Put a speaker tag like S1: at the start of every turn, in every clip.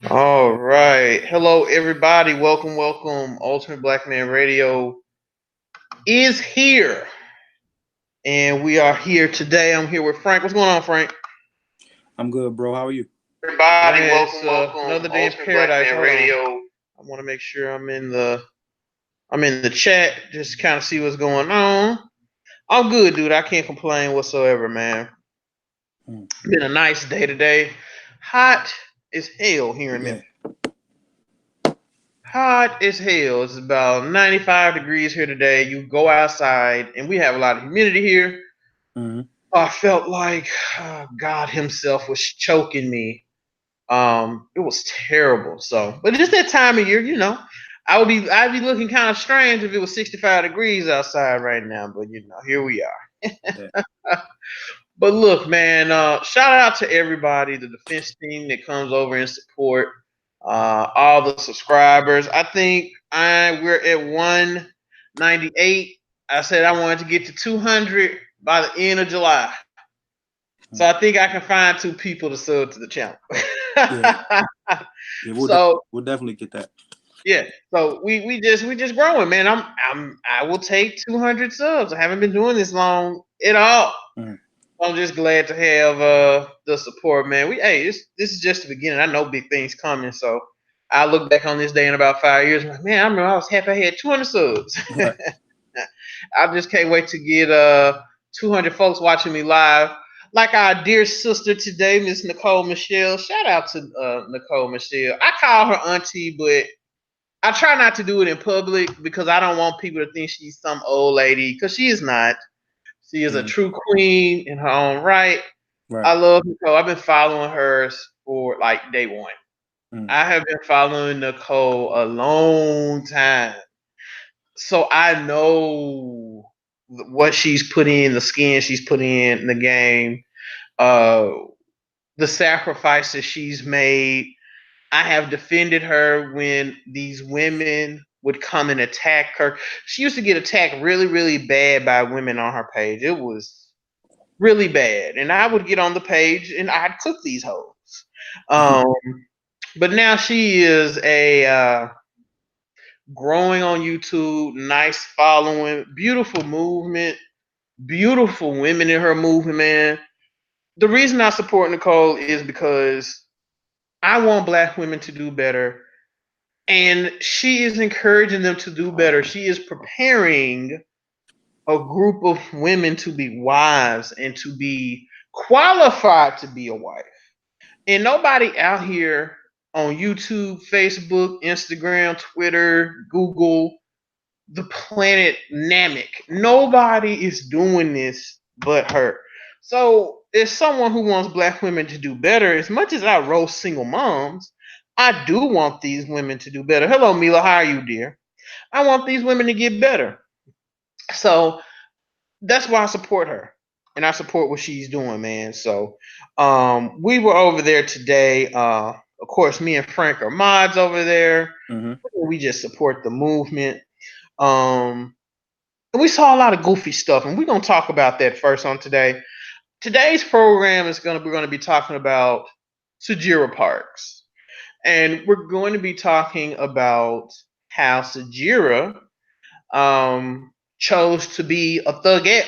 S1: All right. Hello, everybody. Welcome, welcome. Ultimate Black Man Radio is here. And we are here today. I'm here with Frank. What's going on, Frank?
S2: I'm good, bro. How are you?
S1: Everybody, welcome, welcome. Another day in paradise. Hold on. I want to make sure I'm in the chat. Just kind of see what's going on. I'm good, dude. I can't complain whatsoever, man. Been a nice day today. Hot as hell here in Memphis. Hot as hell. It's about 95 degrees here today. You go outside, and we have a lot of humidity here.
S2: Mm-hmm.
S1: I felt like God Himself was choking me. It was terrible. So, but just that time of year, I'd be looking kind of strange if it was 65 degrees outside right now. But here we are.
S2: Yeah.
S1: But look, man, shout out to everybody, the defense team that comes over and support, all the subscribers. I think we're at 198. I said I wanted to get to 200 by the end of July. So I think I can find two people to sub to the channel.
S2: Yeah. We'll definitely get that.
S1: Yeah. So we just growing, man. I will take 200 subs. I haven't been doing this long at all. I'm just glad to have the support, man. This is just the beginning. I know big things coming, so I look back on this day in about 5 years. Like, man, I remember I was happy I had 200 subs. Right. I just can't wait to get 200 folks watching me live. Like our dear sister today, Miss Nicole Michelle. Shout out to Nicole Michelle. I call her auntie, but I try not to do it in public because I don't want people to think she's some old lady, because she is not. She is a true queen in her own right. I love Nicole. I've been following her for like day one. I have been following Nicole a long time. So I know what she's put in, the skin she's put in the game, the sacrifices she's made. I have defended her when these women would come and attack her. She used to get attacked really, really bad by women on her page. It was really bad. And I would get on the page and I'd cook these hoes. But now she is a growing on YouTube, nice following, beautiful movement, beautiful women in her movement, man. The reason I support Nicole is because I want black women to do better. And she is encouraging them to do better. She is preparing a group of women to be wives and to be qualified to be a wife. And nobody out here on YouTube, Facebook, Instagram, Twitter, Google, the planet Namek, nobody is doing this but her. So, as someone who wants black women to do better, as much as I roast single moms, I do want these women to do better. Hello, Mila. How are you, dear? I want these women to get better. So, that's why I support her. And I support what she's doing, man. So we were over there today. Of course, me and Frank are mods over there. We just support the movement. And we saw a lot of goofy stuff, and we're gonna talk about that first on today. Today's program is we're gonna be talking about Sijeria Parks. And we're going to be talking about how Sijeria chose to be a thugette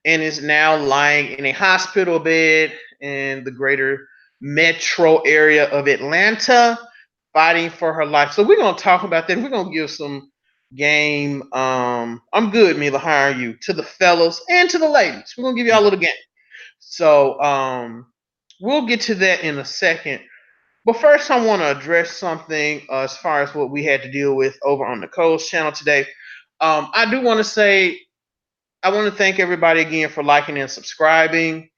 S1: and is now lying in a hospital bed in the greater metro area of Atlanta, fighting for her life. So we're gonna talk about that. We're gonna give some game. I'm good, Mila. How are you? To the fellas and to the ladies. We're gonna give y'all a little game. So we'll get to that in a second. But first, I want to address something as far as what we had to deal with over on Nicole's channel today. I do want to say I want to thank everybody again for liking and subscribing.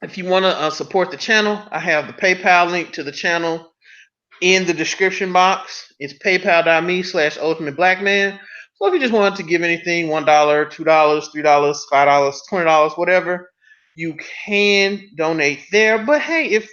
S1: If you want to support the channel, I have the PayPal link to the channel in the description box. It's paypal.me/ultimateblackman. So if you just wanted to give anything, $1, $2, $3, $5, $20, whatever, you can donate there. But hey, if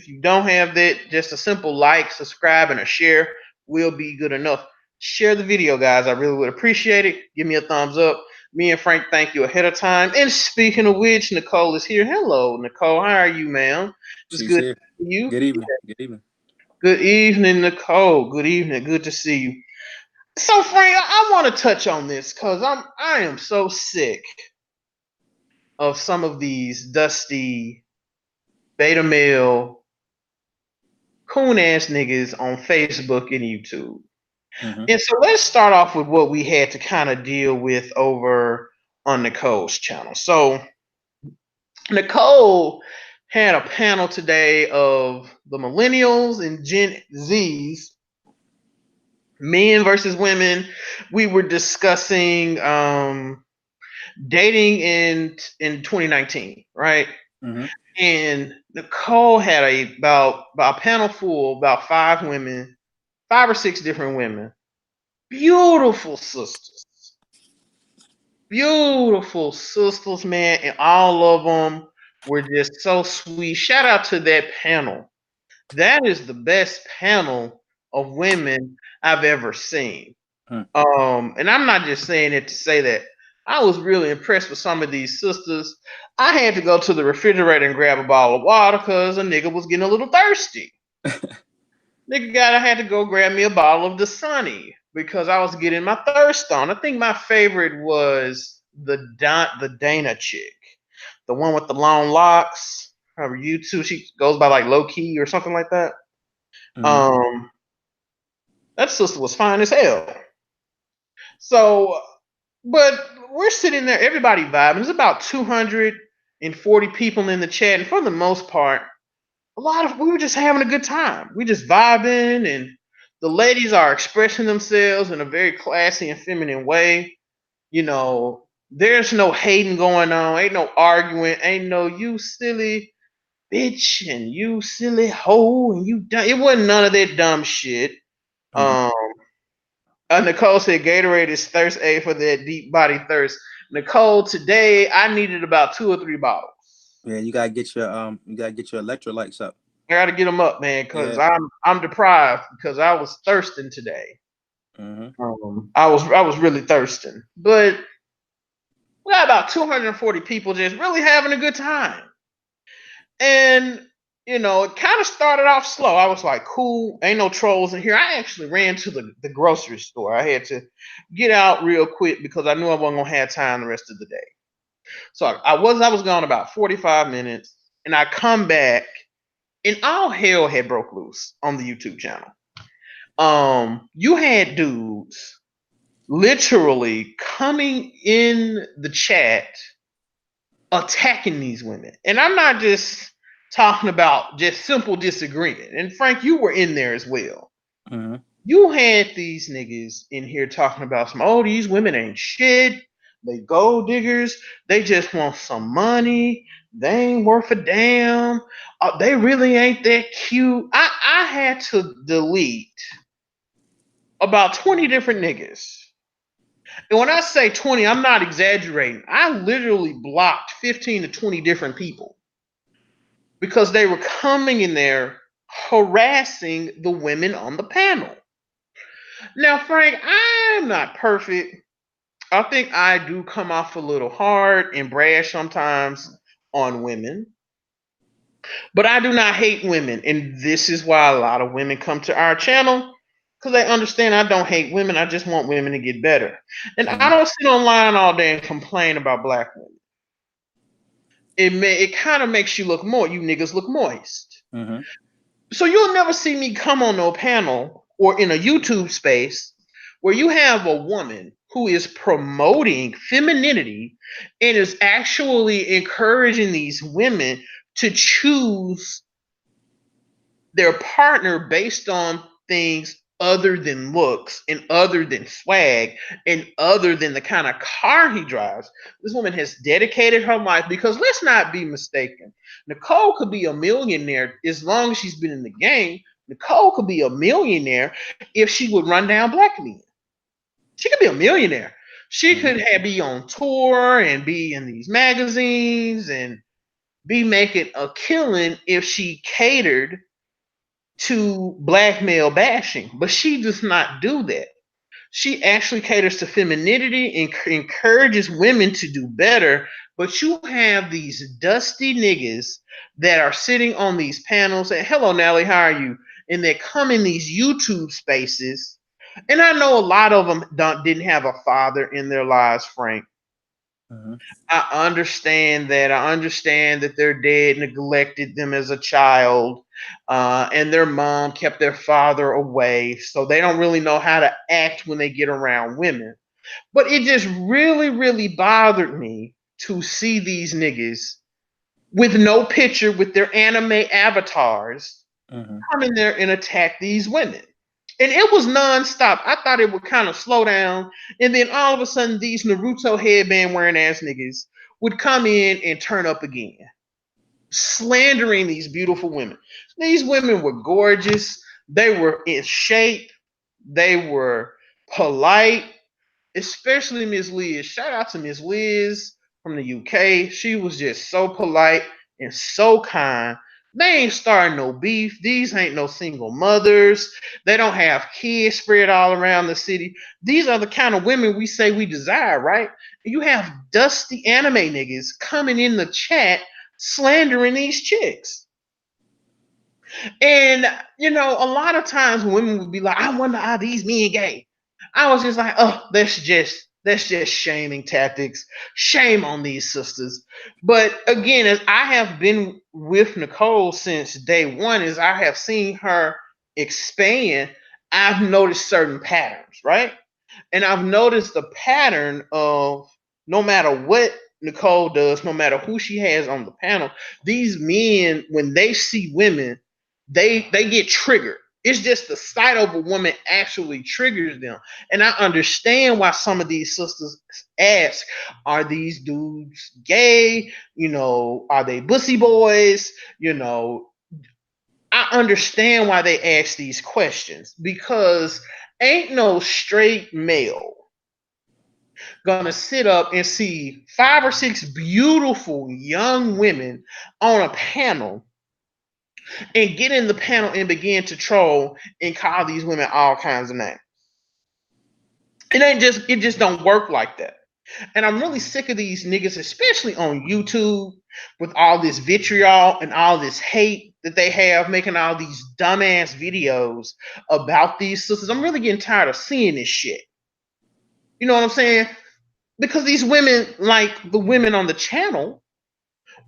S1: you don't have that, just a simple like, subscribe, and a share will be good enough. Share the video, guys. I really would appreciate it. Give me a thumbs up. Me and Frank thank you ahead of time. And speaking of which, Nicole is here. Hello, Nicole. How are you, ma'am? It's
S2: She's
S1: good to
S2: here.
S1: see you.
S2: Good evening. Good evening.
S1: Good evening, Nicole. Good evening. Good to see you. So, Frank, I want to touch on this because I am so sick of some of these dusty beta male coon ass niggas on Facebook and YouTube.
S2: Mm-hmm.
S1: And so let's start off with what we had to kind of deal with over on Nicole's channel. So Nicole had a panel today of the millennials and Gen Zs, men versus women. We were discussing dating in 2019, right?
S2: Mm-hmm.
S1: And Nicole had about a panel full, about five women, five or six different women, beautiful sisters, beautiful sisters, man, and all of them were just so sweet. Shout out to that panel. That is the best panel of women I've ever seen. And I'm not just saying it to say that. I was really impressed with some of these sisters. I had to go to the refrigerator and grab a bottle of water because a nigga was getting a little thirsty. I had to go grab me a bottle of Dasani because I was getting my thirst on. I think my favorite was the Dana chick, the one with the long locks. Her YouTube, she goes by like Low Key or something like that.
S2: Mm-hmm.
S1: Um, that sister was fine as hell. So, but we're sitting there, everybody vibing. There's about 240 people in the chat, and for the most part, we were just having a good time. We just vibing, and the ladies are expressing themselves in a very classy and feminine way. You know, there's no hating going on, ain't no arguing, ain't no you silly bitch and you silly hoe and you dumb. It wasn't none of that dumb shit.
S2: Mm-hmm.
S1: Um, Nicole said Gatorade is thirst aid for that deep body thirst. Nicole, today I needed about 2 or 3 bottles.
S2: Yeah, you gotta get your electrolytes up.
S1: I got to get them up, man, because
S2: Yeah.
S1: I'm deprived because I was thirsting today.
S2: Mm-hmm.
S1: I was really thirsting, but we got about 240 people just really having a good time, and it kind of started off slow. I was like, cool, ain't no trolls in here. I actually ran to the grocery store. I had to get out real quick because I knew I wasn't gonna have time the rest of the day. So I was gone about 45 minutes, and I come back, and all hell had broke loose on the YouTube channel. You had dudes literally coming in the chat attacking these women. And I'm not just talking about just simple disagreement. And Frank, you were in there as well.
S2: Mm-hmm.
S1: You had these niggas in here talking about these women ain't shit. They gold diggers. They just want some money. They ain't worth a damn. They really ain't that cute. I had to delete about 20 different niggas. And when I say 20, I'm not exaggerating. I literally blocked 15 to 20 different people because they were coming in there harassing the women on the panel. Now, Frank, I'm not perfect. I think I do come off a little hard and brash sometimes on women, but I do not hate women. And this is why a lot of women come to our channel because they understand I don't hate women. I just want women to get better. And I
S2: Mm-hmm.
S1: don't sit online all day and complain about black women. It kind of makes you niggas look moist.
S2: Mm-hmm.
S1: So you'll never see me come on no panel or in a YouTube space where you have a woman who is promoting femininity and is actually encouraging these women to choose their partner based on things other than looks and other than swag and other than the kind of car he drives. This woman has dedicated her life because let's not be mistaken. Nicole could be a millionaire as long as she's been in the game. Nicole could be a millionaire if she would run down black men. She could be a millionaire. She
S2: Mm-hmm.
S1: could be on tour and be in these magazines and be making a killing if she catered to black male bashing, but she does not do that. She actually caters to femininity and encourages women to do better. But you have these dusty niggas that are sitting on these panels and, hello, Nally, how are you? And they come in these YouTube spaces. And I know a lot of them didn't have a father in their lives, Frank.
S2: Mm-hmm.
S1: I understand that. I understand that their dad neglected them as a child, and their mom kept their father away, so they don't really know how to act when they get around women. But it just really, really bothered me to see these niggas with no picture, with their anime avatars,
S2: Mm-hmm.
S1: come in there and attack these women. And it was nonstop. I thought it would kind of slow down, and then all of a sudden, these Naruto headband wearing ass niggas would come in and turn up again, slandering these beautiful women. These women were gorgeous. They were in shape. They were polite, especially Miss Liz. Shout out to Miss Liz from the UK. She was just so polite and so kind. They ain't starting no beef. These ain't no single mothers. They don't have kids spread all around the city. These are the kind of women we say we desire, right? You have dusty anime niggas coming in the chat slandering these chicks. And a lot of times women would be like, "I wonder are these men gay?" I was just like, "Oh, that's just shaming tactics. Shame on these sisters." But again, as I have been with Nicole since day one, as I have seen her expand, I've noticed certain patterns, right? And I've noticed the pattern of, no matter what Nicole does, no matter who she has on the panel, these men, when they see women, they get triggered. It's just the sight of a woman actually triggers them. And I understand why some of these sisters ask, are these dudes gay? Are they bussy boys? I understand why they ask these questions, because ain't no straight male gonna sit up and see 5 or 6 beautiful young women on a panel and get in the panel and begin to troll and call these women all kinds of names. It just don't work like that. And I'm really sick of these niggas, especially on YouTube, with all this vitriol and all this hate that they have, making all these dumbass videos about these sisters. I'm really getting tired of seeing this shit. You know what I'm saying? Because these women, like the women on the channel,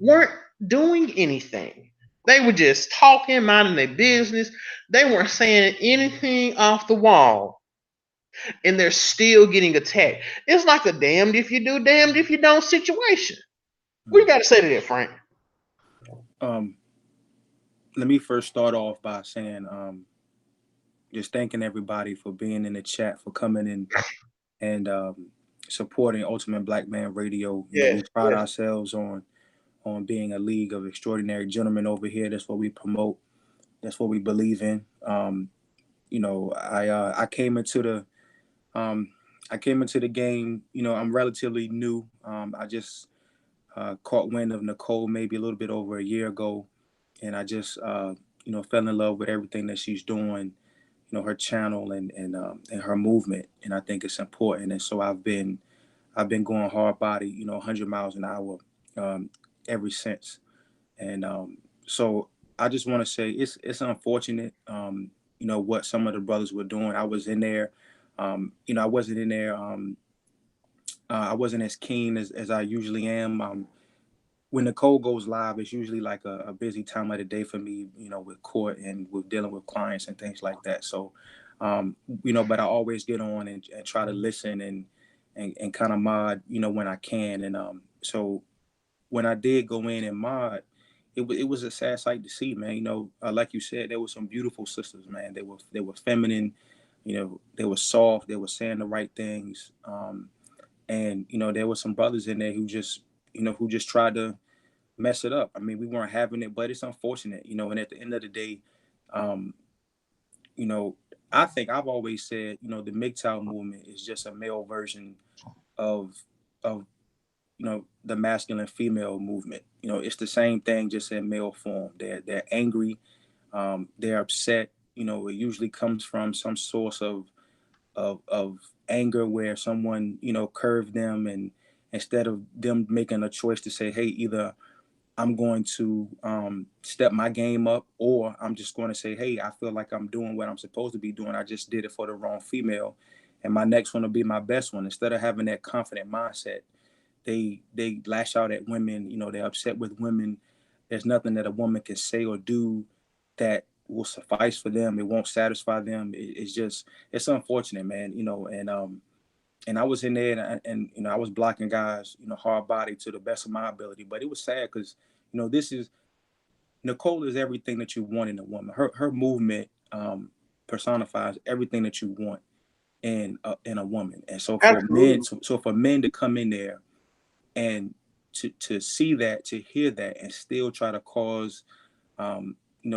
S1: weren't doing anything. They were just talking, minding their business. They weren't saying anything off the wall, and they're still getting attacked. It's like a damned if you do, damned if you don't situation. What you got to say to that, Frank?
S2: Um, Let me first start off by saying, just thanking everybody for being in the chat, for coming in and supporting Ultimate Black Man Radio. We
S1: Yes,
S2: pride
S1: yes.
S2: ourselves on being a league of extraordinary gentlemen over here. That's what we promote. That's what we believe in. I came into the game. I'm relatively new. I just caught wind of Nicole maybe a little bit over a year ago, and I just fell in love with everything that she's doing. Her channel and her movement, and I think it's important. And so I've been going hard body, 100 miles an hour um, ever since. And so I just want to say it's unfortunate, what some of the brothers were doing. I was in there, I wasn't in there. I wasn't as keen as I usually am. When Nicole goes live, it's usually like a busy time of the day for me, with court and with dealing with clients and things like that. So, but I always get on and try to listen and kind of mod, when I can. And so when I did go in and mod, it was a sad sight to see, man. Like you said, there were some beautiful sisters, man. They were feminine, they were soft, they were saying the right things. And there were some brothers in there who just tried to mess it up. I mean, we weren't having it, but it's unfortunate, and at the end of the day, um, you know, I think I've always said, the MGTOW movement is just a male version of of the masculine female movement. It's the same thing, just in male form. They're angry, they're upset. It usually comes from some source of of anger where someone, curved them, and instead of them making a choice to say, hey, either I'm going to step my game up, or I'm just going to say, hey, I feel like I'm doing what I'm supposed to be doing. I just did it for the wrong female, and my next one will be my best one. Instead of having that confident mindset, they lash out at women. They're upset with women. There's nothing that a woman can say or do that will suffice for them. It won't satisfy them. It's just, it's unfortunate, man. And I was in there, and I was blocking guys, hard body to the best of my ability. But it was sad because this is Nicole is everything that you want in a woman. Her movement personifies everything that you want in a woman. And so for men,
S1: Absolutely.
S2: for men to come in there and to see that, to hear that, and still try to cause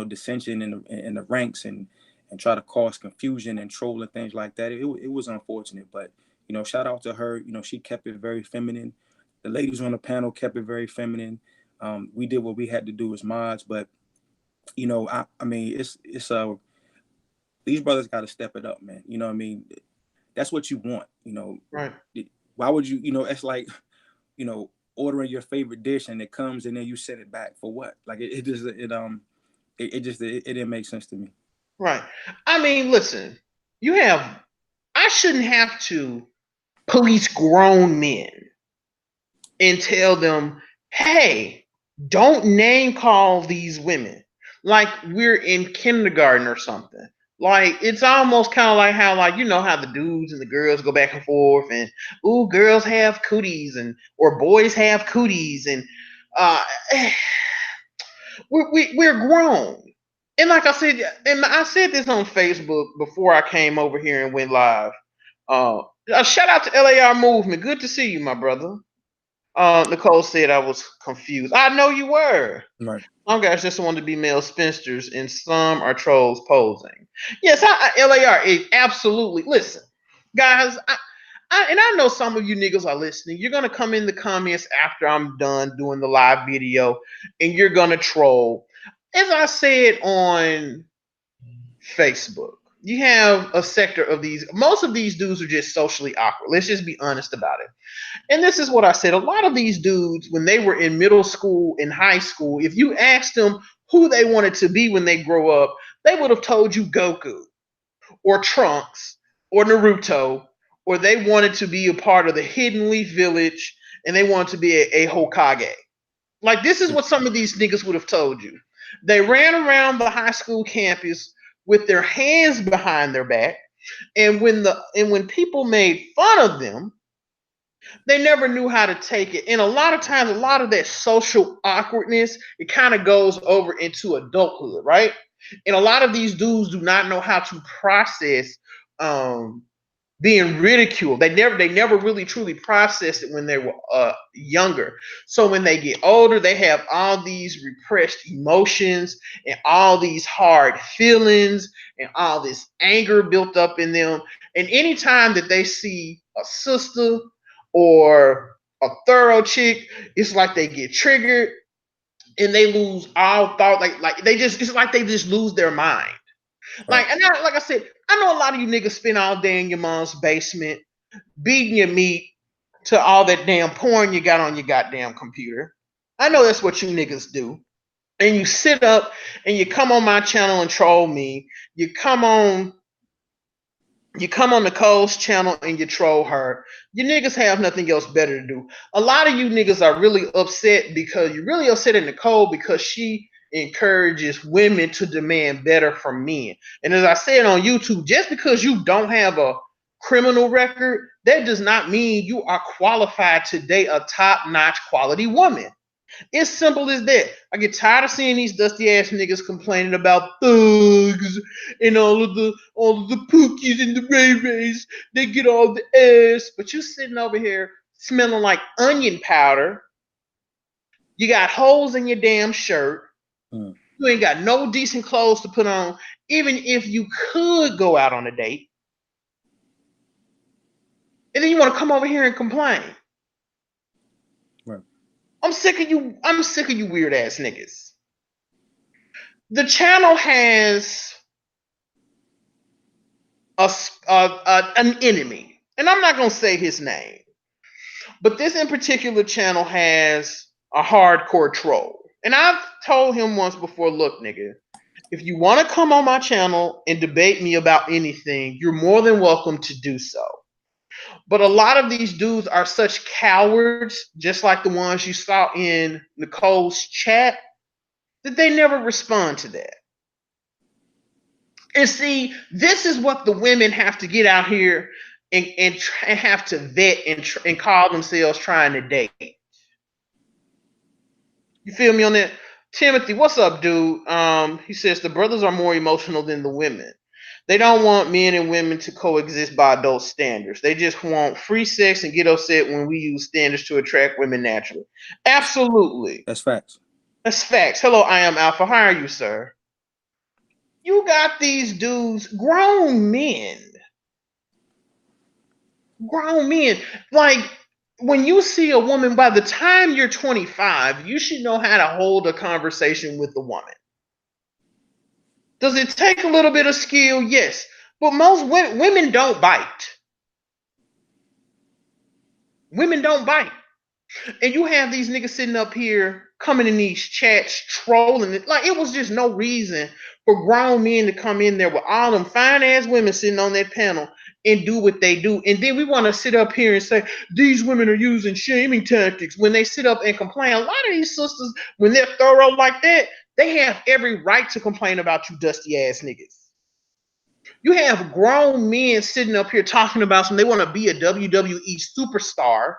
S2: dissension in the ranks, and try to cause confusion and troll and things like that. It was unfortunate, but shout out to her. She kept it very feminine. The ladies on the panel kept it very feminine. We did what we had to do as mods, but I mean, it's these brothers got to step it up, man. What I mean? That's what you want.
S1: Right.
S2: Why would you? It's like you know ordering your favorite dish and it comes and then you send it back for what? Like it didn't make sense to me.
S1: Right. I mean, listen, you have, I shouldn't have to police grown men and tell them, hey, don't name call these women like we're in kindergarten or something. Like it's almost kind of like how, like, you know how the dudes and the girls go back and forth, and ooh, girls have cooties, and or boys have cooties, and uh we're grown. And like I said, and I said this on Facebook before I came over here and went live. A shout out to LAR Movement. Good to see you, my brother. Nicole said I was confused. I know you were.
S2: Right.
S1: Some guys just want to be male spinsters, and some are trolls posing. Yes, LAR is absolutely. Listen, guys, and I know some of you niggas are listening. You're gonna come in the comments after I'm done doing the live video, and you're gonna troll. As I said on Facebook, you have a sector of these. Most of these dudes are just socially awkward. Let's just be honest about it. And this is what I said. A lot of these dudes, when they were in middle school and high school, if you asked them who they wanted to be when they grow up, they would have told you Goku or Trunks or Naruto, or they wanted to be a part of the Hidden Leaf Village and they wanted to be a Hokage. Like, this is what some of these niggas would have told you. They ran around the high school campus with their hands behind their back, and when people made fun of them, they never knew how to take it. And a lot of times, a lot of that social awkwardness, it kind of goes over into adulthood, right? And a lot of these dudes do not know how to process um, being ridiculed. They never really truly processed it when they were younger. So when they get older, they have all these repressed emotions and all these hard feelings and all this anger built up in them. And anytime that they see a sister or a thorough chick, it's like they get triggered and they lose all thought. Like they just, it's like they just lose their mind.
S2: Right.
S1: Like I said, I know a lot of you niggas spend all day in your mom's basement beating your meat to all that damn porn you got on your goddamn computer. I know that's what you niggas do. And you sit up and you come on my channel and troll me. You come on Nicole's channel and you troll her. You niggas have nothing else better to do. A lot of you niggas are really upset because you're really upset at Nicole because she encourages women to demand better from men. And as I said on YouTube, just because you don't have a criminal record, that does not mean you are qualified to date a top-notch quality woman. It's simple as that. I get tired of seeing these dusty ass niggas complaining about thugs and all of the pookies and the ray rays. They get all the ass, but you sitting over here smelling like onion powder. You got holes in your damn shirt.
S2: Mm.
S1: You ain't got no decent clothes to put on. Even if you could go out on a date, and then you want to come over here and complain.
S2: Right.
S1: I'm sick of you. I'm sick of you weird ass niggas. The channel has an enemy, and I'm not gonna say his name, but this in particular channel has a hardcore troll. And I've told him once before, look, nigga, if you want to come on my channel and debate me about anything, you're more than welcome to do so. But a lot of these dudes are such cowards, just like the ones you saw in Nicole's chat, that they never respond to that. And see, this is what the women have to get out here and have to vet and call themselves trying to date. You feel me on that? Timothy, what's up, dude? He says the brothers are more emotional than the women. They don't want men and women to coexist by adult standards. They just want free sex and get upset when we use standards to attract women naturally. Absolutely.
S2: That's facts.
S1: That's facts. Hello, I am Alpha. How are you, sir? You got these dudes, grown men. Like, when you see a woman, by the time you're 25, you should know how to hold a conversation with a woman. Does it take a little bit of skill? Yes. But most women don't bite. Women don't bite. And you have these niggas sitting up here coming in these chats trolling it. Like, it was just no reason for grown men to come in there with all them fine ass women sitting on that panel and do what they do. And then we want to sit up here and say these women are using shaming tactics when they sit up and complain. A lot of these sisters, when they're thorough like that, they have every right to complain about you dusty ass niggas. You have grown men sitting up here talking about some they want to be a WWE superstar,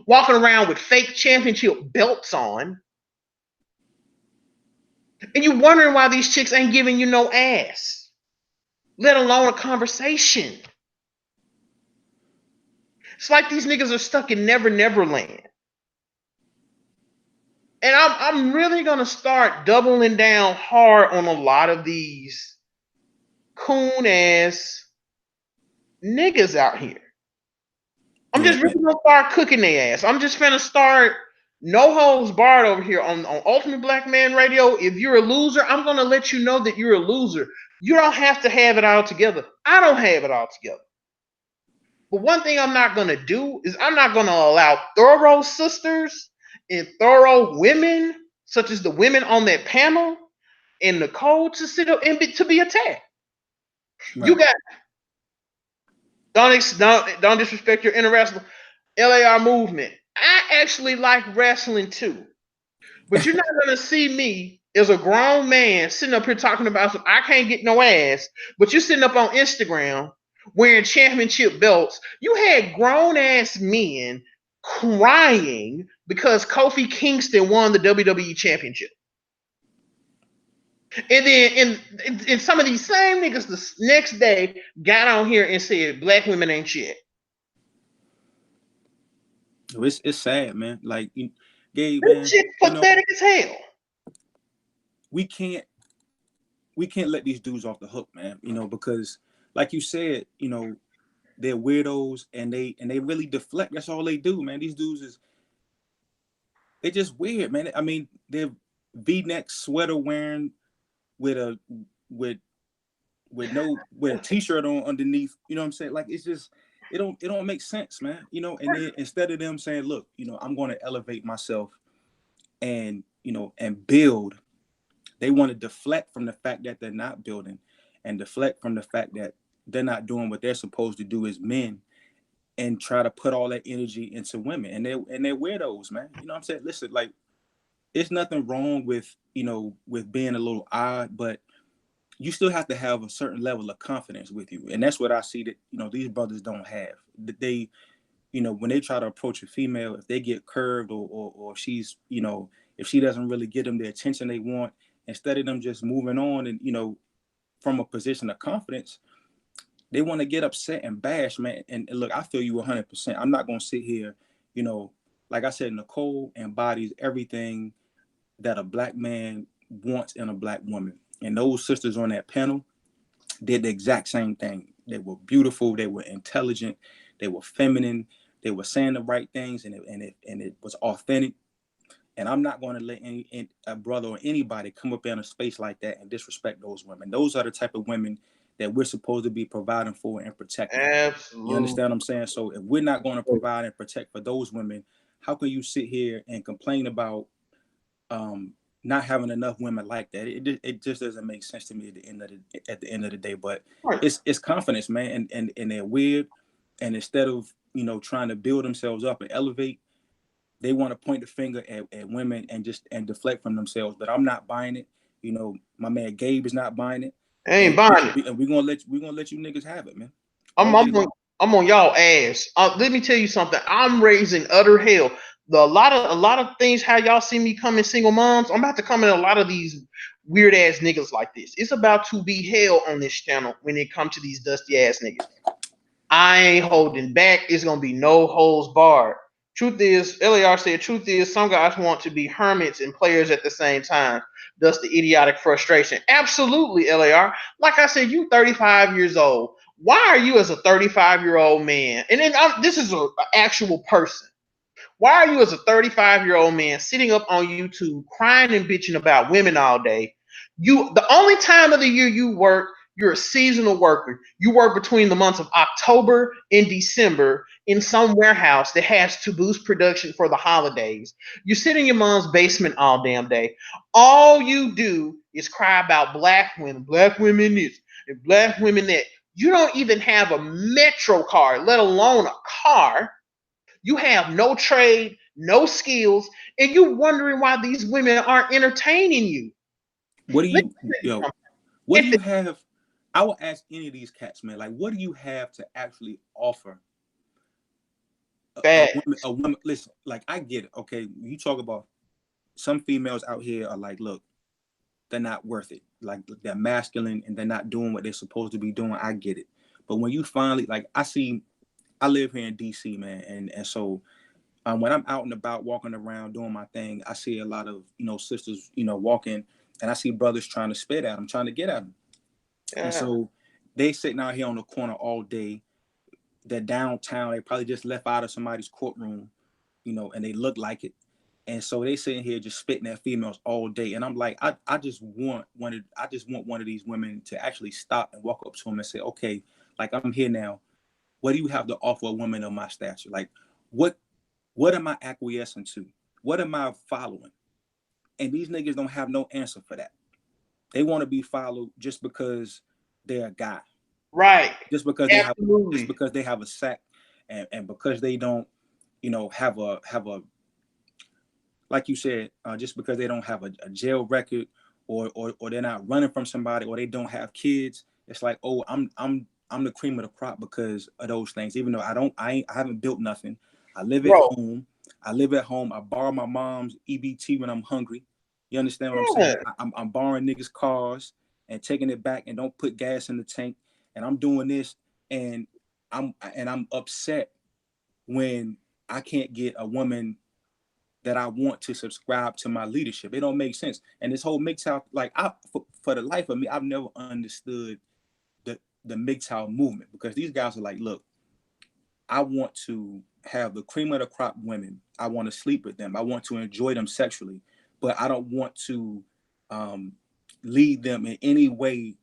S1: walking around with fake championship belts on, and you wondering why these chicks ain't giving you no ass, let alone a conversation. It's like these niggas are stuck in Never Never Land. And I'm really gonna start doubling down hard on a lot of these coon ass niggas out here. I'm
S2: Yeah,
S1: just really gonna start cooking their ass. I'm just gonna start no holds barred over here on Ultimate Black Man Radio. If you're a loser, I'm gonna let you know that you're a loser. You don't have to have it all together. I don't have it all together. But one thing I'm not gonna do is I'm not gonna allow thorough sisters and thorough women, such as the women on that panel and Nicole, to sit up and to be attacked. You
S2: right.
S1: got don't disrespect your inner wrestler. LAR movement. I actually like wrestling too. But you're not gonna see me as a grown man sitting up here talking about some I can't get no ass, but you're sitting up on Instagram wearing championship belts. You had grown ass men crying because Kofi Kingston won the WWE championship. And then and some of these same niggas the next day got on here and said black women ain't shit.
S2: It's sad, man. Like, Gabe,
S1: This
S2: man,
S1: shit's pathetic as hell.
S2: we can't we can't let these dudes off the hook, man. Because like you said, they're weirdos and they really deflect. That's all they do, man. These dudes they just weird, man. I mean, they're V-neck sweater wearing with a with with a t-shirt on underneath. You know what I'm saying? Like, it's just it don't make sense, man. And then instead of them saying, look, I'm going to elevate myself and and build, they want to deflect from the fact that they're not building and deflect from the fact that they're not doing what they're supposed to do as men and try to put all that energy into women. And they're weirdos, man. You know what I'm saying? Listen, like, it's nothing wrong with, with being a little odd, but you still have to have a certain level of confidence with you. And that's what I see that, these brothers don't have. They, when they try to approach a female, if they get curved or she's, if she doesn't really get them the attention they want, instead of them just moving on and, from a position of confidence, they want to get upset and bash, man. And look, I feel you 100%. I'm not going to sit here, like I said, Nicole embodies everything that a black man wants in a black woman. And those sisters on that panel did the exact same thing. They were beautiful. They were intelligent. They were feminine. They were saying the right things, and it was authentic. And I'm not going to let a brother or anybody come up in a space like that and disrespect those women. Those are the type of women that we're supposed to be providing for and protecting. You
S1: Absolutely.
S2: understand what I'm saying? So if we're not going to provide and protect for those women, how can you sit here and complain about um, not having enough women like that? It just doesn't make sense to me at the end of the day. But
S1: Right.
S2: it's confidence, man, and they're weird. And instead of trying to build themselves up and elevate, they want to point the finger at women and just and deflect from themselves. But I'm not buying it. My man Gabe is not buying it,
S1: I ain't buying it.
S2: and we're gonna let you niggas have it, man,
S1: I'm,
S2: all day
S1: I'm on
S2: long.
S1: I'm on y'all ass. Let me tell you something. I'm raising utter hell. A lot of things how y'all see me coming single moms. I'm about to come in a lot of these weird ass niggas like this. It's about to be hell on this channel when it comes to these dusty ass niggas. I ain't holding back. It's gonna be no holds barred. Truth is, LAR said, truth is, some guys want to be hermits and players at the same time. Thus the idiotic frustration. Absolutely, LAR. Like I said, you 35 years old. Why are you as a 35-year-old man? And then this is an actual person. Why are you as a 35-year-old man sitting up on YouTube crying and bitching about women all day? The only time of the year you work, you're a seasonal worker. You work between the months of October and December in some warehouse that has to boost production for the holidays. You sit in your mom's basement all damn day. All you do is cry about black women this, and black women that. You don't even have a Metro card, let alone a car. You have no trade, no skills, and you're wondering why these women aren't entertaining you.
S2: What do
S1: Let
S2: you,
S1: me tell you
S2: yo?
S1: something.
S2: What do
S1: If
S2: you
S1: it,
S2: have? I will ask any of these cats, man. Like, what do you have to actually offer a
S1: bad,
S2: woman? A woman. Listen, like I get it. Okay, you talk about some females out here are like, look, they're not worth it. Like they're masculine and they're not doing what they're supposed to be doing. I get it. But when you finally, like, I live here in DC, man, and so when I'm out and about walking around doing my thing, I see a lot of sisters, walking, and I see brothers trying to spit at them, trying to get at them, and
S1: yeah,
S2: so they sitting out here on the corner all day. They're downtown. They probably just left out of somebody's courtroom, and they look like it. And so they sitting here just spitting at females all day. And I'm like, I just want one of these women to actually stop and walk up to them and say, okay, like I'm here now. What do you have to offer a woman of my stature? Like, what what am I acquiescing to? What am I following? And these niggas don't have no answer for that. They want to be followed just because they're a guy,
S1: right,
S2: just because they have, just
S1: absolutely.
S2: because they have a sack, and because they don't, have a like you said, just because they don't have a jail record, or they're not running from somebody, or they don't have kids. It's like, oh, I'm the cream of the crop because of those things. Even though I haven't built nothing. I live at
S1: Bro,
S2: home. I live at home. I borrow my mom's EBT when I'm hungry. You understand what I'm saying?
S1: yeah,
S2: I'm borrowing niggas' cars and taking it back and don't put gas in the tank. And I'm doing this, and I'm upset when I can't get a woman that I want to subscribe to my leadership. It don't make sense. And this whole MGTOW, like for the life of me, I've never understood the MGTOW movement, because these guys are like, look, I want to have the cream of the crop women. I want to sleep with them. I want to enjoy them sexually, but I don't want to um, lead them in any way,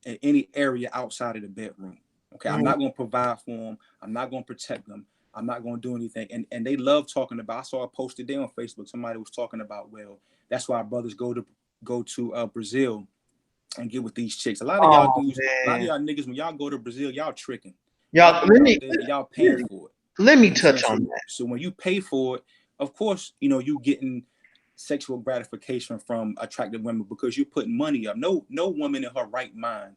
S2: in any area outside of the bedroom. Okay, I'm
S1: mhm.
S2: not going to provide for them. I'm not going to protect them. I'm not going to do anything. And they love talking about. I saw a post today on Facebook. Somebody was talking about, well, that's why brothers go to Brazil and get with these chicks. A lot of y'all
S1: Oh
S2: dudes, a lot of
S1: man,
S2: y'all niggas, when y'all go to Brazil, y'all tricking. Y'all
S1: y'all,
S2: going out there and y'all paying for it.
S1: let
S2: You
S1: me
S2: understand?
S1: touch
S2: So,
S1: on that.
S2: so when you pay for it, of course, you getting sexual gratification from attractive women because you're putting money up. No woman in her right mind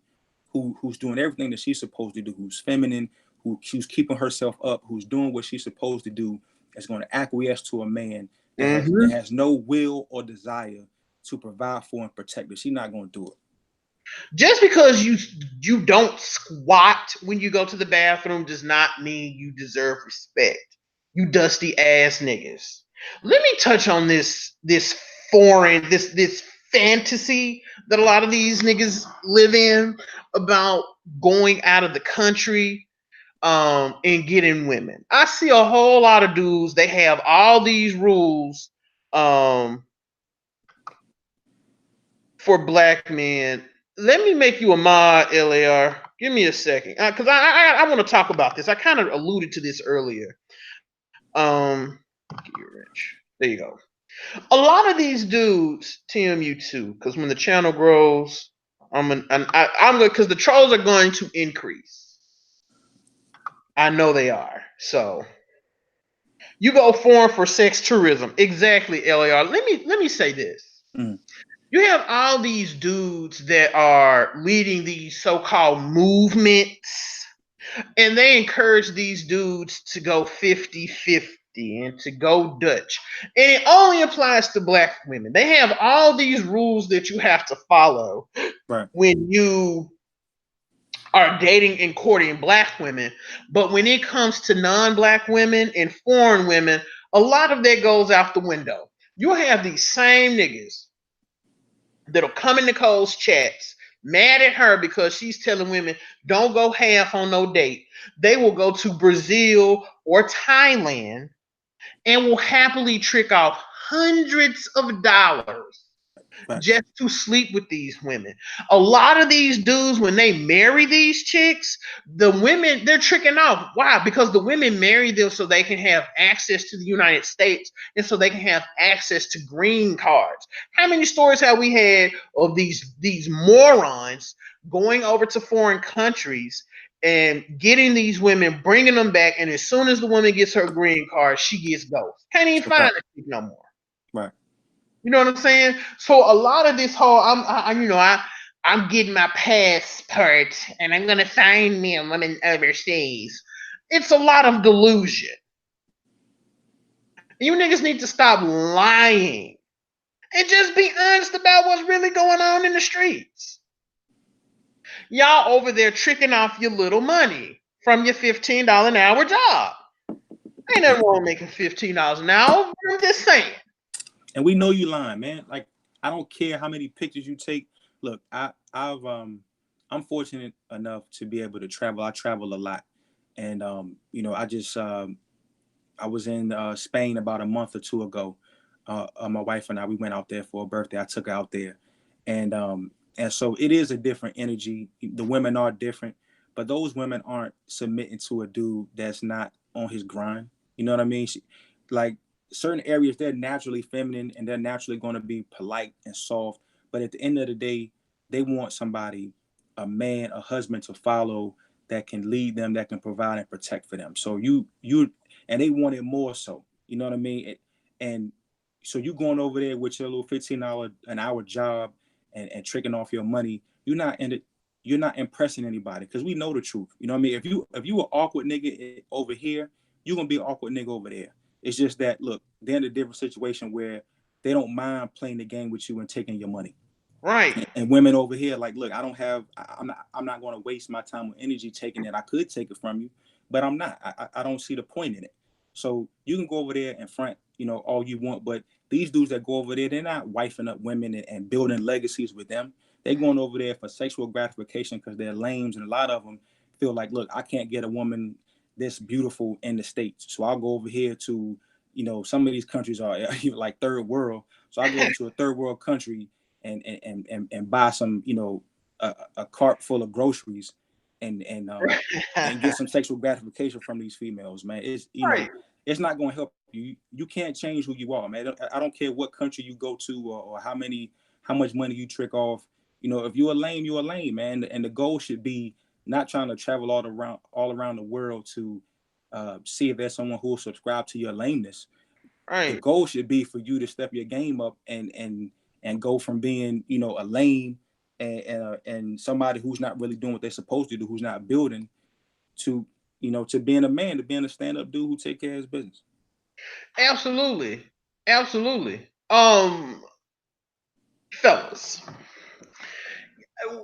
S2: who's doing everything that she's supposed to do, who's feminine, who's keeping herself up, who's doing what she's supposed to do, is going to acquiesce to a man that has that
S1: Hmm.
S2: has no will or desire to provide for and protect her. She's not going to do it.
S1: Just because you don't squat when you go to the bathroom does not mean you deserve respect. You dusty ass niggas. Let me touch on this foreign this fantasy that a lot of these niggas live in about going out of the country and getting women. I see a whole lot of dudes, they have all these rules um for black men. let me make you a mod, LAR. Give me a second, because I want to talk about this. I kind of alluded to this earlier. Get rich. There you go. A lot of these dudes, TMU too, because when the channel grows, I'm because the trolls are going to increase. I know they are. So you go foreign for sex tourism, exactly, LAR. Let me say this.
S2: Mm.
S1: You have all these dudes that are leading these so-called movements, and they encourage these dudes to go 50-50 and to go Dutch. And it only applies to black women. They have all these rules that you have to follow
S2: Right.
S1: when you are dating and courting black women. But when it comes to non-black women and foreign women, a lot of that goes out the window. You'll have these same niggas that'll come in Nicole's chats mad at her because she's telling women don't go half on no date. They will go to Brazil or Thailand and will happily trick off hundreds of dollars
S2: Facts.
S1: just to sleep with these women. A lot of these dudes, when they marry these chicks, the women, they're tricking off. Why? Because the women marry them so they can have access to the United States and so they can have access to green cards. How many stories have we had of these morons going over to foreign countries and getting these women, bringing them back, and as soon as the woman gets her green card, she gets ghost. Can't even
S2: That's a
S1: find
S2: fact.
S1: that chick no more.
S2: Right.
S1: You know what I'm saying? So a lot of this whole I'm getting my passport and I'm gonna find me a woman overseas. It's a lot of delusion. You niggas need to stop lying and just be honest about what's really going on in the streets. Y'all over there tricking off your little money from your $15 an hour job. Ain't
S2: Yeah.
S1: nothing wrong with making $15 an hour. I'm just saying.
S2: And we know you lying, man. Like, I don't care how many pictures you take. Look, I'm fortunate enough to be able to travel. I travel a lot, and I just I was in Spain about a month or two ago. My wife and I, we went out there for a birthday. I took her out there, and so it is a different energy. The women are different, but those women aren't submitting to a dude that's not on his grind. You know what I mean? Like, certain areas, they're naturally feminine and they're naturally going to be polite and soft. But at the end of the day, they want somebody, a man, a husband to follow, that can lead them, that can provide and protect for them. So and they want it more so. You know what I mean? And so you going over there with your little $15 an hour job and tricking off your money. You're not impressing anybody, because we know the truth. You know what I mean? If you an awkward nigga over here, you're gonna be an awkward nigga over there. It's just that, look, they're in a different situation where they don't mind playing the game with you and taking your money.
S1: Right.
S2: And women over here, like, look, I'm not going to waste my time or energy taking it. I could take it from you, but I'm not. I don't see the point in it. So you can go over there and front, all you want, but these dudes that go over there, they're not wifing up women and building legacies with them. They're going over there for sexual gratification because they're lames, and a lot of them feel like, look, I can't get a woman this beautiful in the States, so I'll go over here to, some of these countries are like third world, so I go over to a third world country and buy some, a cart full of groceries and get some sexual gratification from these females, man.
S1: Right.
S2: It's not going to help you. You can't change who you are, man. I don't care what country you go to, or how much money you trick off. If you're a lame, you're a lame, man. And the goal should be not trying to travel all around the world to see if there's someone who will subscribe to your lameness. The
S1: Right.
S2: goal should be for you to step your game up and go from being, a lame and somebody who's not really doing what they're supposed to do, who's not building, to to being a man, to being a stand-up dude who take care of his business.
S1: Absolutely. Absolutely. Fellas,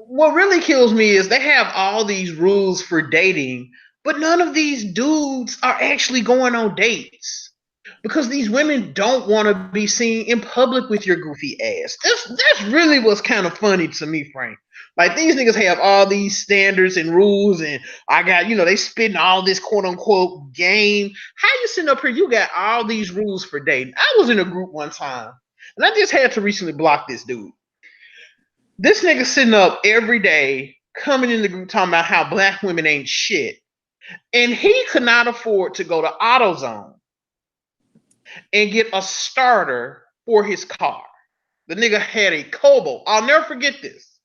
S1: what really kills me is they have all these rules for dating, but none of these dudes are actually going on dates because these women don't want to be seen in public with your goofy ass. That's really what's kind of funny to me, Frank. Like, these niggas have all these standards and rules, and I got, they spitting all this quote unquote game. How you sitting up here? You got all these rules for dating. I was in a group one time, and I just had to recently block this dude. This nigga sitting up every day, coming in the group talking about how black women ain't shit. And he could not afford to go to AutoZone and get a starter for his car. The nigga had a Cobalt. I'll never forget this.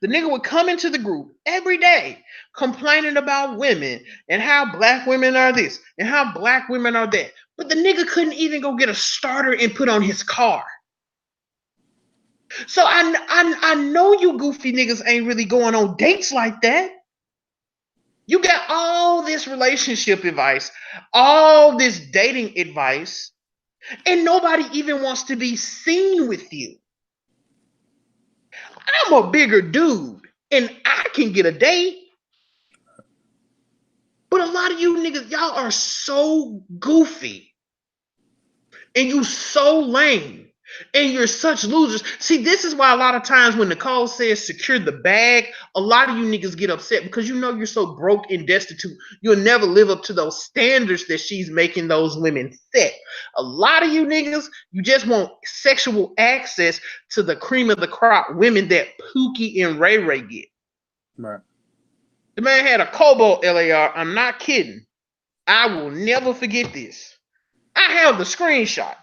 S1: The nigga would come into the group every day complaining about women and how black women are this and how black women are that. But the nigga couldn't even go get a starter and put on his car. So I know you goofy niggas ain't really going on dates like that. You got all this relationship advice, all this dating advice, and nobody even wants to be seen with you. I'm a bigger dude and I can get a date. But a lot of you niggas, y'all are so goofy and you so lame and you're such losers. See, this is why a lot of times when Nicole says secure the bag, a lot of you niggas get upset because you know you're so broke and destitute. You'll never live up to those standards that she's making those women set. A lot of you niggas, you just want sexual access to the cream of the crop women that Pookie and Ray Ray get.
S2: Right.
S1: The man had a Cobalt LAR. I'm not kidding. I will never forget this. I have the screenshot.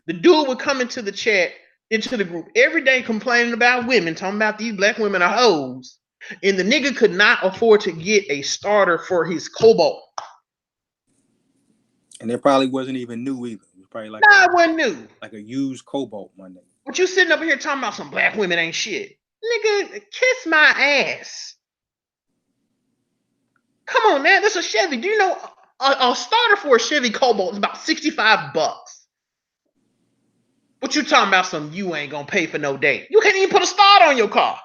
S1: The dude would come into the chat, into the group every day complaining about women, talking about these black women are hoes. And the nigga could not afford to get a starter for his Cobalt.
S2: And it probably wasn't even new either. It was probably
S1: Nah, it wasn't new.
S2: like a used Cobalt one day.
S1: But you sitting up here talking about some black women ain't shit. Nigga, kiss my ass. Come on, man. This is a Chevy. Do you know a starter for a Chevy Cobalt is about $65? What you talking about? Some you ain't gonna pay for no date. You can't even put a starter on your car.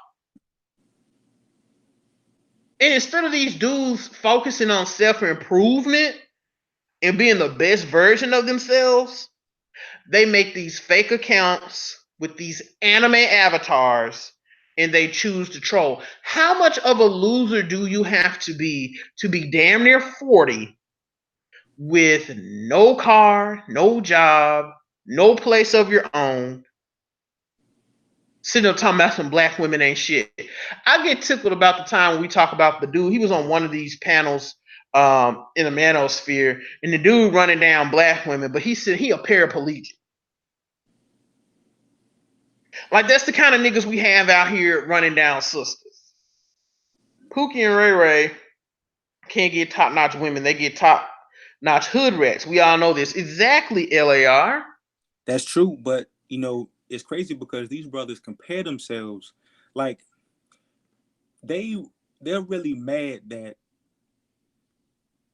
S1: And instead of these dudes focusing on self improvement and being the best version of themselves, they make these fake accounts with these anime avatars and they choose to troll. How much of a loser do you have to be damn near 40 with no car, no job, no place of your own, sitting up talking about some black women ain't shit? I get tickled about the time when we talk about the dude. He was on one of these panels in the manosphere, and the dude running down black women, but he said he a paraplegic. Like that's the kind of niggas we have out here running down sisters. Pookie and Ray Ray can't get top notch women; they get top notch hood rats. We all know this. Exactly, LAR.
S2: That's true, but it's crazy because these brothers compare themselves. Like they they're really mad that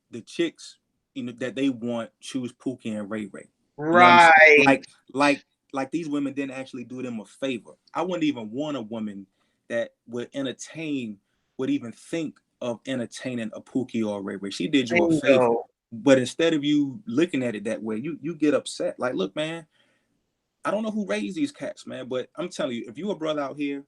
S2: the chicks, that they want choose Pookie and Ray Ray. You know what I'm saying?
S1: Right.
S2: Like these women didn't actually do them a favor. I wouldn't even want a woman that would even think of entertaining a Pookie or a Ray Ray. She did you a favor.
S1: Bingo.
S2: But instead of you looking at it that way, you get upset. Like, look, man, I don't know who raised these cats, man, but I'm telling you, if you a brother out here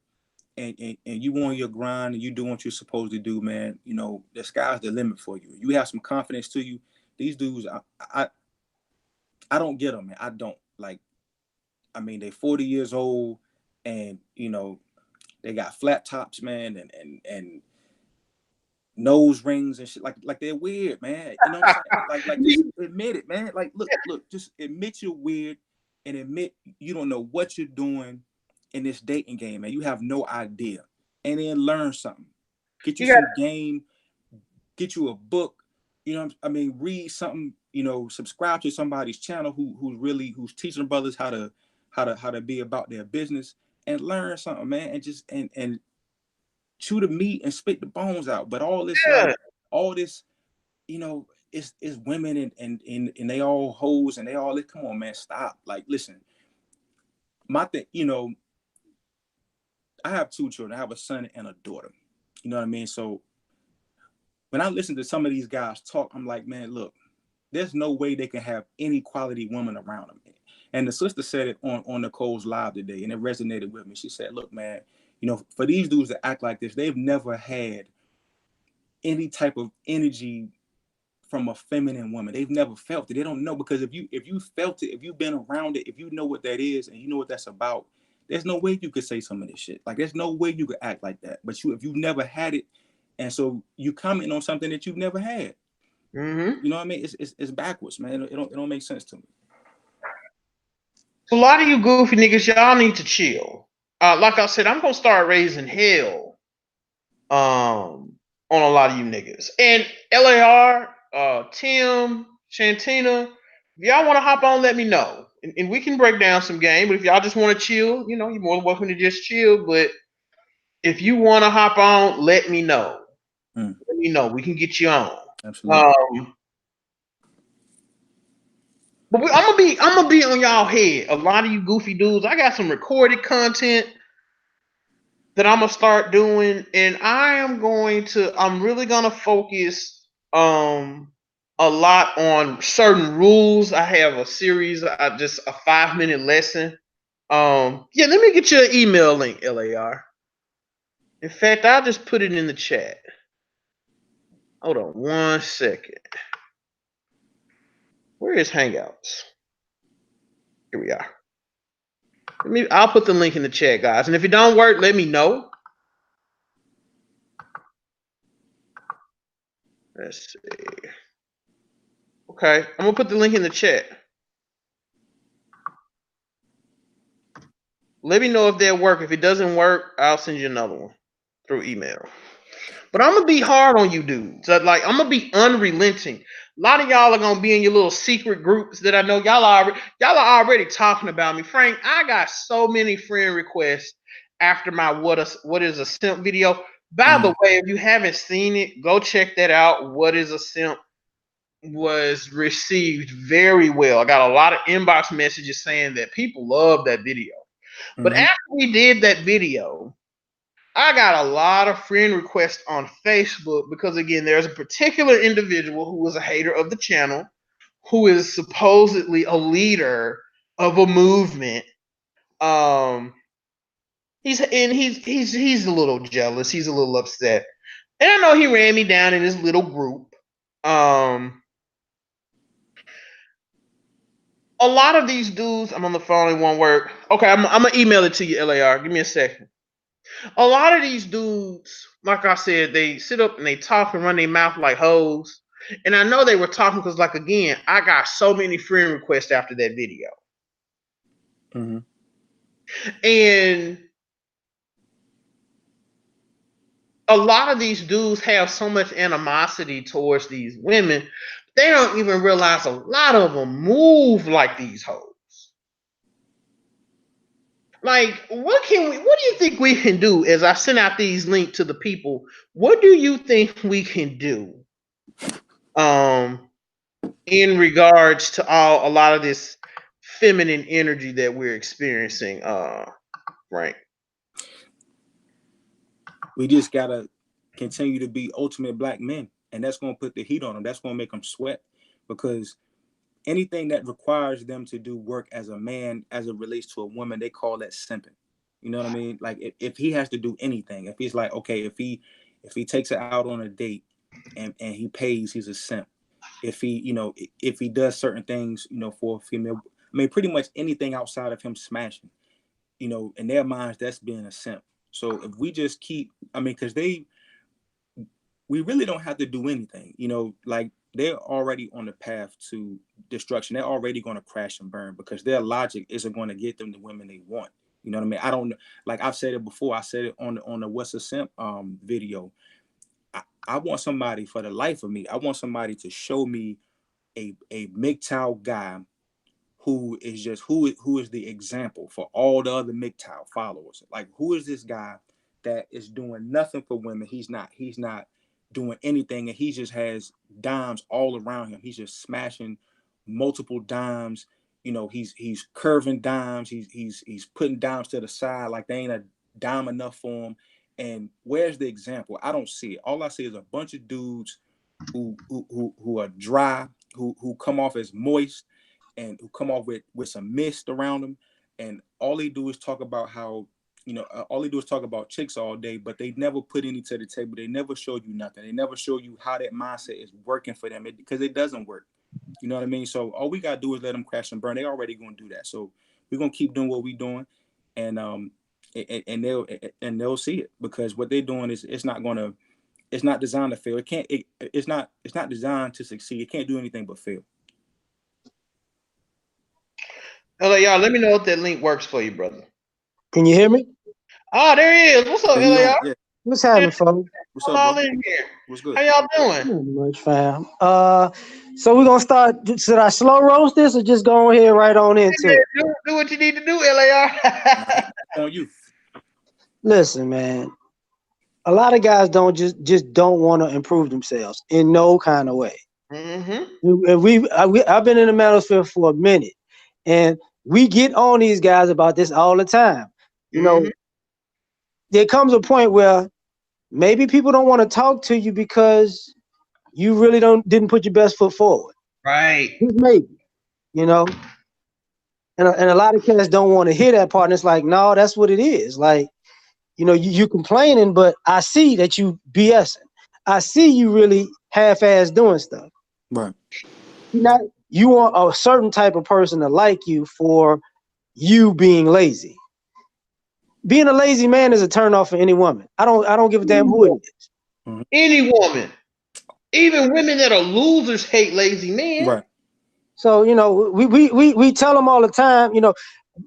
S2: and you on your grind and you do what you're supposed to do, man, the sky's the limit for you. You have some confidence to you. These dudes, I don't get them, man. I don't. Like, I mean, they 40 years old and, they got flat tops, man, and nose rings and shit. Like they're weird, man. You know what I'm saying? Like just admit it, man. Like, look, just admit you're weird and admit you don't know what you're doing in this dating game, man. You have no idea. And then learn something. Get you
S1: You got
S2: some game, get you a book, read something, subscribe to somebody's channel who's teaching brothers how to be about their business and learn something, man, and just and chew the meat and spit the bones out. But all this, like,
S1: good.
S2: all this, it's women and they all hoes and they all this. Come on, man, stop. Like, listen, my thing, I have two children. I have a son and a daughter. You know what I mean? So when I listen to some of these guys talk, I'm like, man, look, there's no way they can have any quality woman around them. And the sister said it on Nicole's live today, and it resonated with me. She said, look, man, for these dudes to act like this, they've never had any type of energy from a feminine woman. They've never felt it. They don't know, because if you felt it, if you've been around it, if you know what that is and you know what that's about, there's no way you could say some of this shit. Like, there's no way you could act like that. But if you've never had it, and so you comment on something that you've never had.
S1: Mm-hmm.
S2: You know what I mean? It's backwards, man. It don't make sense to me.
S1: So a lot of you goofy niggas, y'all need to chill. Like I said, I'm gonna start raising hell on a lot of you niggas. And LAR, Tim, Shantina, if y'all want to hop on, let me know. And we can break down some game. But if y'all just want to chill, you know, you're more than welcome to just chill. But if you want to hop on, let me know. Let me know. We can get you on.
S2: Absolutely.
S1: Um, but I'm gonna be on y'all head. A lot of you goofy dudes. I got some recorded content that I'm gonna start doing, and I'm really gonna focus a lot on certain rules. I have a series, just a 5 minute lesson. Yeah, let me get your email link, LAR. In fact, I'll just put it in the chat. Hold on 1 second. Where is Hangouts? Here we are. I'll put the link in the chat, guys. And if it don't work, let me know. Let's see. Okay, I'm gonna put the link in the chat. Let me know if that work. If it doesn't work, I'll send you another one through email. But I'm gonna be hard on you dudes. Like, I'm gonna be unrelenting. A lot of y'all are gonna be in your little secret groups that I know y'all are already talking about me. Frank, I got so many friend requests after my what is a simp video. By the way, if you haven't seen it, go check that out. What is a simp was received very well. I got a lot of inbox messages saying that people love that video. But after we did that video, I got a lot of friend requests on Facebook because, again, there's a particular individual who was a hater of the channel, who is supposedly a leader of a movement. Um, he's a little jealous. He's a little upset, and I know he ran me down in his little group. A lot of these dudes, I'm on the phone. It won't work. Okay, I'm gonna email it to you, LAR. Give me a second. A lot of these dudes, like I said, they sit up and they talk and run their mouth like hoes. And I know they were talking because, like, again, I got so many friend requests after that video. And a lot of these dudes have so much animosity towards these women, they don't even realize a lot of them move like these hoes. Like, what do you think we can do? As I send out these links to the people, what do you think we can do um in regards to a lot of this feminine energy that we're experiencing, Frank?
S2: We just gotta continue to be ultimate black men, and that's gonna put the heat on them. That's gonna make them sweat, because anything that requires them to do work as a man, as it relates to a woman, they call that simping. You know what I mean? Like, if he has to do anything, if he's like, okay, if he takes her out on a date and he pays, he's a simp. If he, if he does certain things, for a female, I mean, pretty much anything outside of him smashing, in their minds, that's being a simp. So if we just keep, I mean, because we really don't have to do anything, like, they're already on the path to destruction. They're already going to crash and burn, because their logic isn't going to get them the women they want. You know what I mean? I don't, like I've said it before. I said it on the What's a Simp video. I want somebody, for the life of me, I want somebody to show me a MGTOW guy who is the example for all the other MGTOW followers. Like, who is this guy that is doing nothing for women? He's not doing anything, and he just has dimes all around him. He's just smashing multiple dimes. He's curving dimes. He's putting dimes to the side like they ain't a dime enough for him. And where's the example? I don't see it. All I see is a bunch of dudes who are dry, who come off as moist, and who come off with some mist around them, and all they do is talk about how, all they do is talk about chicks all day, but they never put any to the table. They never show you nothing. They never show you how that mindset is working for them, because it doesn't work. You know what I mean? So all we gotta do is let them crash and burn. They already gonna do that. So we're gonna keep doing what we're doing. and they'll see it, because what they're doing is, it's not designed to fail. It's not designed to succeed. It can't do anything but fail.
S1: Hello, y'all. Let me know if that link works for you, brother.
S3: Can you hear me?
S1: Oh, there he is. What's up,
S2: How you doing?
S1: LAR?
S2: Yeah.
S3: What's happening, folks?
S2: What's
S1: I'm
S2: up,
S1: all
S2: bro?
S1: in here.
S2: What's
S1: How
S2: good?
S1: y'all doing?
S3: Not much, fam. So we're gonna start. Should I slow roast this or just go ahead right on
S1: Hey,
S3: into
S1: man,
S3: it?
S1: do what you need to do, LAR.
S2: It's on you.
S3: Listen, man. A lot of guys don't don't want to improve themselves in no kind of way.
S1: Mm-hmm.
S3: I've been in the manosphere for a minute, and we get on these guys about this all the time. You
S1: Mm-hmm.
S3: know, there comes a point where maybe people don't want to talk to you because you really didn't put your best foot forward.
S1: Right.
S3: Just maybe, you know. And a lot of cats don't want to hear that part. And it's like, no, that's what it is. Like, you complaining, but I see that you BSing. I see you really half-ass doing stuff.
S2: Right.
S3: You not you want a certain type of person to like you for you being lazy. Being a lazy man is a turn off for any woman. I don't give a damn who it is.
S2: Mm-hmm.
S1: Any woman, even women that are losers, hate lazy men.
S2: Right.
S3: So, we tell them all the time,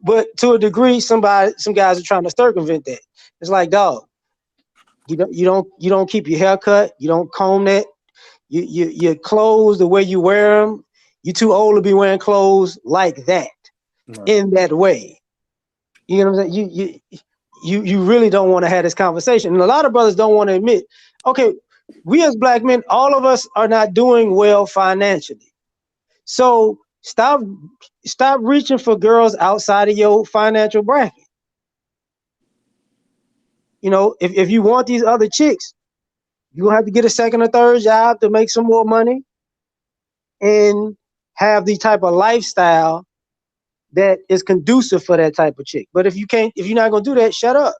S3: but to a degree, some guys are trying to circumvent that. It's like, dog, you don't keep your hair cut, you don't comb that, your clothes the way you wear them. You're too old to be wearing clothes like that
S2: Right.
S3: in that way. You know what I'm saying? You really don't want to have this conversation, and a lot of brothers don't want to admit, okay, we as black men, all of us are not doing well financially. So stop reaching for girls outside of your financial bracket. If you want these other chicks, you're gonna have to get a second or third job to make some more money and have the type of lifestyle that is conducive for that type of chick. But if you're not gonna do that, shut up.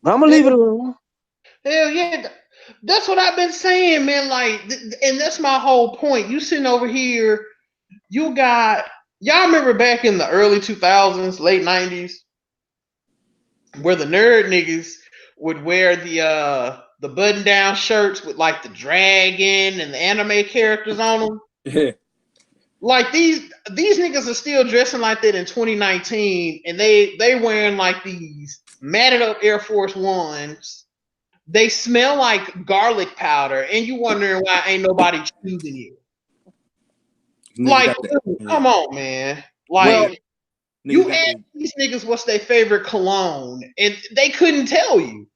S3: But I'm gonna leave it
S1: Hell,
S3: alone.
S1: hell yeah. That's what I've been saying, man. Like, and that's my whole point. You sitting over here, you got y'all remember back in the early 2000s, late 90s, where the nerd niggas would wear the button down shirts with like the dragon and the anime characters on them.
S2: Yeah.
S1: Like these niggas are still dressing like that in 2019, and they wearing like these matted up Air Force Ones. They smell like garlic powder, and you wondering why ain't nobody choosing you.
S2: Niggas
S1: Like,
S2: got that.
S1: dude,
S2: Yeah.
S1: come on, man.
S3: Well,
S1: Like,
S2: Niggas
S1: you
S2: got
S1: asked
S2: the.
S1: these niggas what's their favorite cologne, and they couldn't tell you.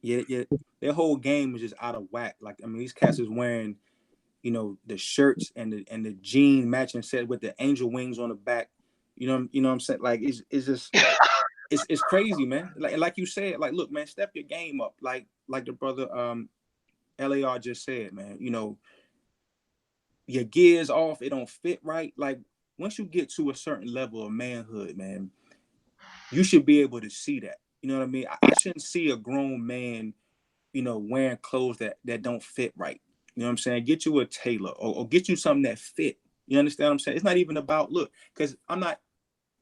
S2: Yeah. Yeah. Their whole game is just out of whack. Like, I mean, these cats is wearing, the shirts and the jean matching set with the angel wings on the back. You know what I'm saying? Like, it's just, it's crazy, man. Like you said, like, look, man, step your game up. Like the brother LAR just said, man. Your gears off, it don't fit right. Like, once you get to a certain level of manhood, man, you should be able to see that. You know what I mean? I shouldn't see a grown man, wearing clothes that don't fit right. You know what I'm saying? Get you a tailor, or get you something that fit. You understand what I'm saying? It's not even about look, because I'm not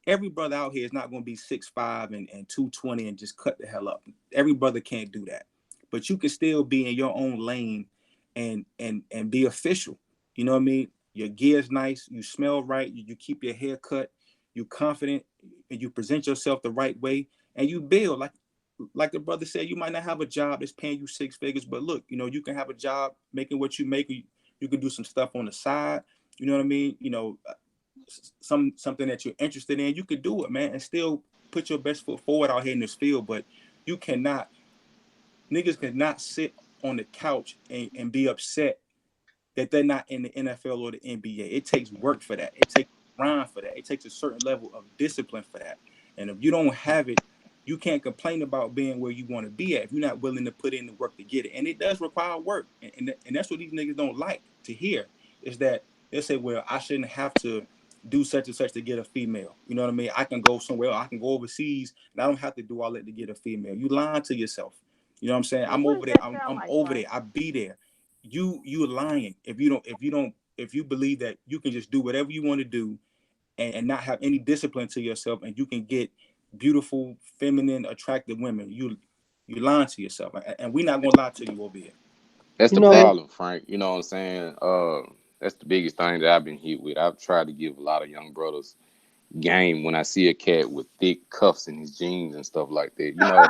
S2: every brother out here is not going to be 6'5" and 220 and just cut the hell up. Every brother can't do that. But you can still be in your own lane and be official. You know what I mean? Your gear's nice, you smell right, you keep your hair cut, you confident, and you present yourself the right way, and you build like the brother said. You might not have a job that's paying you six figures, but look, you can have a job making what you make. You can do some stuff on the side. You know what I mean? Something that you're interested in, you could do it, man, and still put your best foot forward out here in this field. But you cannot, niggas cannot sit on the couch and be upset that they're not in the NFL or the NBA. It takes work for that. It takes grind for that. It takes a certain level of discipline for that. And if you don't have it, you can't complain about being where you want to be at if you're not willing to put in the work to get it. And it does require work. And that's what these niggas don't like to hear, is that they say, well, I shouldn't have to do such and such to get a female. You know what I mean? I can go somewhere, I can go overseas, and I don't have to do all that to get a female. You lying to yourself. You know what I'm saying? I'm over there. I'm over there. I be there. You lying if you don't if you believe that you can just do whatever you want to do and not have any discipline to yourself, and you can get beautiful, feminine, attractive women, you lying to yourself. And we're not gonna lie to you over here.
S4: That's
S3: You
S4: the
S3: know,
S4: problem, Frank. You know what I'm saying? That's the biggest thing that I've been hit with. I've tried to give a lot of young brothers game when I see a cat with thick cuffs in his jeans and stuff like that. You know,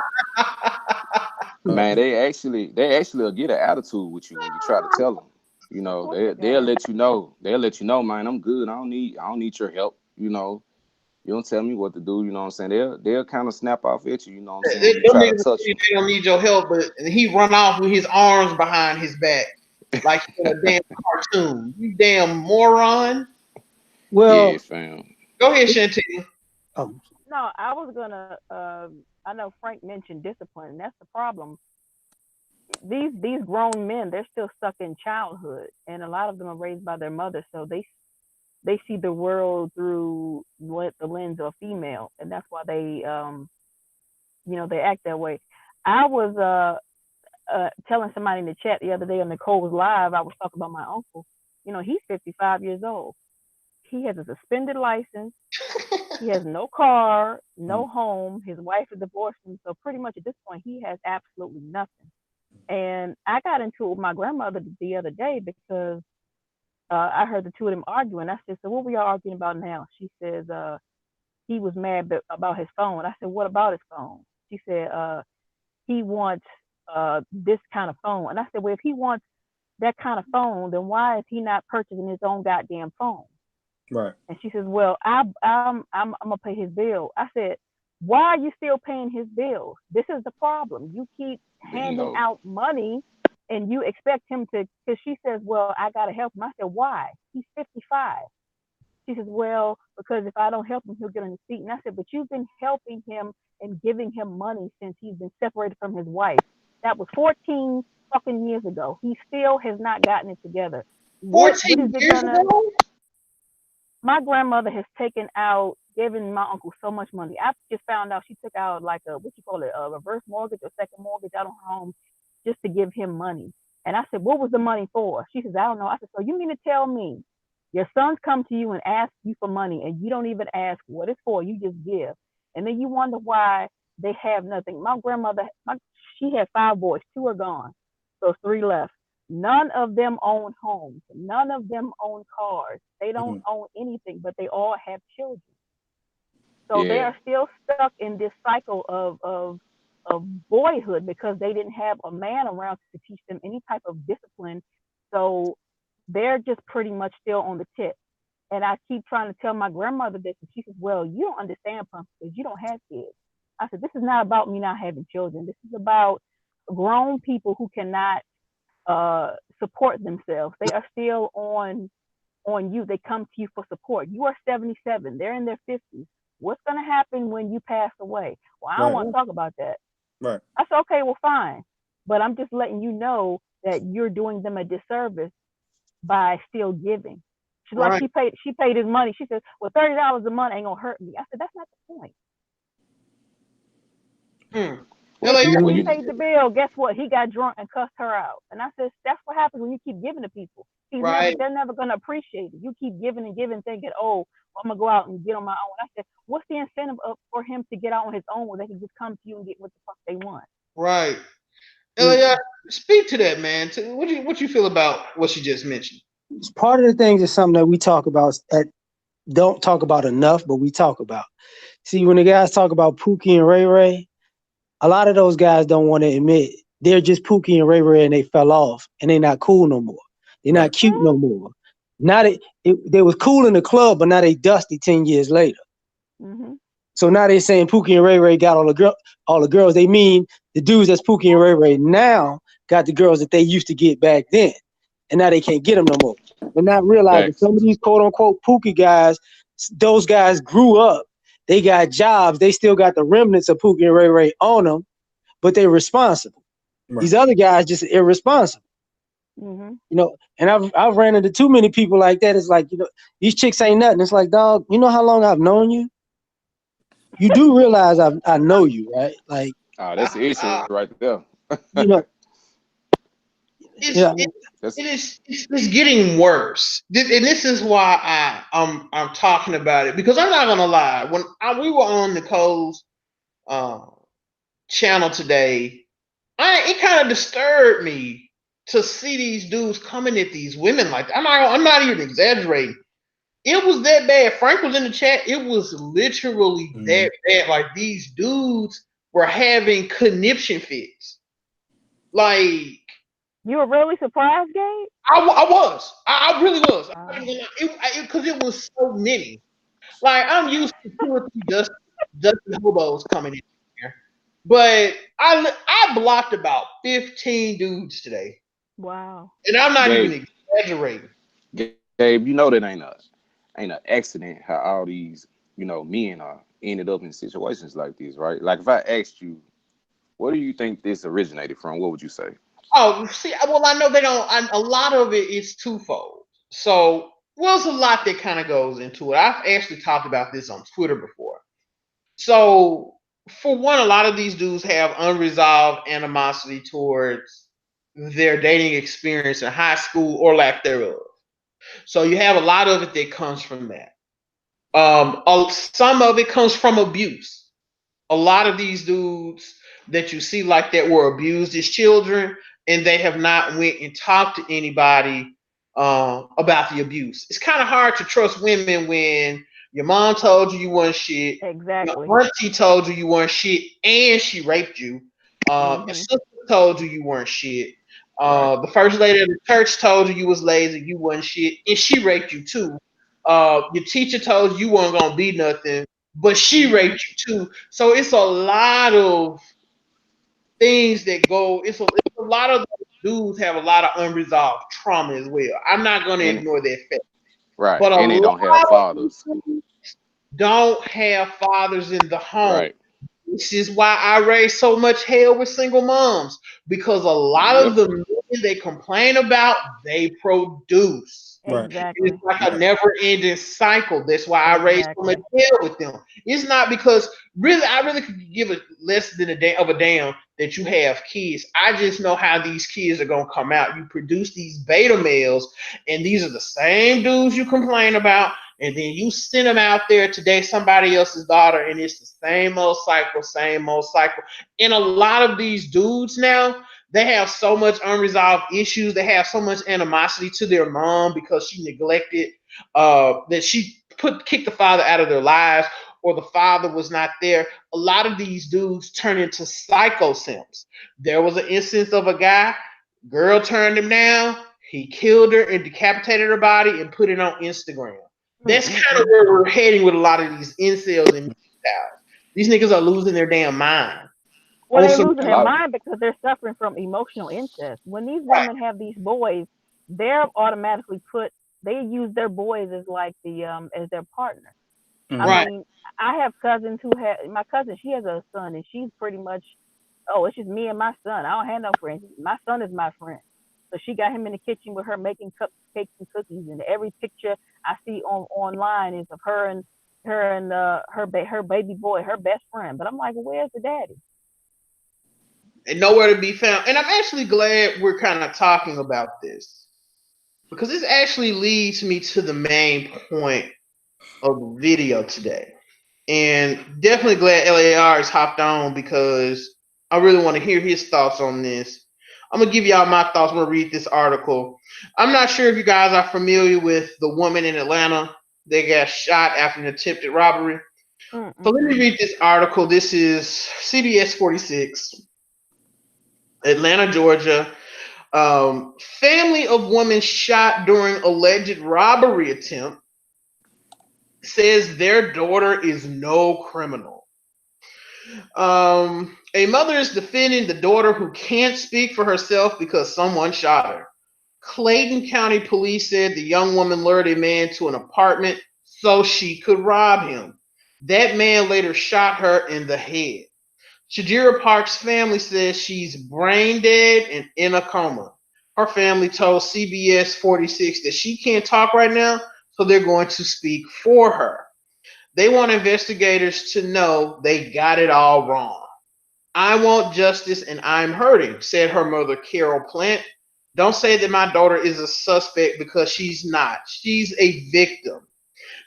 S4: man, they actually will get an attitude with you when you try to tell them. You
S5: Of
S4: know,
S5: course
S4: they
S5: they
S4: they'll
S5: can.
S4: let you know. They'll let you know, man. I'm good. I don't need your help. You know, you don't tell me what to do. You know what I'm saying? They'll kind of snap off at you. You know what I'm saying? When you
S1: Them
S4: try to
S1: niggas will tell
S4: touch
S1: you
S4: them.
S1: they don't need your help, but he run off with his arms behind his back like he's in a damn cartoon. You damn moron.
S4: Yeah,
S3: well,
S4: fam.
S1: Go ahead, Shantina.
S3: um,
S5: No, I was gonna. I know Frank mentioned discipline, and that's the problem. These grown men, they're still stuck in childhood, and a lot of them are raised by their mother, so they see the world through what the lens of female, and that's why they act that way. I was telling somebody in the chat the other day on Nicole was live. I was talking about my uncle. He's 55 years old. He has a suspended license. He has no car, no home. His wife is divorced him, so pretty much at this point he has absolutely nothing. And I got into it with my grandmother the other day because I heard the two of them arguing. I said, "So what were y'all arguing about now?" She says, "He was mad about his phone." I said, "What about his phone?" She said, "He wants this kind of phone." And I said, "Well, if he wants that kind of phone, then why is he not purchasing his own goddamn phone?"
S2: Right.
S5: And she says, "Well, I'm gonna pay his bill." I said, "Why are you still paying his bills? This is the problem. You keep handing
S4: Bingo.
S5: out money, and you expect him to." Because she says, "Well, I gotta help him." I said, "Why? He's 55." She says, "Well, because if I don't help him, he'll get on his feet." And I said, "But you've been helping him and giving him money since he's been separated from his wife. That was 14 fucking years ago. He still has not gotten it together. What
S1: 14
S5: is it
S1: years
S5: gonna?"
S1: ago?
S5: My grandmother has taken out, given my uncle so much money. I just found out she took out like a, what you call it, a reverse mortgage or second mortgage out on her home just to give him money. And I said, "What was the money for?" She says, "I don't know." I said, "So you mean to tell me your sons come to you and ask you for money and you don't even ask what it's for, you just give. And then you wonder why they have nothing." My grandmother, she had 5 boys, 2 are gone. So 3 left. None of them own homes. None of them own cars. They don't
S2: Mhm.
S5: own anything, but they all have children. So they
S4: Yeah.
S5: are still stuck in this cycle of boyhood because they didn't have a man around to teach them any type of discipline. So they're just pretty much still on the tip. And I keep trying to tell my grandmother this, and she says, "Well, you don't understand, Pump, because you don't have kids." I said, "This is not about me not having children. This is about grown people who cannot support themselves. They are still on you. They come to you for support. You are 77. They're in their 50s. What's going to happen when you pass away?" "Well, I don't
S2: Right.
S5: want to talk about that."
S2: Right.
S5: I said, "Okay, well, fine. But I'm just letting you know that you're doing them a disservice by still giving." She's like,
S1: Right.
S5: she paid his money. She said, "Well, $30 a month ain't gonna hurt me." I said, "That's not the point.
S1: Hmm.
S5: When
S1: LA,
S5: he
S2: You
S5: when he
S2: you
S5: paid the bill, guess what? He got drunk and cussed her out." And I said, "That's what happens when you keep giving to people.
S1: right,
S5: They're never gonna appreciate it. You keep giving and giving, thinking, oh, I'm gonna go out and get on my own." I said, "What's the incentive for him to get out on his own where they can just come to you and get what the fuck they want?"
S1: right.
S3: it-
S1: LA, speak to that, man. What you feel about what she just mentioned?
S3: it's part of the things is something that we talk about at don't talk about enough, but we talk about. See, when the guys talk about Pookie and Ray Ray, a lot of those guys don't want to admit they're just Pookie and Ray Ray and they fell off and they're not cool no more. They're not
S2: right.
S3: cute no more. Now they was cool in the club, but now they dusty 10 years later.
S5: Mm-hmm.
S3: So now they saying Pookie and Ray Ray got all the girls. They mean the dudes that's Pookie and Ray Ray now got the girls that they used to get back then, and now they can't get them no more. They're not realizing
S4: Facts.
S3: some of these quote unquote Pookie guys, those guys grew up, they got jobs, they still got the remnants of Pookie and Ray Ray on them, but they're responsible.
S2: Right.
S3: These other guys just irresponsible.
S5: Mm-hmm.
S3: And I've ran into too many people like that. It's like, these chicks ain't nothing. It's like, dog, you know how long I've known you? You do realize I know you, right? Like,
S4: Oh, that's the issue right there.
S3: you know,
S1: it's
S3: Yeah.
S1: it,
S4: That's
S1: it is it's getting worse. And this is why I'm talking about it, because I'm not gonna lie. When we were on Nicole's uh, channel today, it kind of disturbed me to see these dudes coming at these women like that. I'm not even exaggerating. It was that bad. Frank was in the chat. It was literally
S2: Mhm.
S1: that bad. Like, these dudes were having conniption fits. Like,
S5: You were really surprised, Gabe?
S1: I was. I really was.
S5: Wow.
S1: Because it was so many. Like, I'm used to 2 or 3 dusty hobos coming in here, but I blocked about 15 dudes today,
S5: Wow.
S1: and I'm not
S4: Gabe.
S1: even exaggerating.
S4: Gabe, you know that ain't a accident how all these men are ended up in situations like this, right? Like if I asked you, where do you think this originated from? What would you say?
S1: Oh, see, well, I know they don't. A lot of it is twofold. So, well, there's a lot that kind of goes into it. I've actually talked about this on Twitter before. So, for one, a lot of these dudes have unresolved animosity towards their dating experience in high school or lack thereof. So, you have a lot of it that comes from that. Some of it comes from abuse. A lot of these dudes that you see like that were abused as children, and they have not went and talked to anybody about the abuse. It's kind of hard to trust women when your mom told you weren't shit, your
S5: Exactly.
S1: auntie told you weren't shit, and she raped you. Your
S5: Mhm.
S1: sister told you weren't shit.
S4: Right.
S1: The first lady of the church told you was lazy, you wasn't shit, and she raped you too. Your teacher told you weren't gonna be nothing, but she
S5: Mhm.
S1: raped you too. So it's a lot of things that go. It's a lot of those dudes have a lot of unresolved trauma as well. I'm not gonna
S4: And
S1: ignore that fact,
S4: right.
S1: but a
S4: And they
S1: lot
S4: don't have
S1: of
S4: fathers.
S1: dudes don't have fathers in the home.
S4: Right.
S1: This is why I raise so much hell with single moms, because a lot of
S4: Yep.
S1: the men they complain about, they produce.
S2: Right.
S1: It's
S5: Exactly.
S1: like a
S2: Right.
S1: never-ending cycle. That's why I raise so much
S5: Exactly.
S1: hell with them. It's not because really, I really could give a less than a damn that you have kids. I just know how these kids are gonna come out. You produce these beta males, and these are the same dudes you complain about, and then you send them out there to date somebody else's daughter, and it's the same old cycle, same old cycle. And a lot of these dudes now, they have so much unresolved issues. They have so much animosity to their mom because she neglected, that she kicked the father out of their lives, or the father was not there. A lot of these dudes turn into psycho simps. There was an instance of a guy, girl turned him down. He killed her and decapitated her body and put it on Instagram. That's kind of
S5: Mm-mm-mm.
S1: where we're heading with a lot of these incels and styles. These niggas are losing their damn mind
S5: Well,
S1: on
S5: they're
S1: some.
S5: losing
S4: A
S5: their
S4: lot.
S5: mind because they're suffering from emotional incest. When these
S1: Right,
S5: women have these boys, they're automatically put. They use their boys as like the as their partner. I
S2: Mhm.
S1: right.
S5: mean, I have cousins who have my cousin. She has a son, and she's pretty much, oh, it's just me and my son. I don't have no friends. My son is my friend. So she got him in the kitchen with her making cupcakes and cookies, and every picture I see online is of her baby boy, her best friend. But I'm like, well, where's the daddy?
S1: And nowhere to be found. And I'm actually glad we're kind of talking about this, because this actually leads me to the main point of the video today. And definitely glad LAR has hopped on, because I really want to hear his thoughts on this. I'm gonna give y'all my thoughts. I'm gonna read this article. I'm not sure if you guys are familiar with the woman in Atlanta that got shot after an attempted robbery. So let me
S5: Mm-mm-mm.
S1: read this article. This is CBS 46, Atlanta, Georgia. Family of woman shot during alleged robbery attempt says their daughter is no criminal. A mother is defending the daughter who can't speak for herself because someone shot her. Clayton County Police said the young woman lured a man to an apartment so she could rob him. That man later shot her in the head. Sijeria Parks' family says she's brain dead and in a coma. Her family told CBS 46 that she can't talk right now, so they're going to speak for her. They want investigators to know they got it all wrong. I want justice and I'm hurting, said her mother, Carol Plant. Don't say that my daughter is a suspect because she's not. She's a victim.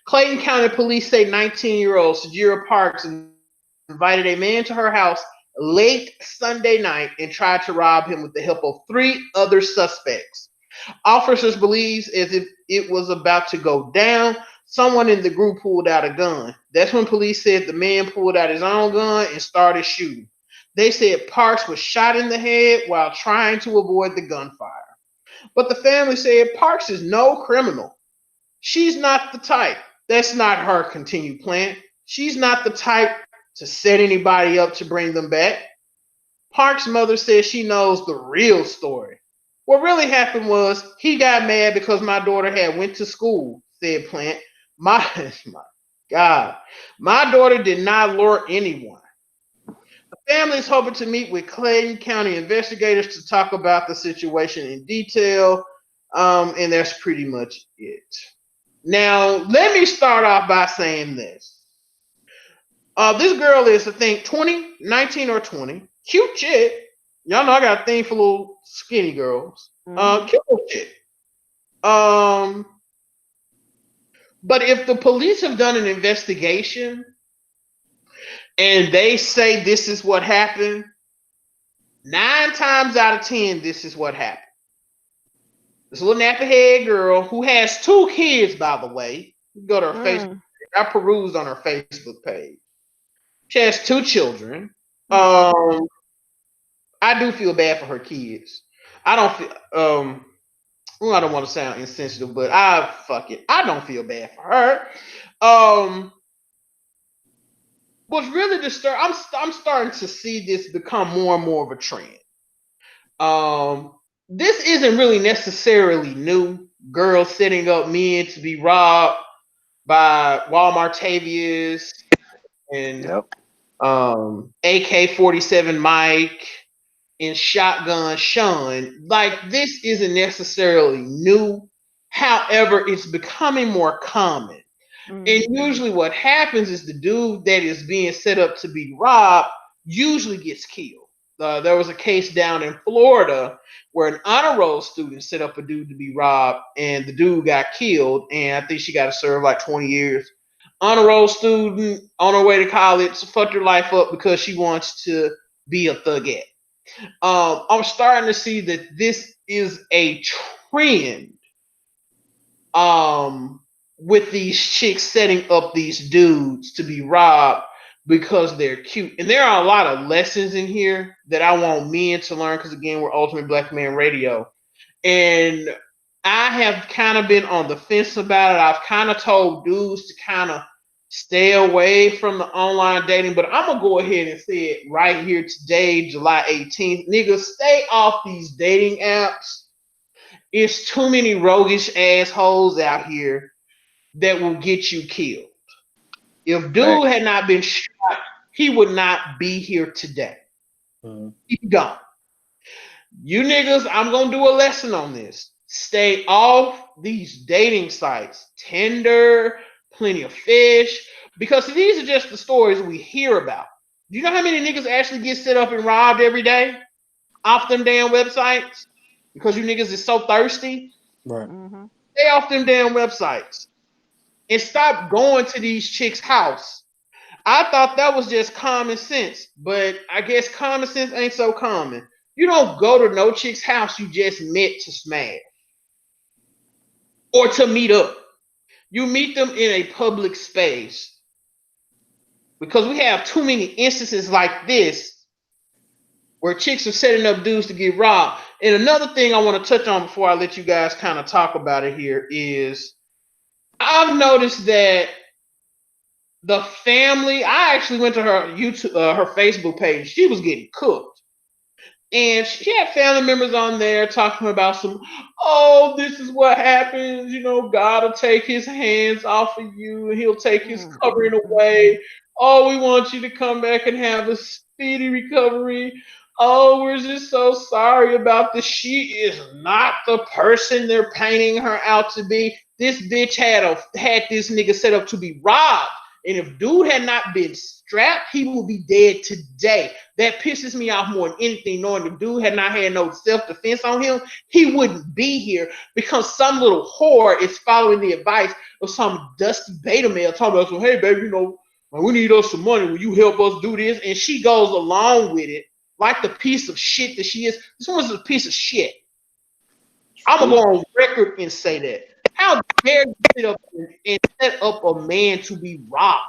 S1: Clayton County Police say 19-year-old Sijeria Parks invited a man to her house late Sunday night and tried to rob him with the help of three other suspects. Officers believes as if it was about to go down, someone in the group pulled out a gun. That's when police said the man pulled out his own gun and started shooting. They said Parks was shot in the head while trying to avoid the gunfire. But the family said Parks is no criminal. She's not the type. That's not her, continued Plant. She's not the type to set anybody up to bring them back. Park's mother says she knows the real story. What really happened was he got mad because my daughter had went to school, said Plant. My God. My daughter did not lure anyone. The family is hoping to meet with Clayton County investigators to talk about the situation in detail. And that's pretty much it. Now, let me start off by saying this. This girl is, I think, 20, 19 or 20. Cute chick. Y'all know I got a thing for little skinny girls. Cute little chick. But if the police have done an investigation and they say this is what happened, 9 times out of 10, this is what happened. This little nappy head girl who has 2 kids, by the way. You go to her Facebook. I perused on her Facebook page. She has 2 children. I do feel bad for her kids. I don't feel I don't want to sound insensitive, but I don't feel bad for her. What's really disturbing, I'm starting to see this become more and more of a trend. This isn't really necessarily new. Girls setting up men to be robbed by Walmart Tavius and AK-47 Mike and Shotgun Sean. Like, this isn't necessarily new. However, it's becoming more common. And usually what happens is the dude that is being set up to be robbed usually gets killed. There was a case down in Florida where an honor roll student set up a dude to be robbed, and the dude got killed, and I think she got to serve like 20 years. Honor roll student on her way to college fucked her life up because she wants to be a thugette. I'm starting to see that this is a trend with these chicks setting up these dudes to be robbed because they're cute. And there are a lot of lessons in here that I want men to learn because, again, we're Ultimate Black Man Radio. And I have kind of been on the fence about it. I've kind of told dudes to kind of stay away from the online dating, but I'm going to go ahead and say it right here today, July 18th. Niggas, stay off these dating apps. It's too many roguish assholes out here that will get you killed. If dude had not been shot, he would not be here today. He's gone. You niggas, I'm going to do a lesson on this. Stay off these dating sites. Tinder, Plenty of Fish. Because these are just the stories we hear about. Do you know how many niggas actually get set up and robbed every day off them damn websites? Because you niggas is so thirsty.
S2: Right.
S1: Stay off them damn websites. And stop going to these chicks' house. I thought that was just common sense, but I guess common sense ain't so common. You don't go to no chick's house you just met to smash or to meet up. You meet them in a public space because we have too many instances like this where chicks are setting up dudes to get robbed. And another thing I want to touch on before I let you guys kind of talk about it here is I've noticed that the family, I actually went to her YouTube, her Facebook page. She was getting cooked. And she had family members on there talking about oh, this is what happens. You know, God will take his hands off of you and he'll take his covering away. Oh, we want you to come back and have a speedy recovery. Oh, we're just so sorry about this. She is not the person they're painting her out to be. This bitch had this nigga set up to be robbed. And if dude had not been strapped, he would be dead today. That pisses me off more than anything, knowing the dude had not had no self-defense on him, he wouldn't be here because some little whore is following the advice of some dusty beta male talking about, hey, baby, we need us some money. Will you help us do this? And she goes along with it like the piece of shit that she is. This one's a piece of shit. I'm going to go on record and say that. How dare you sit up and set up a man to be robbed?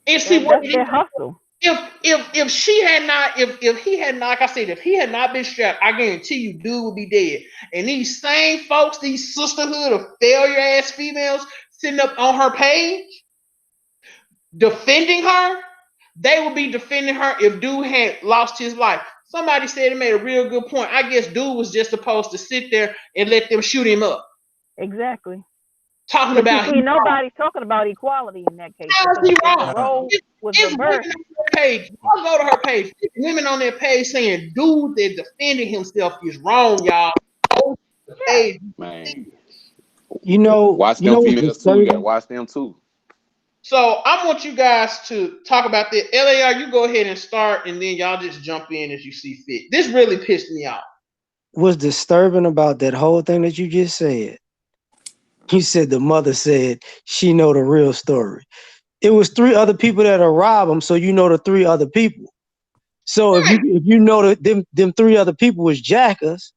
S1: And see what
S5: That's their hustle.
S1: if she had not, if he had not, like I said, if he had not been strapped, I guarantee you, dude would be dead. And these same folks, these sisterhood of failure ass females sitting up on her page, defending her, they would be defending her if dude had lost his life. Somebody said it made a real good point. I guess dude was just supposed to sit there and let them shoot him up.
S5: Exactly.
S1: Talking
S5: But
S1: about
S5: you see, nobody's talking about equality in that case.
S1: how is he
S5: The
S1: wrong?
S5: role was
S1: It's women on
S5: reversed.
S1: her page. I'll go to her page. It's women on that page saying dude that defending himself is wrong, y'all. Go to the page.
S4: Man,
S3: You know,
S4: watch
S3: you
S4: them
S3: know what's
S4: females too. You gotta
S3: disturbing?
S4: watch them too.
S1: So I want you guys to talk about this. LAR, you go ahead and start, and then y'all just jump in as you see fit. This really pissed me off.
S3: What's disturbing about that whole thing that you just said? You said the mother said she know the real story. It was 3 other people that robbed him, so you know the 3 other people. So if you know that them 3 other people was jackers,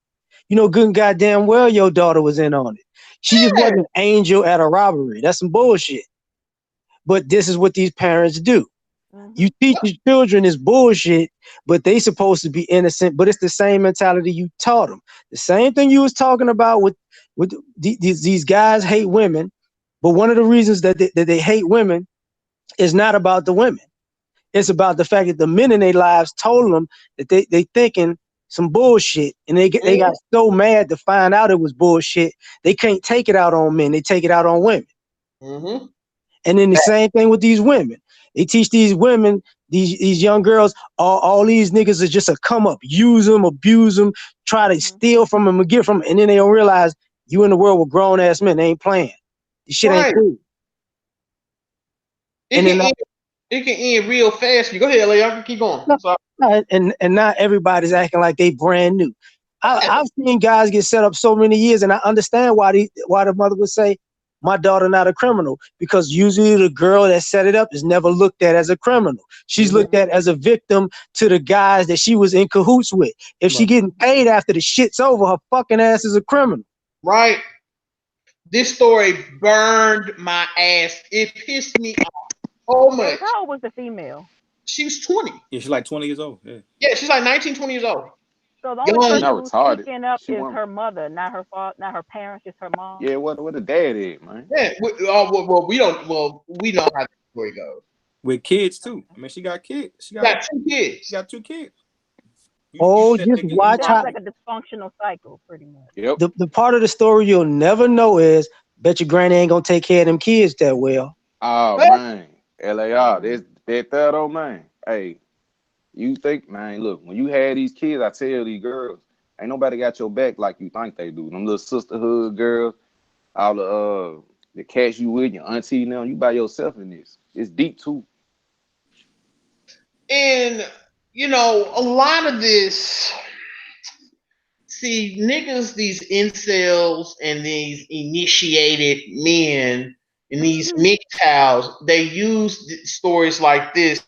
S3: you know good and goddamn well your daughter was in on it. She just
S1: Yeah.
S3: wasn't an angel at a robbery. That's some bullshit. But this is what these parents do. You teach your children is bullshit, but they supposed to be innocent. But it's the same mentality you taught them. The same thing you was talking about with these guys hate women. But one of the reasons that they hate women is not about the women. It's about the fact that the men in their lives told them that they thinking some bullshit, and they got so mad to find out it was bullshit. They can't take it out on men. They take it out on women.
S1: Mm-hmm.
S3: And then the same thing with these women. They teach these women, these young girls, all these niggas are just a come up, use them, abuse them, try to steal from them and get from them. And then they don't realize you in the world with grown ass men. They ain't playing. This shit ain't
S1: Right.
S3: cool.
S1: It can end real fast. You go ahead, LAR. Keep going.
S3: And not everybody's acting like they brand new. I've seen guys get set up so many years, and I understand why the mother would say, my daughter not a criminal, because usually the girl that set it up is never looked at as a criminal. She's looked at as a victim to the guys that she was in cahoots with. If she getting paid after the shit's over, her fucking ass is a criminal.
S1: Right. This story burned my ass. It pissed me off so much.
S5: How old was the female?
S1: She was 20.
S2: Yeah, she's like 20 years old. Yeah.
S1: Yeah, she's like 19, 20 years old.
S5: So the only
S1: Young.
S5: person who's
S4: retarded.
S5: speaking up
S4: She
S5: is
S4: wasn't-
S5: her mother, not her father, not her parents, just her mom.
S4: Yeah, what the dad is, man.
S1: Yeah. We don't. Well, we know how the story goes.
S2: With kids too. I mean, she got kids. She
S1: Got 2 kids.
S2: She got 2 kids.
S3: Just watch
S5: Sounds like a dysfunctional cycle, pretty much.
S4: Yep.
S3: The part of the story you'll never know is, bet your granny ain't gonna take care of them kids that well.
S4: Oh man, LAR, that old man. Hey, you think, man? Look, when you had these kids, I tell these girls, ain't nobody got your back like you think they do. Them little sisterhood girls, all the cats you with, your auntie now, you by yourself in this. It's deep too.
S1: And you know, a lot of this. See, niggas, these incels and these initiated men and these MGTOWs, they use stories like this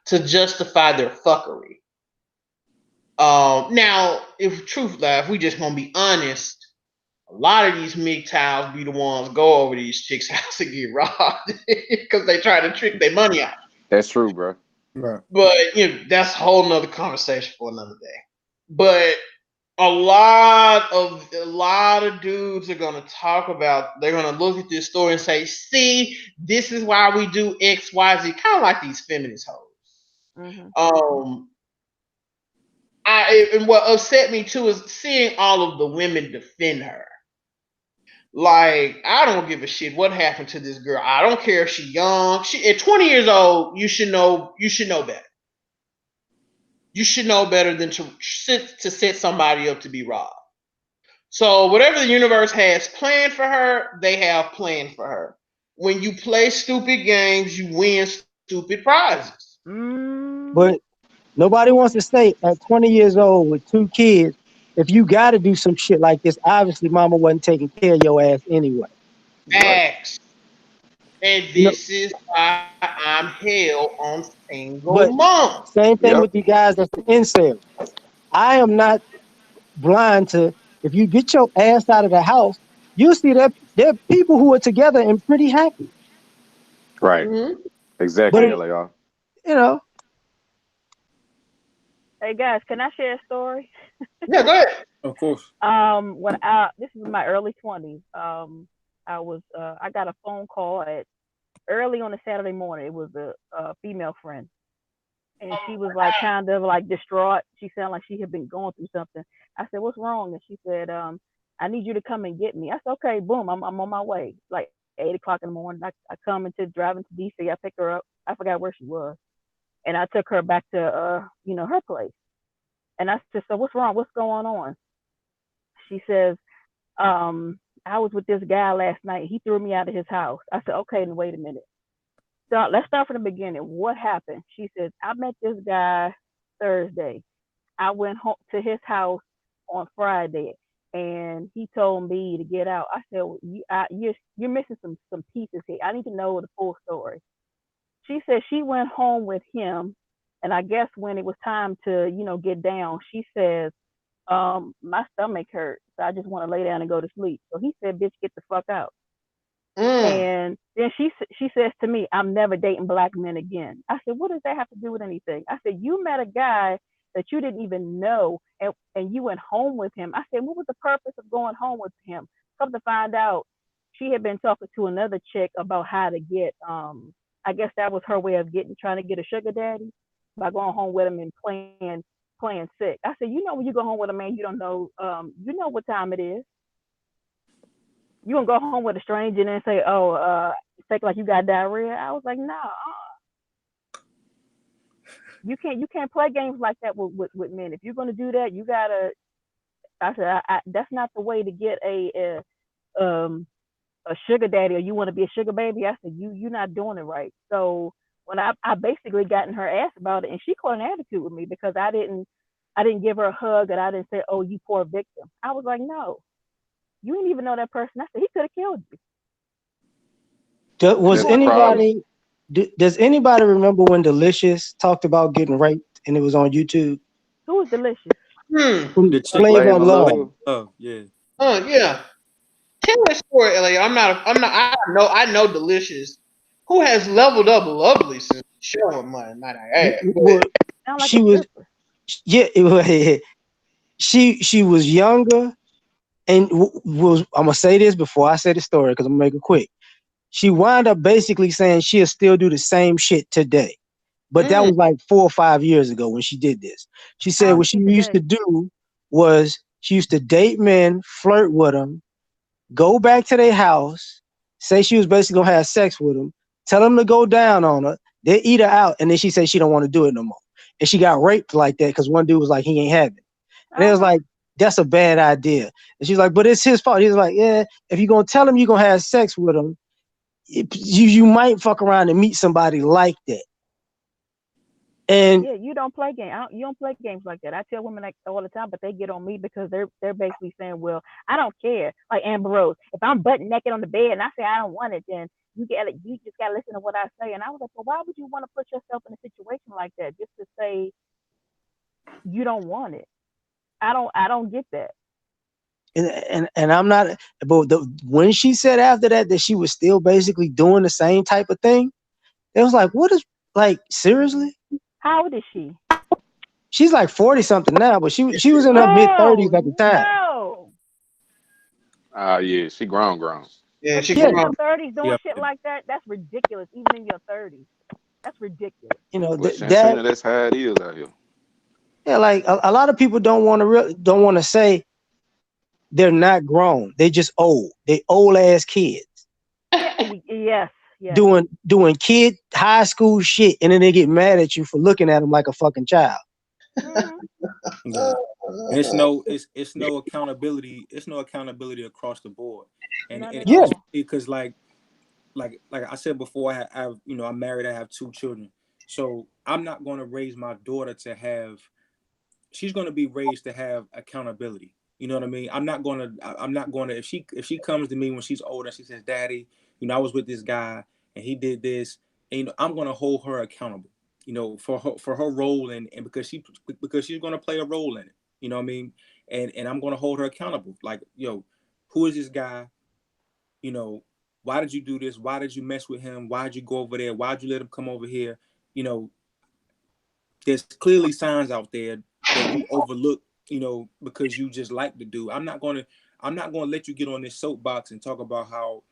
S1: to justify their fuckery. Now, if truth lies, we just gonna be honest, a lot of these MGTOWs be the ones go over these chicks' house and get robbed because they try to trick their money out.
S4: That's true, bro.
S2: Right.
S1: But you know, that's a whole nother conversation for another day. But a lot of dudes are gonna talk about. They're gonna look at this story and say, "See, this is why we do X, Y, Z." Kind of like these feminist hoes. And what upset me too is seeing all of the women defend her. Like, I don't give a shit what happened to this girl. I don't care if she's young. She at 20 years old, you should know better. You should know better than to set somebody up to be robbed. So whatever the universe has planned for her, they have planned for her. when you play stupid games, you win stupid prizes.
S5: Mm.
S3: But nobody wants to stay at 20 years old with 2 kids. If you got to do some shit like this, obviously mama wasn't taking care of your ass anyway.
S4: Right.
S1: Facts. And
S3: You know,
S1: this is why I'm hell on single
S3: but
S1: mom.
S3: same thing
S4: Yep.
S3: with you guys that's the incel. I am not blind to, if you get your ass out of the house, you'll see that there are people who are together and pretty happy.
S4: Right.
S1: Mm-hmm.
S4: Exactly,
S3: But
S5: Hey,
S4: LAR.
S3: you know,
S5: hey guys, can I share a story?
S1: Yeah, go ahead.
S2: Of course.
S5: When I this is my early 20s. I got a phone call at early on a Saturday morning. It was a female friend, and she was like kind of like distraught. She sounded like she had been going through something. I said, "What's wrong?" And she said, "I need you to come and get me." I said, "Okay, boom, I'm on my way." Like 8 o'clock in the morning, I come into driving to DC. I pick her up. I forgot where she was, and I took her back to her place. And I said, "So what's wrong? What's going on?" She says, "I was with this guy last night. He threw me out of his house." I said, "Okay, then wait a minute. So let's start from the beginning. What happened?" She says, "I met this guy Thursday. I went home to his house on Friday, and he told me to get out." I said, well, you're missing some pieces here. I need to know the full story." She said she went home with him, and I guess when it was time to get down, she says, "My stomach hurt, so I just want to lay down and go to sleep." So he said, "Bitch, get the fuck out."
S1: Mm.
S5: And then she says to me, "I'm never dating black men again." I said, "What does that have to do with anything?" I said, "You met a guy that you didn't even know, and you went home with him." I said, "What was the purpose of going home with him?" Come to find out, she had been talking to another chick about how to get I guess that was her way of trying to get a sugar daddy by going home with him and playing sick. I said, "You know, when you go home with a man, you don't know you know what time it is. You gonna go home with a stranger and then say, 'Oh, fake like you got diarrhea.'" I was like, "No, you can't play games like that with men. If you're gonna do that, you gotta." I said, "That's not the way to get a sugar daddy, or you want to be a sugar baby." I said, "You're not doing it right." So when I basically got in her ass about it, and she caught an attitude with me because I didn't give her a hug, and I didn't say, "Oh, you poor victim." I was like, "No, you didn't even know that person." I said, "He could have killed you.
S4: And
S5: You
S3: Was
S4: that's the
S5: going through what he?"
S4: problem.
S3: anybody, does anybody remember when Delicious talked about getting raped and it was on YouTube?
S5: Who was delicious?
S1: Hmm.
S3: From
S2: The chick
S3: Flavor of
S4: Flavor
S3: Love.
S4: Love.
S2: yeah.
S1: Yeah. Tell that story, Elliot. I'm not. I know Delicious, who has leveled up lovely since showing money. Not I have.
S3: Well,
S5: Sound like a
S3: she was,
S5: stripper.
S3: yeah, she was younger and was, I'm gonna say this before I say the story because I'm gonna make it quick. She wound up basically saying she'll still do the same shit today. But that
S1: Mm.
S3: was like 4 or 5 years ago when she did this. She said
S5: How
S3: what
S5: is
S3: she
S5: she
S3: used to
S5: today?
S3: do was she used to date men, flirt with them, go back to their house, say she was basically gonna have sex with them, tell them to go down on her, they eat her out, and then she said she don't want to do it no more. And she got raped like that because one dude was like, he ain't having it. And it was
S5: Uh-huh.
S3: like, that's a bad idea. And she's like, but it's his fault. He's like, yeah, if you're gonna tell him you're gonna have sex with him, you might fuck around and meet somebody like that. And
S5: Yeah, you don't play games. You don't play games like that. I tell women like all the time, but they get on me because they're basically saying, "Well, I don't care." Like Amber Rose, if I'm butt naked on the bed and I say I don't want it, then you just gotta listen to what I say. And I was like, "Well, why would you want to put yourself in a situation like that just to say you don't want it?" I don't get that.
S3: and I'm not, but when she said after that she was still basically doing the same type of thing, it was like, what is, like, seriously?
S5: How old is she?
S3: She's like 40 something now, but she was in her mid
S5: Oh
S3: 30s at the time.
S5: no!
S4: Ah, yeah, she grown, grown.
S1: Yeah,
S5: But
S1: she
S5: you
S3: Yeah,
S5: in your
S1: grown.
S5: 30s doing
S2: Yeah.
S5: shit like that? That's ridiculous. Even in your 30s, that's ridiculous.
S4: Well,
S3: that,
S4: Shantina, that's how it is out here.
S3: yeah, like a lot of people don't want to say they're not grown. They just old. They old ass kids
S5: Yeah. Yes. Yes.
S3: doing kid high school shit, and then they get mad at you for looking at them like a fucking child.
S5: Mhm.
S2: Yeah. And it's no accountability. It's no accountability across the board, and
S5: None at
S3: Yeah,
S2: especially
S5: all.
S2: because like like I said before, I'm married. I have 2 children, so I'm not going to raise my daughter to have. She's going to be raised to have accountability. You know what I mean? I'm not going to. If she comes to me when she's older, she says, "Daddy, I was with this guy and he did this," and I'm going to hold her accountable. For her role and because she's going to play a role in it. You know what I mean? And I'm going to hold her accountable. Like, who is this guy? you know, why did you do this? Why did you mess with him? Why did you go over there? Why did you let him come over here? You know, there's clearly signs out there that you overlook, because you just like to do. I'm not gonna let you get on this soapbox and talk about how,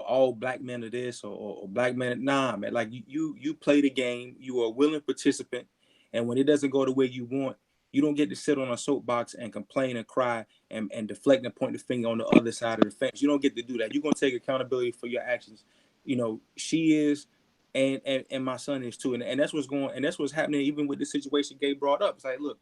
S2: all black men are this or black men. Nah, man. Like you play the game. You are a willing participant, and when it doesn't go the way you want, you don't get to sit on a soapbox and complain and cry and deflect and point the finger on the other side of the fence. You don't get to do that. You're gonna take accountability for your actions. She is, and my son is too, and that's what's happening even with the situation Gabe brought up. It's like, look,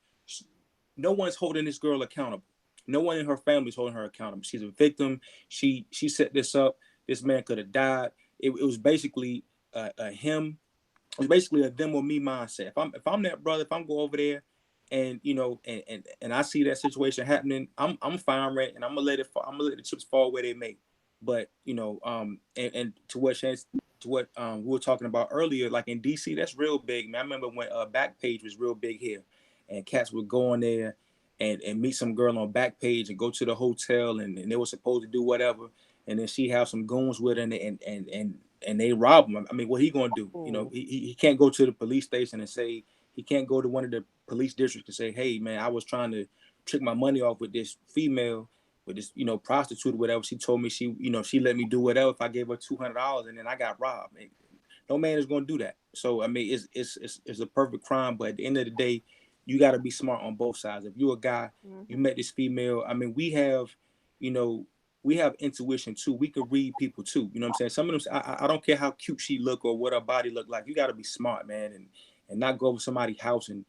S2: no one's holding this girl accountable. No one in her family is holding her accountable. She's a victim. She set this up. This man could have died. It was basically him. It was basically a them or me mindset. If I'm that brother, if I'm go over there, and and I see that situation happening, I'm fine, right? And I'm gonna let it fall. I'm gonna let the chips fall where they may. But and to what we were talking about earlier, like in DC, that's real big. Man, I remember when Backpage was real big here, and cats would go in there and meet some girl on Backpage and go to the hotel, and they were supposed to do whatever, and then she have some goons with her, and they rob him. I mean, what he gonna do? He can't go to the police station and say, he can't go to one of the police districts and say, hey man, I was trying to trick my money off with this female, with this prostitute or whatever. She told me she let me do whatever if I gave her $200, and then I got robbed. No man is gonna do that. So I mean, it's a perfect crime. But at the end of the day, you got to be smart on both sides. If you're a guy, you met this female. I mean, we have intuition too. We can read people too. You know what I'm saying? Some of them, I don't care how cute she look or what her body look like. You got to be smart, man, and not go over somebody's house and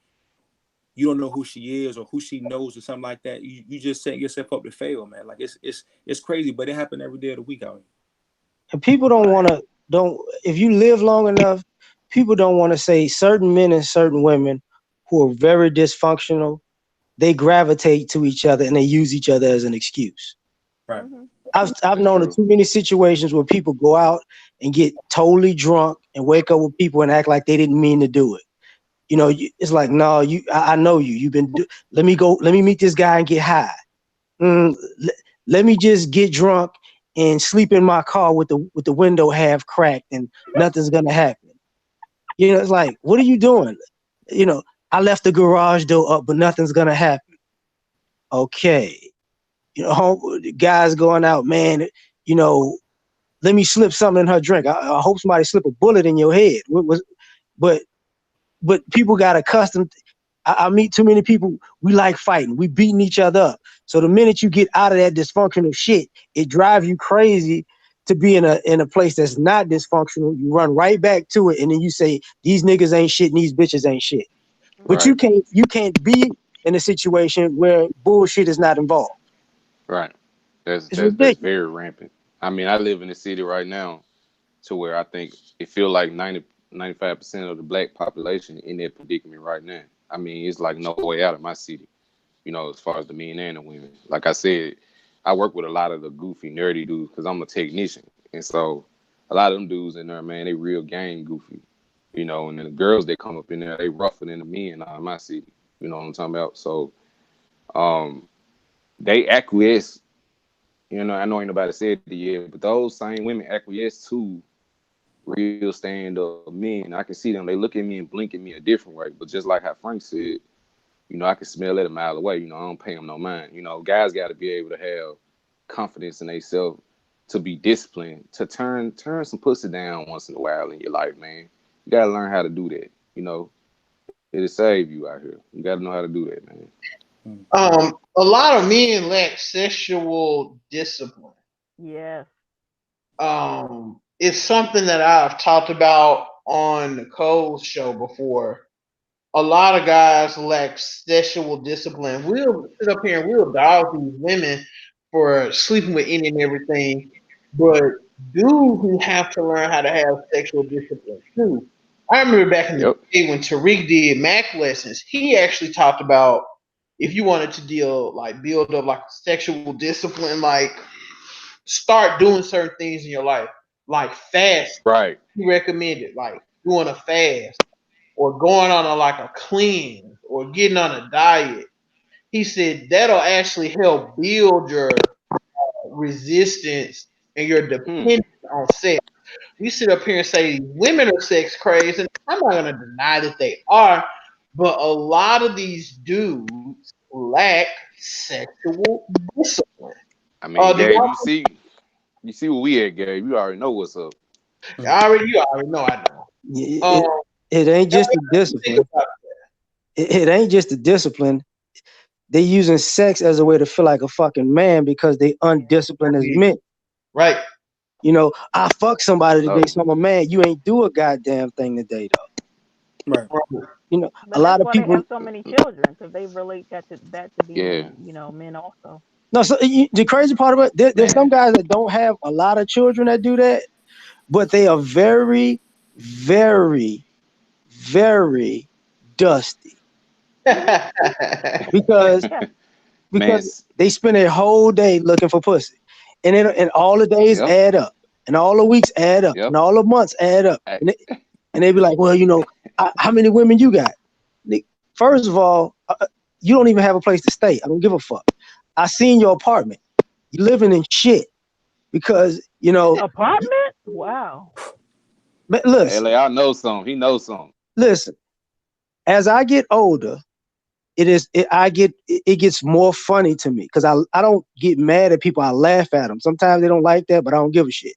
S2: you don't know who she is or who she knows or something like that. You just set yourself up to fail, man. Like it's crazy, but it happened every day of the week out here.
S3: And people don't if you live long enough, people don't want to say certain men and certain women who are very dysfunctional, they gravitate to each other and they use each other as an excuse.
S2: Right.
S3: I've
S4: That's
S3: known of
S4: true.
S3: too many situations where people go out and get totally drunk and wake up with people and act like they didn't mean to do it. It's like, no, I know you. Let me go. Let me meet this guy and get high. Let me just get drunk and sleep in my car with the window half cracked and nothing's gonna happen. It's like, what are you doing? I left the garage door up, but nothing's gonna happen. Okay. Guys going out, man. You know, let me slip something in her drink. I hope somebody slip a bullet in your head. But people got accustomed. I meet too many people. We like fighting. We beating each other up. So the minute you get out of that dysfunctional shit, it drives you crazy to be in a place that's not dysfunctional. You run right back to it, and then you say these niggas ain't shit, and these bitches ain't shit. But
S4: Right.
S3: you can't be in a situation where bullshit is not involved.
S4: Right. That's
S3: It's
S4: that's that's
S3: ridiculous.
S4: very rampant. I mean, I live in a city right now to where I think it feel like 95% of the black population in that predicament right now. I mean, it's like no way out of my city, as far as the men and the women. Like I said, I work with a lot of the goofy, nerdy dudes because I'm a technician. And so a lot of them dudes in there, man, they real gang goofy, and then the girls that come up in there, they rougher than the men out of my city. You know what I'm talking about? So um, they acquiesce. I know ain't nobody said it yet, but those same women acquiesce to real stand up men. I can see them. They look at me and blink at me a different way. But just like how Frank said, I can smell it a mile away. I don't pay them no mind. Guys got to be able to have confidence in themselves to be disciplined, to turn some pussy down once in a while in your life, man. You got to learn how to do that. It'll save you out here. You got to know how to do that, man.
S1: A lot of men lack sexual discipline.
S5: Yes.
S1: It's something that I've talked about on Nicole's show before. A lot of guys lack sexual discipline. We'll sit up here and we'll dog these women for sleeping with any and everything, but dudes who have to learn how to have sexual discipline too. I remember back in the
S4: Yep.
S1: day when Tariq did Mac lessons, he actually talked about if you wanted to build up like sexual discipline, like start doing certain things in your life, like fast.
S4: Right.
S1: He recommended like doing a fast or going on a cleanse or getting on a diet. He said that'll actually help build your resistance and your
S4: Hmm.
S1: dependence on sex. We sit up here and say women are sex crazy, and I'm not gonna deny that they are, but a lot of these dudes lack sexual discipline.
S4: I mean,
S1: Do
S4: Gabe,
S1: y'all
S4: you see where we at, Gabe. You already know what's up.
S1: you already know I know.
S3: It,
S1: Um,
S3: it ain't just the
S1: think
S3: discipline.
S1: about
S3: It ain't just the discipline. They using sex as a way to feel like a fucking man because they undisciplined as
S1: it.
S3: men.
S1: Right.
S3: You know, I fuck somebody today,
S4: Oh,
S3: so I'm a man. You ain't do a goddamn thing today, though.
S2: Right.
S3: You know, a
S5: But that's
S3: lot of
S5: why they
S3: people.
S5: have so many children because they relate that to
S4: yeah.
S5: being, men also.
S3: No, so the crazy part about it, there's some
S4: Man.
S3: guys that don't have a lot of children that do that, but they are very, very, very dusty because
S5: Yeah.
S4: Man.
S3: because they spend their whole day looking for pussy, and all the days
S4: Yep.
S3: add up, and all the weeks add up, and
S4: Yep.
S3: all the months add up,
S4: I-
S3: and they be like, well, how many women you got? First of all, you don't even have a place to stay. I don't give a fuck. I seen your apartment. You living in shit because
S5: Apartment? Wow.
S3: listen,
S4: LA, I know some. He knows some.
S3: listen. As I get older, it gets more funny to me because I don't get mad at people. I laugh at them. Sometimes they don't like that, but I don't give a shit.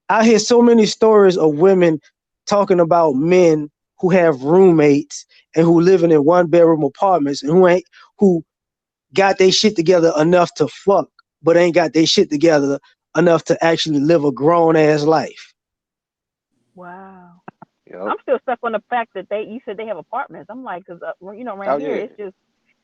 S3: I hear so many stories of women talking about men who have roommates and who living in one bedroom apartments and who got their shit together enough to fuck, but ain't got their shit together enough to actually live a grown ass life.
S5: Wow.
S4: Yep.
S5: I'm still stuck on the fact that you said they have apartments. I'm like, because
S4: Oh
S5: around here
S4: yeah.
S5: it's just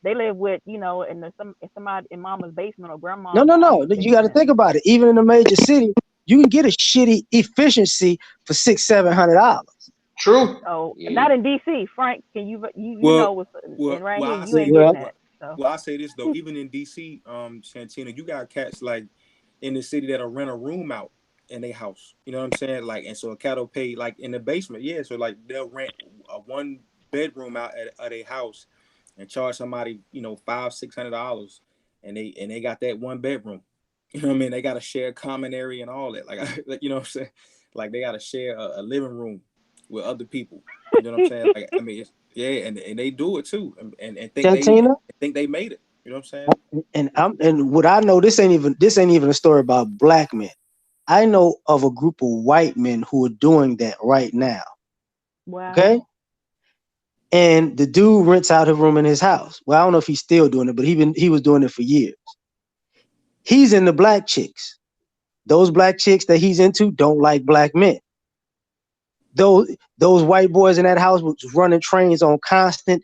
S5: they live with in somebody in mama's basement or
S3: No,
S5: grandma's
S3: no,
S5: or
S3: no.
S5: auntie's
S3: You got to
S5: basement.
S3: think about it. Even in a major city, you can get a shitty efficiency for $600-700.
S1: True.
S5: Oh,
S4: Yeah.
S5: not in D.C. Frank, can you
S2: Well,
S5: know what's
S2: well,
S5: and right
S2: well,
S5: here
S2: I
S5: you
S2: say
S5: ain't
S2: this.
S5: getting
S3: Well,
S2: Well,
S5: that. So
S2: well, I say this though. Even in DC, Santina, you got cats like in the city that'll rent a room out in their house. You know what I'm saying? Like, and so a cat will pay like in the basement. Yeah, so like they'll rent a one bedroom out at a house and charge somebody, $500-600, and they got that one bedroom. You know what I mean? They got to share common area and all that. Like, you know what I'm saying? Like they got to share a living room with other people. You know what I'm saying? Like, I mean, yeah, and they do it too, and
S3: Santina,
S2: think they made it. You know what I'm saying?
S3: and what I know, this ain't even a story about black men. I know of a group of white men who are doing that right now. Okay,
S5: wow.
S3: and the dude rents out his room in his house. Well, I don't know if he's still doing it, but he was doing it for years. He's into black chicks. Those black chicks that he's into don't like black men. Those white boys in that house was running trains on constant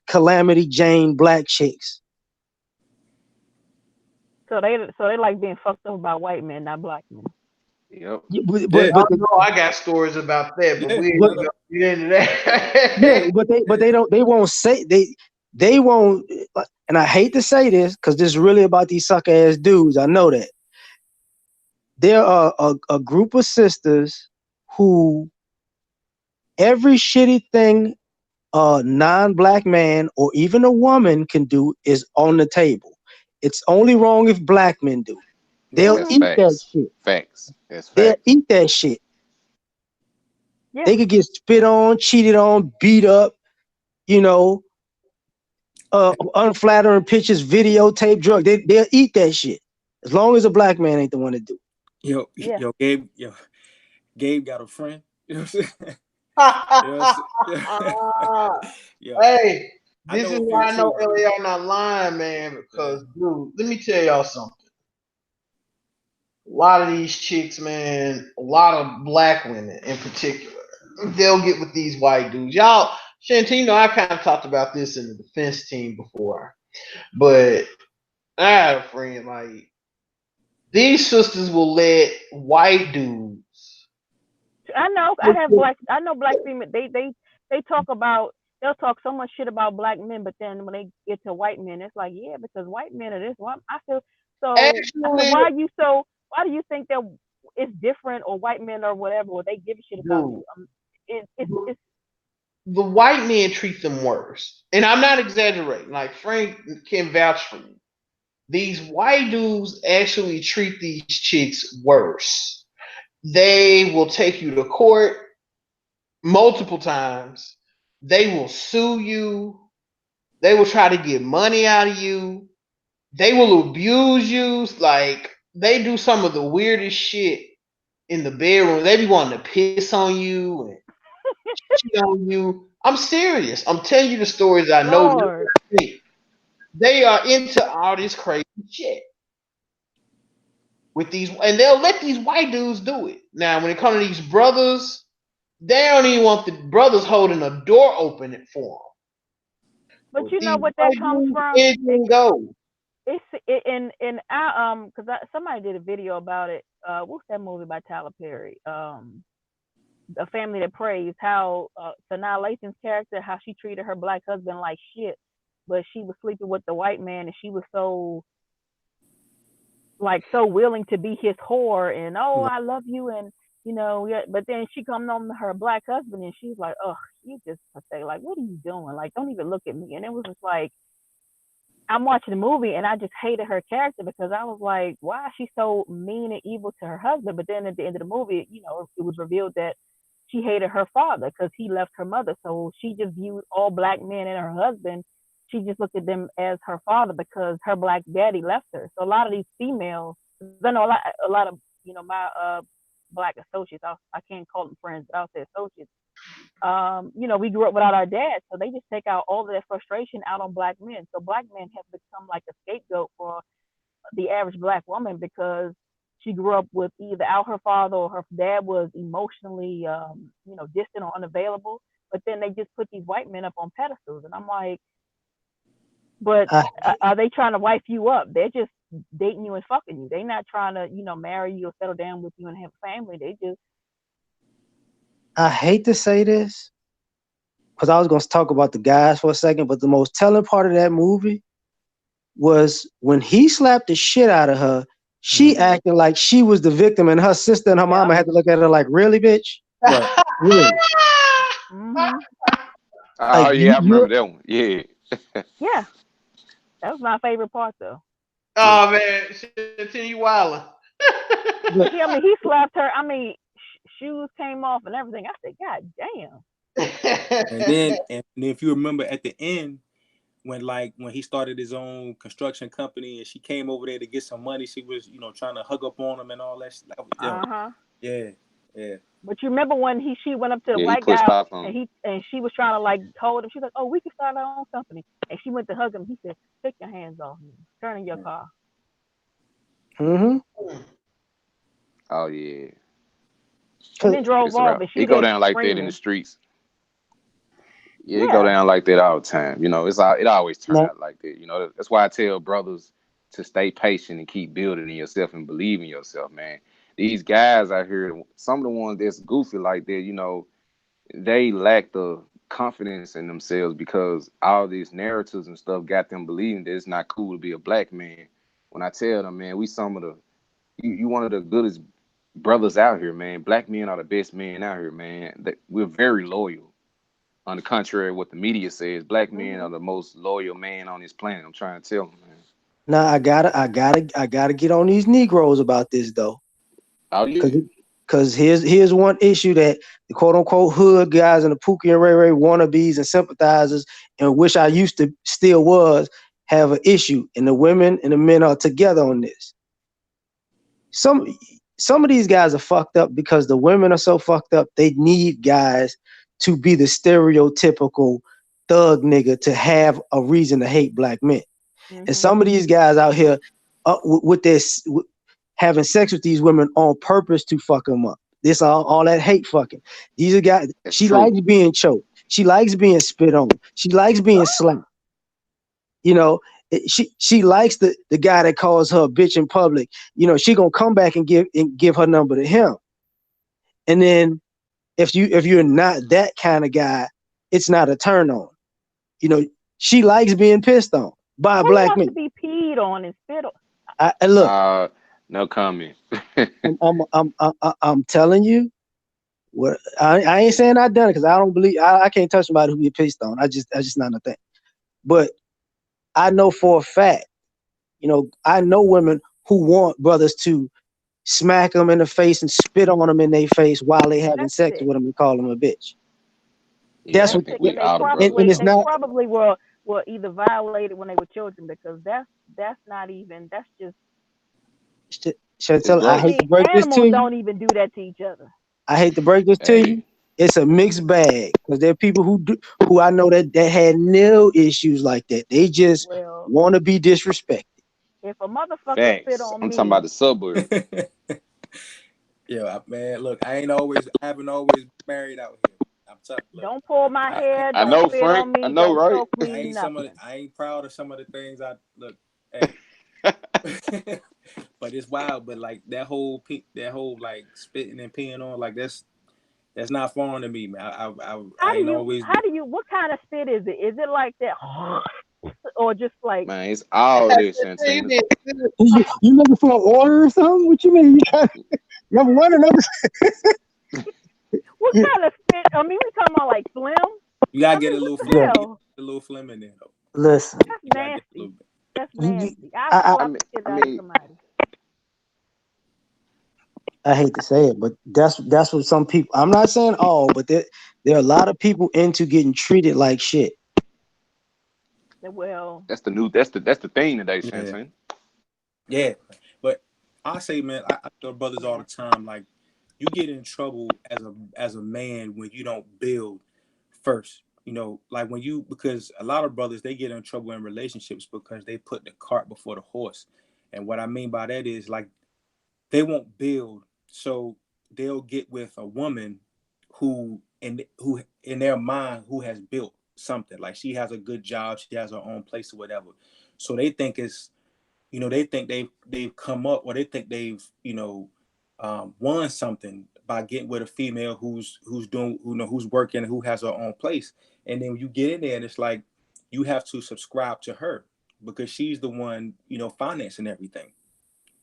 S3: calamity Jane black chicks.
S5: So they like being fucked up by white men, not black men.
S4: Yep.
S3: But
S2: Yeah,
S1: I
S3: but the,
S1: know I got stories about that, but
S2: yeah.
S1: we ain't
S3: but
S1: gonna get into
S3: yeah,
S1: that.
S3: but they won't say they won't. And I hate to say this because this is really about these sucker ass dudes. I know that there are a group of sisters who every shitty thing a non-black man or even a woman can do is on the table. It's only wrong if black men do it. They'll
S4: That's
S5: Mhm.
S3: eat that
S4: facts.
S3: shit.
S4: Facts. That's
S3: They'll
S4: facts.
S3: eat that shit.
S5: Yeah.
S3: They could get spit on, cheated on, beat up, you know, unflattering pictures, videotape, drug. They'll eat that shit as long as a black man ain't the one to do it.
S2: Yo,
S5: Yeah.
S2: yo, Gabe got a friend. You know what I'm saying? You know what I'm saying? Yo,
S1: Hey,
S2: I
S1: this
S2: know
S1: is
S2: a few
S1: why I know
S2: too.
S1: LAR not lying, man.
S2: Yeah.
S1: Because, dude, let me tell y'all something. A lot of these chicks, man, a lot of black women in particular, they'll get with these white dudes. Y'all, Shantino, I kind of talked about this in the defense team before, but I had a friend, like, These sisters will let white dudes.
S5: I know. I have black. I know black female. They talk about. They'll talk so much shit about black men, but then when they get to white men, it's like, yeah, because white men are this. Well, I feel so. I said,
S1: Actually,
S5: why are you so? Why do you think that it's different, or white men or whatever, or they give a shit about
S1: dude,
S5: you? It's
S1: the white men treat them worse. And I'm not exaggerating. Like Frank can vouch for me. These white dudes actually treat these chicks worse. They will take you to court multiple times. They will sue you. They will try to get money out of you. They will abuse you. Like they do some of the weirdest shit in the bedroom. They be wanting to piss on you and cheat on you. I'm serious. I'm telling you the stories I know.
S5: Lord.
S1: They are into all this crazy shit with these, and they'll let these white dudes do it. Now, when it comes to these brothers, they don't even want the brothers holding a door open for them.
S5: But
S1: With
S5: you know
S1: these
S5: what that
S1: white
S5: comes
S1: dudes,
S5: from?
S1: it can go.
S5: In our because somebody did a video about it. What's that movie by Tyler Perry? A Family That Prays. How Sanaa Lathan's character, how she treated her black husband like shit, but she was sleeping with the white man, and she was so like so willing to be his whore, and oh, I love you, and yeah. But then she comes on to her black husband, and she's like, oh, you just say like, what are you doing? Like, don't even look at me. And it was just like I'm watching the movie and I just hated her character because I was like, why is she so mean and evil to her husband? But then at the end of the movie, it was revealed that she hated her father because he left her mother. So she just viewed all black men and her husband. She just looked at them as her father because her black daddy left her. So a lot of these females, I know a lot of my black associates. I can't call them friends, but I'll say associates. We grew up without our dads, so they just take out all of their frustration out on black men. So black men have become like a scapegoat for the average black woman because she grew up with either out her father or her dad was emotionally, distant or unavailable. But then they just put these white men up on pedestals, and I'm like, but
S3: I
S5: are they trying to wife you up? They're just dating you and fucking you. They're not trying to, marry you or settle down with you and have a family. They just
S3: I hate to say this because I was going to talk about the guys for a second, but the most telling part of that movie was when he slapped the shit out of her, she
S5: mm-hmm.
S3: acted like she was the victim, and her sister and her
S5: Yep.
S3: mama had to look at her like, really, bitch?
S2: Right.
S3: Really?
S5: Mm-hmm.
S4: Oh
S3: Like
S4: yeah, I remember that one. Yeah.
S5: Yeah, that was my favorite part though.
S3: yeah.
S1: Oh man, Chantel, you wildin'.
S3: But
S5: I mean, he slapped her. I mean, shoes came off and everything. I said, God damn.
S2: And then if you remember at the end when he started his own construction company and she came over there to get some money, she was trying to hug up on him and all that.
S5: Uh huh.
S2: Yeah, yeah.
S5: But you remember when she went up to the
S4: Yeah, he
S5: white
S4: pushed
S5: guy
S4: pop
S5: and
S4: on.
S5: she was trying to like hold him. She's like, oh, we can start our own company. And she went to hug him. He said, take your hands off me. Turn in your car.
S3: mm-hmm.
S4: Oh yeah.
S5: And then drove
S4: It's a
S5: off.
S4: wrap.
S5: And she
S4: It go
S5: there
S4: down like that in the
S5: screaming.
S4: streets. Yeah, it go
S5: Yeah.
S4: down like that all the time. It always turn
S3: Now,
S4: out like that. That's why I tell brothers to stay patient and keep building in yourself and believe in yourself, man. These guys out here, some of the ones that's goofy like that, they lack the confidence in themselves because all these narratives and stuff got them believing that it's not cool to be a black man. When I tell them, man, we some of the you one of the goodest brothers out here, man. Black men are the best men out here, man. We're very loyal. On the contrary, what the media says, black men
S5: Hmm.
S4: are the most loyal man on this planet. I'm trying to tell them, man.
S3: now I gotta get on these Negroes about this though,
S4: Oh
S3: because
S4: yeah,
S3: here's one issue that the quote unquote hood guys and the Pookie and Ray Ray wannabes and sympathizers and wish I used to still was have an issue, and the women and the men are together on this. Some some of these guys are fucked up because the women are so fucked up. They need guys to be the stereotypical thug nigga to have a reason to hate black men. And
S5: Hmm.
S3: some of these guys out here with this having sex with these women on purpose to fuck them up. This all that hate fucking. These are guys.
S4: that's
S3: She
S4: true.
S3: likes being choked. She likes being spit on. She likes being slapped. You know, She likes the guy that calls her a bitch in public. You know, she gonna come back and give her number to him. And then if you're not that kind of guy, it's not a turn on. You know, she likes being pissed on by a
S5: Who
S3: black
S5: wants to
S3: man.
S5: be peed on and spit on?
S3: Look,
S4: No comment.
S3: I'm telling you, what I ain't saying I done it because I don't believe I can't touch somebody who get pissed on. I just not a thing. But I know for a fact, you know, I know women who want brothers to smack them in the face and spit on them in their face while they having
S5: That's
S3: sex
S5: sick.
S3: with them and call them a bitch.
S4: Yeah,
S3: That's
S4: I
S5: That's
S3: what,
S4: think
S5: sick.
S4: we
S5: And
S4: all the brothers
S3: and
S5: they
S3: it's
S4: know.
S3: not.
S5: probably were either violated when they were children, because that's not even, that's just,
S4: It's
S3: Chantel, I
S5: I
S3: hate
S4: gross.
S3: to
S5: mean,
S3: break this to
S5: animals
S3: you.
S5: don't even do that to each other.
S3: I hate to break this to you.
S4: Hey,
S3: It's a mixed bag because there are people who I know that had no issues like that. They just
S5: Well,
S3: want to be disrespected.
S5: if a motherfucker spit
S4: facts.
S5: on
S4: I'm talking about
S5: me,
S4: the suburb.
S2: Yeah, man. Look, I haven't always been married out here. I'm telling. Look,
S5: don't pull my
S2: I,
S5: hair,
S4: I
S5: don't
S4: know,
S5: spit
S4: Frank.
S5: on
S4: I
S5: me,
S4: know,
S5: don't
S4: right?
S5: choke me, nothing.
S2: I ain't proud of some of the things I look. Hey, but it's wild. But like that whole like spitting and peeing on, like that's not foreign to me, man. I ain't always
S5: How do you, what kind of spit is it? Is it like that, or just like,
S4: Man, it's all this, Santina.
S3: You looking for an order or something? What you mean? You got number one or number?
S5: what kind of spit? I mean, we talking about like phlegm?
S2: you gotta
S5: I
S2: get
S5: mean,
S2: a
S5: what
S2: little
S5: the
S2: phlegm.
S3: Look,
S2: You get
S5: hell?
S2: a little phlegm in there though.
S3: listen.
S5: That's
S2: You gotta get a
S5: nasty.
S2: little bit.
S5: That's
S3: You,
S5: nasty. I
S3: I,
S4: I
S5: slap
S4: mean,
S5: the shit
S4: I
S5: out of
S4: mean,
S5: somebody.
S3: I hate to say it, but that's what some people. I'm not saying all, but there are a lot of people into getting treated like shit.
S5: Well,
S4: that's the new. That's the thing today,
S2: Yeah,
S4: Santina.
S2: yeah. But I say, man, I tell brothers all the time, like you get in trouble as a man when you don't build first. You know, like when you because a lot of brothers they get in trouble in relationships because they put the cart before the horse. And what I mean by that is like they won't build, so they'll get with a woman who in their mind who has built something. Like she has a good job, she has her own place or whatever. So they think it's they think they've come up, or they think they've won something by getting with a female who's doing who's working, who has her own place. And then you get in there and it's like you have to subscribe to her because she's the one financing everything.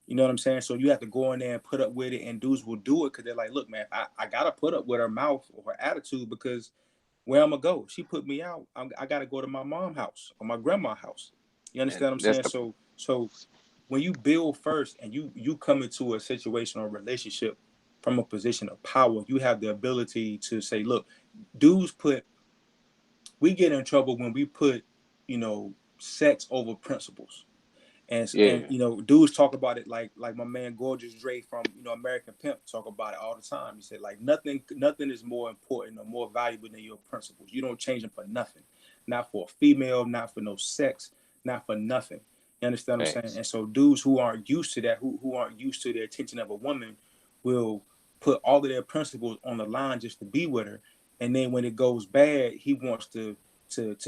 S2: You know what I'm saying? So you have to go in there and put up with it, and dudes will do it because they're like, look, man, I gotta put up with her mouth or her attitude because where I'm gonna go? She put me out. I gotta go to my mom's house or my grandma's house. You
S4: And
S2: understand what I'm
S4: that's
S2: saying?
S4: the
S2: So when you build first and you come into a situation or relationship from a position of power, you have the ability to say, look, dudes we get in trouble when we put sex over principles. And
S4: yeah.
S2: dudes talk about it like my man Gorgeous Dre from American Pimp talk about it all the time. He said like nothing is more important or more valuable than your principles. You don't change them for nothing, not for a female, not for no sex, not for nothing. You understand what I'm saying?
S4: Facts.
S2: And so dudes who aren't used to that, who aren't used to the attention of a woman, will put all of their principles on the line just to be with her. And then when it goes bad, he wants to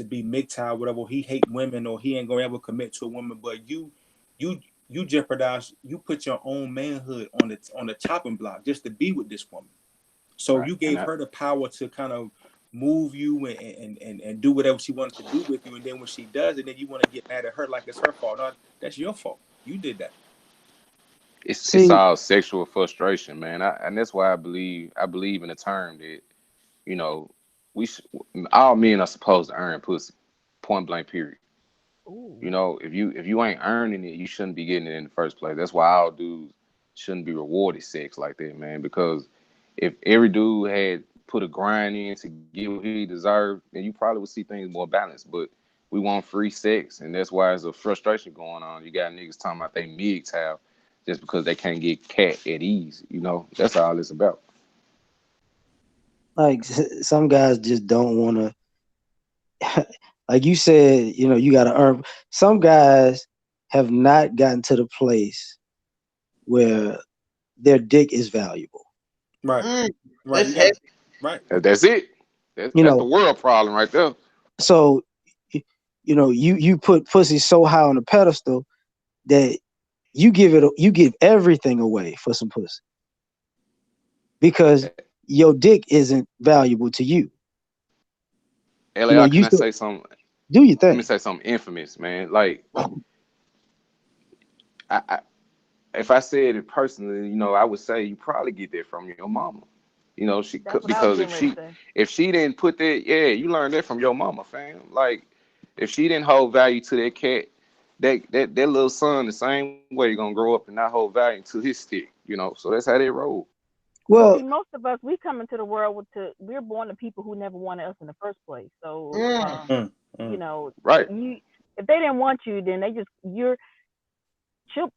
S2: be MGTOW, whatever. He hate women or he ain't gonna ever commit to a woman. But you you jeopardize, you put your own manhood on the chopping block just to be with this woman. So
S4: Right.
S2: you
S4: And
S2: gave her the power to kind of move you and do whatever she wanted to do with you. And then when she does it, then you want to get mad at her like it's her fault. No, that's your fault. You did that.
S4: it's
S3: See,
S4: all sexual frustration, man. And that's why I believe in the term that you know we all men are supposed to earn pussy, point blank. Period.
S5: ooh,
S4: If you ain't earning it, you shouldn't be getting it in the first place. That's why all dudes shouldn't be rewarded sex like that, man. Because if every dude had put a grind in to get what he deserved, then you probably would see things more balanced. But we want free sex, and that's why there's a frustration going on. You got niggas talking about they MGTOW just because they can't get cat at ease. That's all it's about.
S3: like some guys just don't want to. Like you said, you got to earn. Some guys have not gotten to the place where their dick is valuable.
S2: Right.
S1: Mm,
S2: Right.
S1: that's
S2: You
S1: heavy.
S2: got right.
S4: That's it. That's
S3: You
S4: that's the
S3: know,
S4: world problem right there.
S3: so you know, you put pussy so high on a pedestal that you give everything away for some pussy because your dick isn't valuable to you. You know,
S4: LAR,
S3: you
S4: can I
S3: still
S4: say something?
S3: do your
S4: Let me
S3: thing.
S4: say something infamous, man. Like, I if I said it personally, you know, I would say you probably get that from your mama. You know, she
S5: That's what I was
S4: because
S5: getting ready to say.
S4: if she didn't put that, yeah, you learned that from your mama, fam. Like, if she didn't hold value to that cat, that little son the same way gonna grow up and not hold value to his stick. You know, so that's how they roll.
S5: But
S3: Well,
S5: see, most of us, we come into the world we're born to people who never wanted us in the first place. So,
S1: Mm.
S2: Mm,
S5: you
S2: mm.
S5: know,
S4: Right.
S5: you if they didn't want you, then they just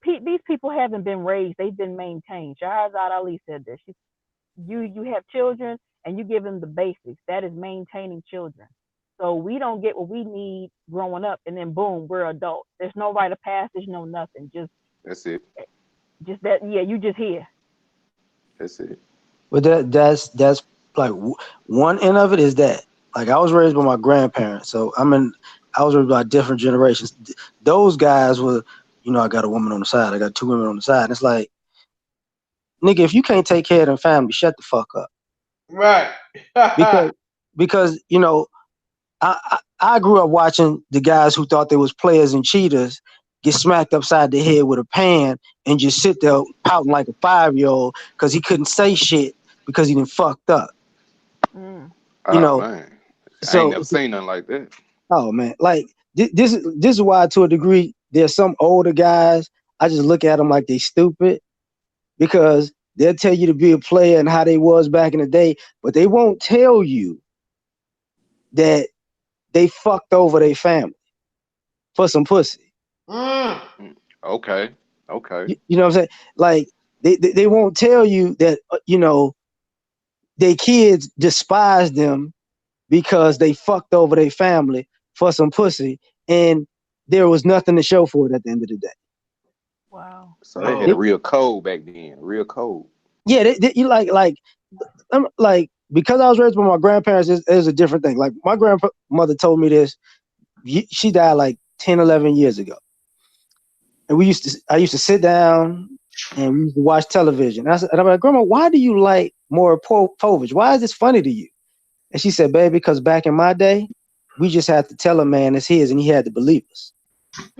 S5: these people haven't been raised; they've been maintained. Shahrazad Ali said this. You have children and you give them the basics. That is maintaining children. So we don't get what we need growing up, and then boom, we're adults. There's no rite of passage, no nothing.
S4: That's it.
S5: Just that. Yeah, you just here.
S4: That's it.
S3: but that's like one end of it is that like I was raised by my grandparents, so I was raised by different generations. Those guys were, you know, I got a woman on the side, I got two women on the side. And it's like, nigga, if you can't take care of them family, shut the fuck up.
S1: Right.
S3: Because you know, I grew up watching the guys who thought they was players and cheaters get smacked upside the head with a pan and just sit there pouting like a 5-year-old because he couldn't say shit because he done fucked up.
S5: Mm.
S3: You
S4: Oh
S3: know,
S4: man, I ain't
S3: so
S4: never seen nothing like that.
S3: oh man, like this is why to a degree there's some older guys I just look at them like they stupid because they'll tell you to be a player and how they was back in the day, but they won't tell you that they fucked over their family for some pussy.
S1: Mm.
S4: Okay. Okay.
S3: You know what I'm saying? Like they won't tell you that you know their kids despise them because they fucked over their family for some pussy, and there was nothing to show for it at the end of the day.
S5: Wow.
S4: So they had a
S3: They,
S1: Oh.
S4: real code back then. Real code.
S3: yeah, you like I'm like because I was raised by my grandparents. Is a different thing. Like my grandmother told me this. She died like 10, 11 years ago, and I used to sit down and we used to watch television. And I'm like, Grandma, why do you like Maury Povich? Why is this funny to you? And she said, baby, because back in my day, we just had to tell a man it's his and he had to believe us.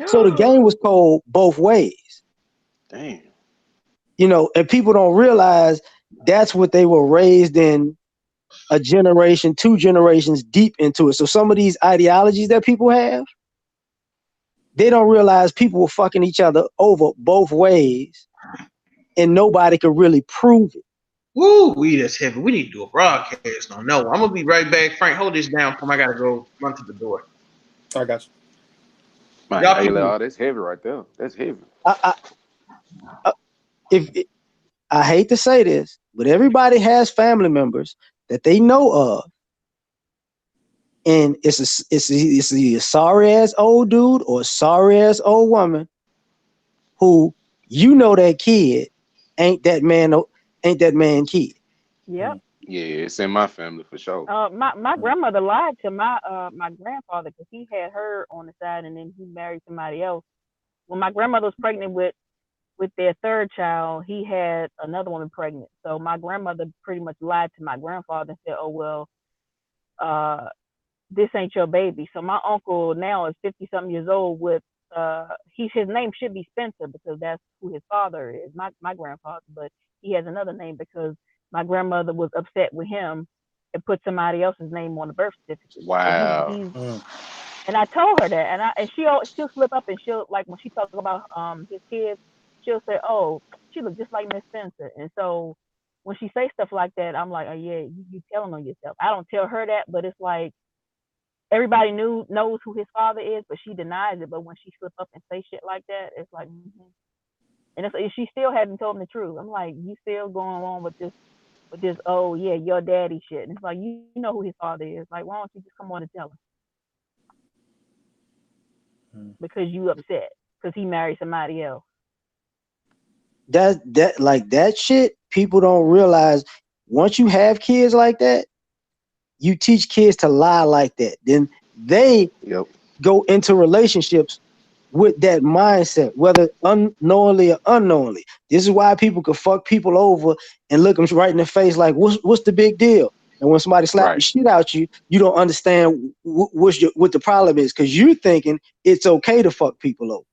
S3: So the game was told both ways,
S4: Damn.
S3: you know, and people don't realize that's what they were raised in a generation, 2 generations deep into it. So some of these ideologies that people have, they don't realize people were fucking each other over both ways and nobody could really prove it.
S1: Woo, we that's heavy. We need to do a broadcast on no. I'm gonna be right back. Frank, hold this down for me. I gotta go run to the door.
S2: I got you.
S4: Man,
S1: Y'all
S4: hey,
S1: keep moving.
S4: that's heavy right there. That's heavy.
S3: I, I, if I hate to say this, but everybody has family members that they know of, and it's a sorry ass old dude or a sorry ass old woman who you know that kid ain't that man kid.
S5: Yep.
S2: Mm.
S4: Yeah, it's in my family for sure.
S5: My
S2: Mm.
S5: grandmother lied to my grandfather because he had her on the side and then he married somebody else. When my grandmother was pregnant with their third child, he had another woman pregnant. So my grandmother pretty much lied to my grandfather and said, "Oh well, uh, this ain't your baby." So my uncle now is 50 something years old with his name should be Spencer because that's who his father is, my grandfather, but he has another name because my grandmother was upset with him and put somebody else's name on the birth certificate. So
S4: Wow.
S5: he's
S2: Mm.
S5: and I told her that and she'll slip up and she'll like when she talk about his kids, she'll say, "Oh, she looks just like Miss Spencer." And so when she say stuff like that, I'm like, "Oh yeah, you telling on yourself." I don't tell her that, but it's like everybody knows who his father is, but she denies it. But when she slip up and say shit like that, it's like, and she still hasn't told me the truth. I'm like, you still going on with this? Oh yeah, your daddy shit. And it's like you know who his father is. Like, why don't you just come on and tell us
S2: Mm.
S5: because you upset because he married somebody else.
S3: That like that shit, people don't realize once you have kids like that, you teach kids to lie like that. Then they
S4: Yep.
S3: go into relationships with that mindset, whether unknowingly or unknowingly. This is why people could fuck people over and look them right in the face like, what's the big deal? And when somebody slap the
S4: Right.
S3: shit out you, you don't understand what the problem is because you're thinking it's okay to fuck people over.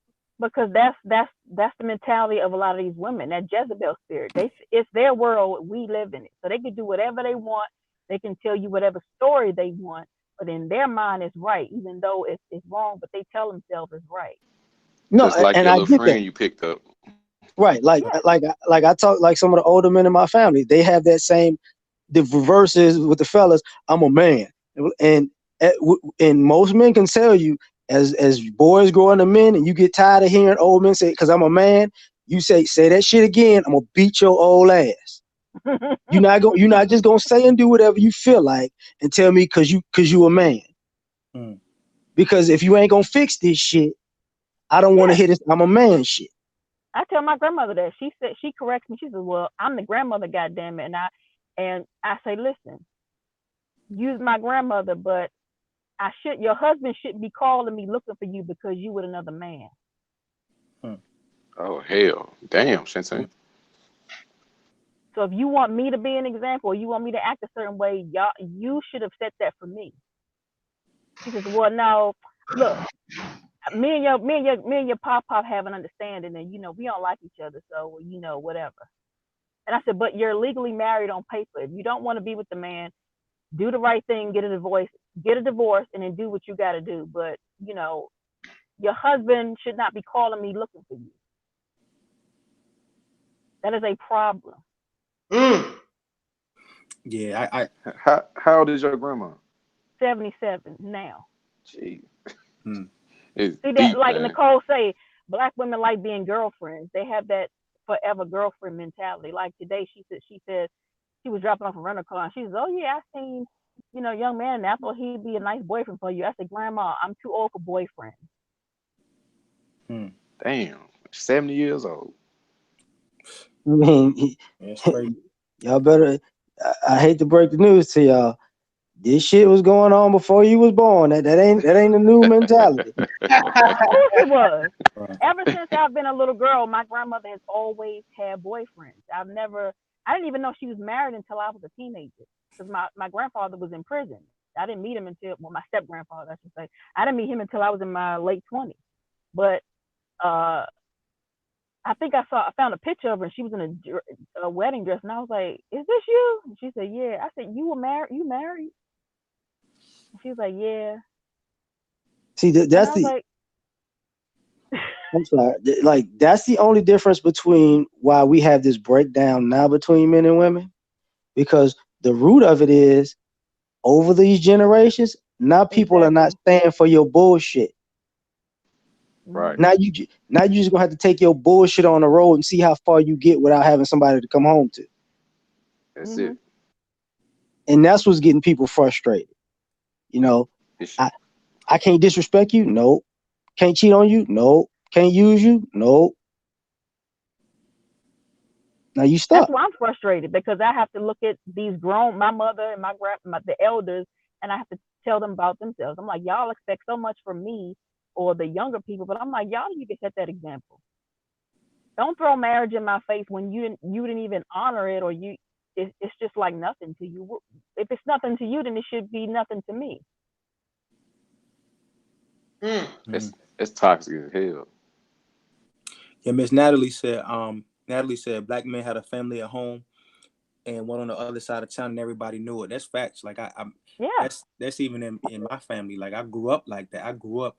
S5: Because that's the mentality of a lot of these women. That Jezebel spirit. It's their world. We live in it, so they can do whatever they want. They can tell you whatever story they want, but in their mind it's right, even though it's wrong. But they tell themselves it's right.
S3: No,
S4: Just like
S3: and
S4: your
S3: I
S4: little
S3: get that.
S4: friend you picked up.
S3: Right.
S5: Yeah.
S3: Like I talk like some of the older men in my family, they have that same the reverse is with the fellas, I'm a man. And and most men can tell you as boys grow into men and you get tired of hearing old men say, because I'm a man, you say that shit again, I'm gonna beat your old ass. You're not just gonna say and do whatever you feel like and tell me cause you a man.
S2: Mm.
S3: Because if you ain't gonna fix this shit, I don't want to
S5: Yeah.
S3: hear this I'm a man shit.
S5: I tell my grandmother that. She said she corrects me. She says, "Well, I'm the grandmother, goddamn it." And I say, "Listen, use my grandmother, but your husband shouldn't be calling me looking for you because you with another man."
S2: Mm.
S4: Oh hell, damn, Sensei.
S5: So if you want me to be an example, or you want me to act a certain way, you should have said that for me. She says, "Well, no, look, me and your pop have an understanding, and we don't like each other, so whatever." And I said, "But you're legally married on paper. If you don't want to be with the man, do the right thing, get a divorce, and then do what you got to do. But your husband should not be calling me looking for you. That is a problem."
S1: Mm.
S2: Yeah,
S4: How old is your grandma?
S5: 77 now.
S4: Gee,
S2: mm.
S4: it's
S5: See that,
S4: deep,
S5: like
S4: man.
S5: Nicole say, black women like being girlfriends. They have that forever girlfriend mentality. Like today, she said she was dropping off a rental car, and she says, "Oh yeah, I seen young man, and I thought he'd be a nice boyfriend for you." I said, "Grandma, I'm too old for boyfriends."
S2: Mm.
S4: Damn, 70 years old.
S3: I mean,
S2: That's crazy.
S3: y'all better. I hate to break the news to y'all. This shit was going on before you was born. That ain't a new mentality.
S5: Of course it was.
S2: Right.
S5: Ever since I've been a little girl, my grandmother has always had boyfriends. I didn't even know she was married until I was a teenager. Because my grandfather was in prison. I didn't meet him until, well, my step grandfather, I should say. I didn't meet him until I was in my late 20s. But uh, I think I found a picture of her, and she was in a wedding dress. And I was like, "Is this you?" And she said, "Yeah." I said, "You were married? You married?" And she was like, "Yeah."
S3: See,
S5: And
S3: that's
S5: I was
S3: the.
S5: like,
S3: I'm sorry. Like that's the only difference between why we have this breakdown now between men and women, because the root of it is over these generations. Now people are not
S5: exactly.
S3: staying for your bullshit.
S4: Right.
S5: Mhm.
S3: Now you just gonna have to take your bullshit on the road and see how far you get without having somebody to come home to.
S4: That's
S5: Mhm.
S4: it.
S3: And that's what's getting people frustrated. You know,
S4: It's,
S3: I I can't disrespect you. Nope. Can't cheat on you. Nope. Can't use you. Nope. Now you
S5: That's
S3: stuck.
S5: why I'm frustrated, because I have to look at these my mother and the elders, and I have to tell them about themselves. I'm like, y'all expect so much from me or the younger people, but I'm like, y'all need to set that example. Don't throw marriage in my face when you didn't even honor it, or it's just like nothing to you. If it's nothing to you, then it should be nothing to me.
S1: Mm.
S2: Mm.
S4: it's toxic as hell.
S2: Yeah, Natalie said black men had a family at home and one on the other side of town, and everybody knew it. That's facts. Like
S5: Yeah.
S2: that's even in my family. Like I grew up like that. I grew up,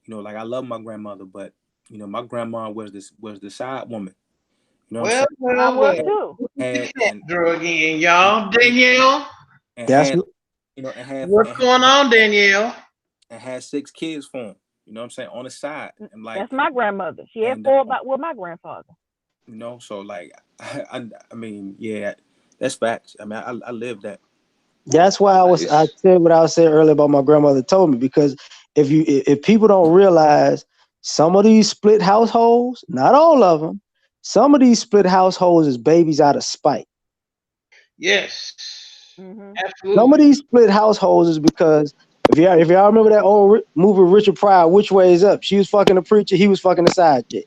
S2: like I love my grandmother, but my grandma was the side woman. You know what I'm
S1: Well,
S2: saying?
S5: I
S1: well,
S5: was
S1: well.
S5: too.
S2: Had
S1: That drug in, y'all.
S2: and,
S1: Danielle,
S2: and
S3: That's
S2: had
S3: what
S1: what's going on, Danielle?
S2: and had 6 kids for him. You know what I'm saying? On the side. And
S5: That's
S2: like
S5: my grandmother. She had
S2: and
S5: four about with my grandfather.
S2: so like I mean, yeah, that's facts. I mean I live that.
S5: Yeah.
S3: that's why I
S4: It's
S3: said what I said earlier about my grandmother told me, because if people don't realize some of these split households, not all of them, some of these split households is babies out of spite.
S1: Yes,
S5: Mhm.
S3: Some of
S1: absolutely.
S3: these split households is because If y'all remember that old movie Richard Pryor, Which Way Is Up? She was fucking the preacher, he was fucking the side chick.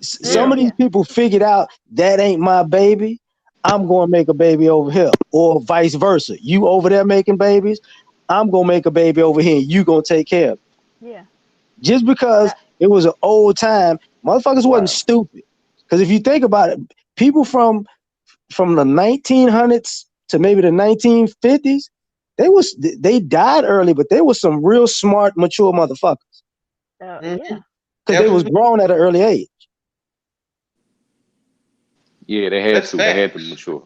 S3: Some
S1: Yeah.
S3: of these people figured out that ain't my baby. I'm going to make a baby over here, or vice versa. You over there making babies, I'm going to make a baby over here, and you going to take care of it.
S5: Yeah.
S3: Just because it was an old time, motherfuckers wasn't stupid. Because if you think about it, people from the 1900s to maybe the 1950s, they died early, but they were some real smart, mature motherfuckers.
S5: Yeah.
S3: Because they was grown at an early age.
S4: Yeah, they had
S1: That's
S4: to. They had to
S1: facts.
S4: mature.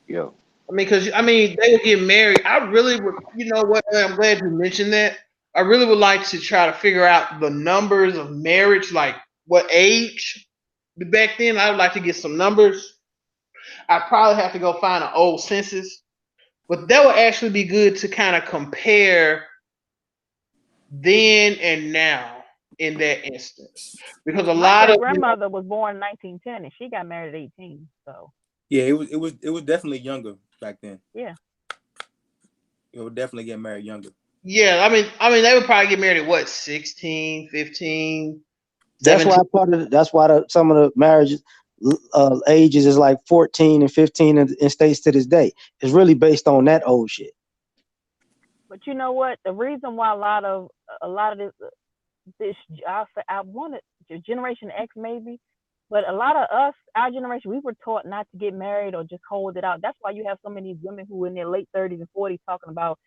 S4: Yeah.
S1: I mean, they would get married. I really would. You know what? I'm glad you mentioned that. I really would like to try to figure out the numbers of marriage, like what age back then. I would like to get some numbers. I'd probably have to go find an old census, but that would actually be good to kind of compare then and now in that instance, because a
S5: My
S1: lot
S5: great
S1: of
S5: grandmother was born in 1910, and she got married at 18. So
S2: Yeah, it was definitely younger back then.
S5: yeah.
S2: It would definitely get married younger.
S1: yeah, I mean they would probably get married at what 16, 15,
S3: That's
S1: 17.
S3: why some of the marriages ages is like 14 and 15 in states to this day. It's really based on that old shit.
S5: But you know what? The reason why a lot of this I wanted Generation X maybe, but a lot of us, our generation, we were taught not to get married or just hold it out. That's why you have so many women who are in their late 30s and 40s talking about,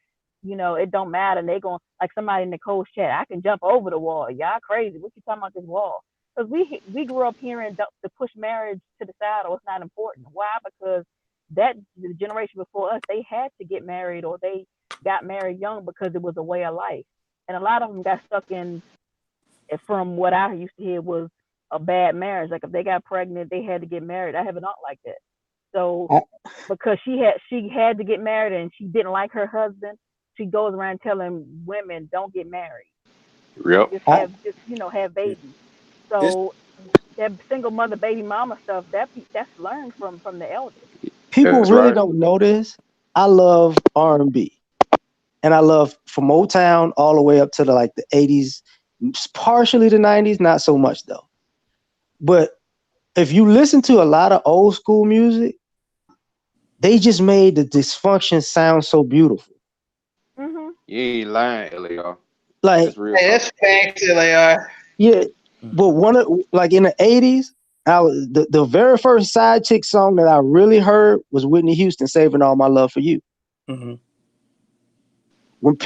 S5: it don't matter. And they going like somebody in Nicole's chat. I can jump over the wall. Y'all crazy. What you talking about this wall? Because we grew up hearing to push marriage to the side or it's not important. Why? Because the generation before us, they had to get married or they got married young because it was a way of life. And a lot of them got stuck in, from what I used to hear, was a bad marriage. Like if they got pregnant, they had to get married. I have an aunt like that. So because she had to get married and she didn't like her husband, she goes around telling women don't get married.
S4: Yep.
S5: Just have babies.
S2: This
S5: So that single mother baby mama stuff that's learned from the elders.
S3: People
S4: That's
S3: really
S4: right.
S3: don't know this. I love R&B, and I love from Motown all the way up to the 80s, partially the 90s, not so much though. But if you listen to a lot of old school music, they just made the dysfunction sound so beautiful.
S5: Mhm.
S4: You ain't lying, LAR.
S3: Like,
S4: That's real
S1: Hey,
S4: talk.
S1: that's facts, LAR.
S3: yeah, but in the 80s, the very first side chick song that I really heard was Whitney Houston, Saving All My Love for You.
S2: mm-hmm.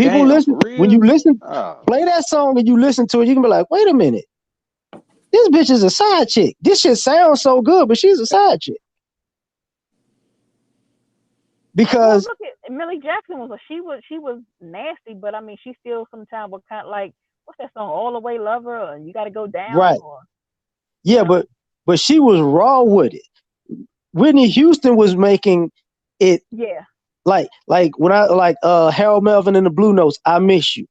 S4: Damn, for
S3: When you
S4: real?
S3: listen,
S4: Oh,
S3: play that song and you listen to it, you can be like, wait a minute, this bitch is a side chick. This shit sounds so good, but she's a side chick.
S5: Well,
S3: Because
S5: look at Millie Jackson she was nasty, but I mean she still sometimes was kind of like what's that song All the Way Lover or You Got to Go Down
S3: right,
S5: or you
S3: yeah,
S5: know
S3: but she was raw with it. Whitney Houston was making it
S5: yeah
S3: like when I Harold Melvin and the Blue Notes, I Miss You.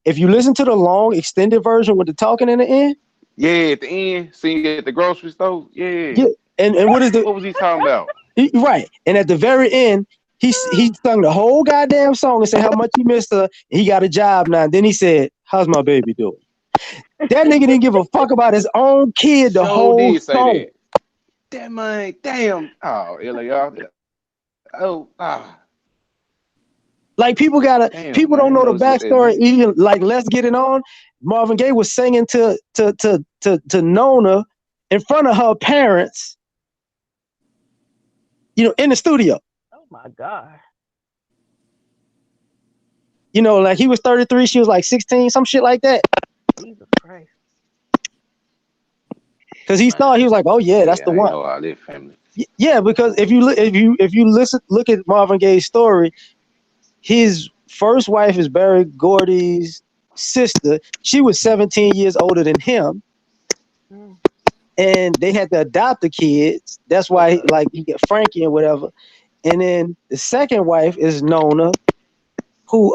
S3: If you listen to the long extended version with the talking in the end,
S4: yeah. At the end, see you at the grocery store. Yeah.
S3: yeah, and what is
S4: What was he talking about?
S3: right? And at the very end, he sung the whole goddamn song and said how much he missed her. He got a job now. And then he said, "How's my baby doing?" That nigga didn't give a fuck about his own kid the
S4: Show
S3: whole
S4: did say
S3: song.
S4: that. That man, damn. Oh, LAR. Oh,
S3: Like
S4: damn,
S3: people
S4: man. I
S3: don't
S4: didn't
S3: know the
S4: notice what that
S3: backstory.
S4: meant.
S3: Even like Let's Get It On, Marvin Gaye was singing to Nona in front of her parents, in the studio.
S5: oh my god
S3: Like he was 33, she was like 16, some shit like that.
S5: Jesus Christ
S3: Because he
S4: Man,
S3: thought he was like, oh yeah, that's
S4: yeah,
S3: the
S4: I ain't
S3: one.
S4: know all that family.
S3: Yeah, because if you look at Marvin Gaye's story, his first wife is Barry Gordy's sister. She was 17 years older than him,
S5: mm.
S3: and they had to adopt the kids. That's why, like, he get Frankie and whatever. And then the second wife is Nona, who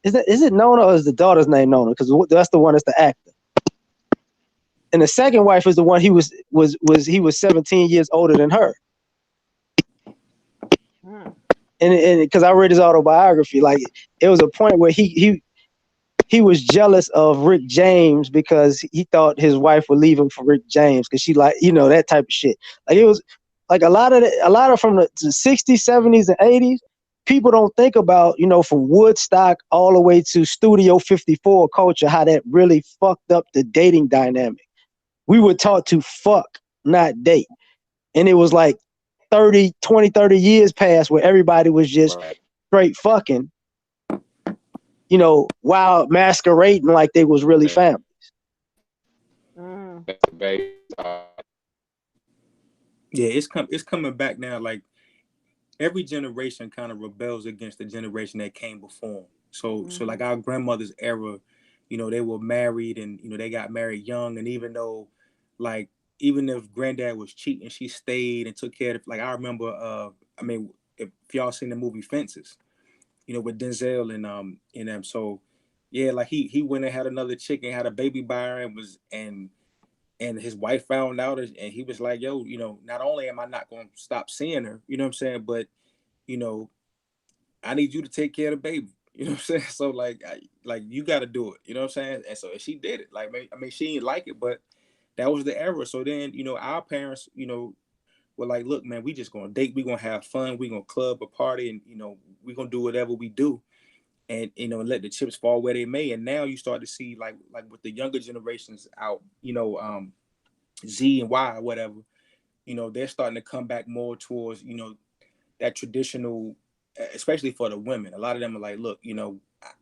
S3: is it Nona or is the daughter's name Nona? Because that's the one that's the actor. And the second wife is the one he was 17 years older than her.
S5: Mm.
S3: and because I read his autobiography, like it was a point where he was jealous of Rick James because he thought his wife would leave him for Rick James because she like that type of shit. Like it was like a lot of from the 60s, 70s, and 80s. People don't think about from Woodstock all the way to Studio 54 culture how that really fucked up the dating dynamic. We were taught to fuck, not date, and it was like 30 years past where everybody was just
S4: Right.
S3: straight fucking, while masquerading like they was really
S4: That,
S3: family.
S5: Mm.
S4: that's the base.
S2: Yeah, it's coming back now. Like every generation kind of rebels against the generation that came before 'em. So like our grandmother's era, they were married and they got married young, and even though, like, even if granddad was cheating, she stayed and took care of. Like I remember, I mean, if y'all seen the movie Fences, with Denzel and them. So yeah, like he went and had another chick and had a baby by her and his wife found out and he was like, yo, not only am I not going to stop seeing her, you know what I'm saying, but you know, I need you to take care of the baby. You know what I'm saying? So like, like you got to do it. You know what I'm saying? And so she did it. Like, I mean, she didn't like it, but that was the era. So then, our parents, were like, look, man, we just gonna date. We gonna have fun. We gonna club a party, and we gonna do whatever we do, and let the chips fall where they may. And now you start to see like with the younger generations out, Z and Y, whatever, they're starting to come back more towards, that traditional, especially for the women. A lot of them are like, look,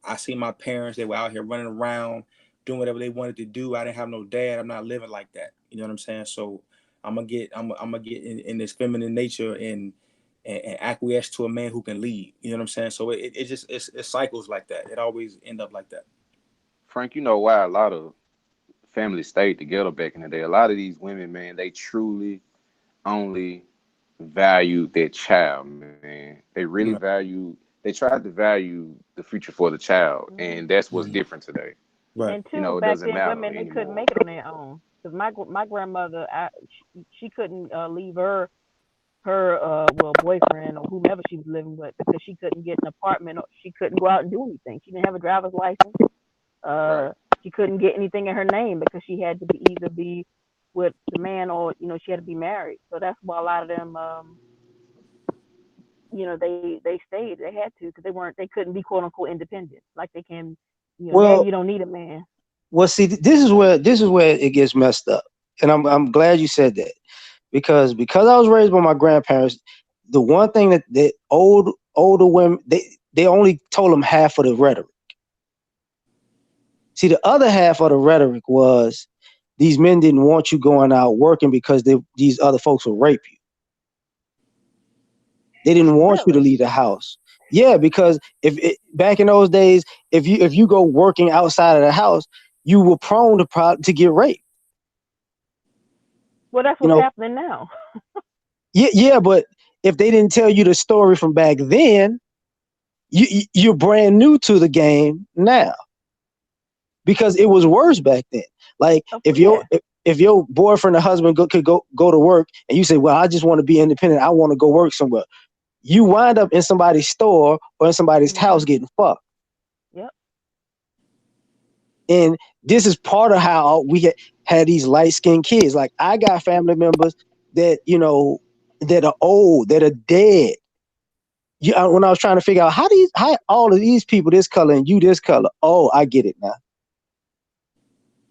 S2: I see my parents, they were out here running around, doing whatever they wanted to do. I didn't have no dad. I'm not living like that. You know what I'm saying? So I'm gonna get in this feminine nature and acquiesce to a man who can lead. You know what I'm saying? So it just it cycles like that. It always end up like that.
S4: Frank, you know why a lot of families stayed together back in the day? A lot of these women, man, they truly only valued their child, man. They really
S2: Right.
S4: they tried to value the future for the child, and
S5: Mm.
S4: that's what's
S2: Mhm.
S4: different today.
S2: Right.
S5: And two,
S4: It
S5: back
S4: doesn't
S5: then,
S4: matter
S5: women they couldn't
S4: anymore.
S5: make it on their own. Because my grandmother, she couldn't leave her well boyfriend or whomever she was living with because she couldn't get an apartment or she couldn't go out and do anything. She didn't have a driver's license.
S4: Right.
S5: Uh, she couldn't get anything in her name because she had to either be with the man or she had to be married. So that's why a lot of them they stayed. They had to because they couldn't be quote unquote independent like they can. Now
S3: Well,
S5: you don't need a man.
S3: see, this is where it gets messed up, and I'm glad you said that because I was raised by my grandparents. The one thing that older women they only told them half of the rhetoric. See, the other half of the rhetoric was these men didn't want you going out working because these other folks will rape you. They didn't want you to
S5: Really?
S3: leave the house. Yeah, because back in those days, if you go working outside of the house, you were prone to get raped.
S5: Well, that's
S3: You
S5: what's
S3: know,
S5: happening now.
S3: yeah, but if they didn't tell you the story from back then, you're brand new to the game now because it was worse back then. Like
S5: Yeah.
S3: if your boyfriend or husband could go to work and you say, well, I just want to be independent, I want to go work somewhere. You wind up in somebody's store or in somebody's house
S5: Mhm.
S3: getting fucked.
S5: Yep.
S3: And this is part of how we had these light skinned kids. Like I got family members that that are old, that are dead. When I was trying to figure out how all of these people this color and you this color. Oh, I get it now.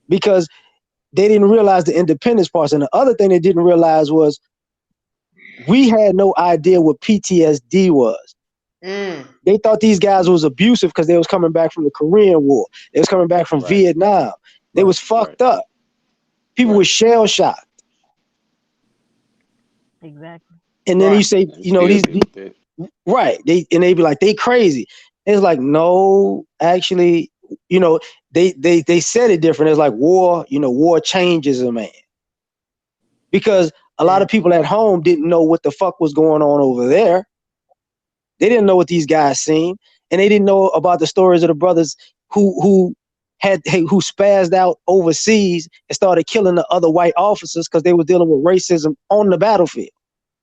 S3: Because they didn't realize the independence parts. And the other thing they didn't realize was we had no idea what PTSD was.
S1: Mm.
S3: They thought these guys was abusive because they was coming back from the Korean War. They was coming back from
S4: Right.
S3: Vietnam. They
S2: Right.
S3: was
S4: Right.
S3: fucked up. People were
S4: Right.
S3: shell shocked.
S5: Exactly.
S3: And then you
S1: Right.
S3: say,
S4: And we still deal with that.
S3: right. They be like, they crazy. It's like, no, actually, they said it different. It's like war changes a man. Because a lot
S1: Mm.
S3: of people at home didn't know what the fuck was going on over there. They didn't know what these guys seen, and they didn't know about the stories of the brothers who spazzed out overseas and started killing the other white officers because they were dealing with racism on the battlefield.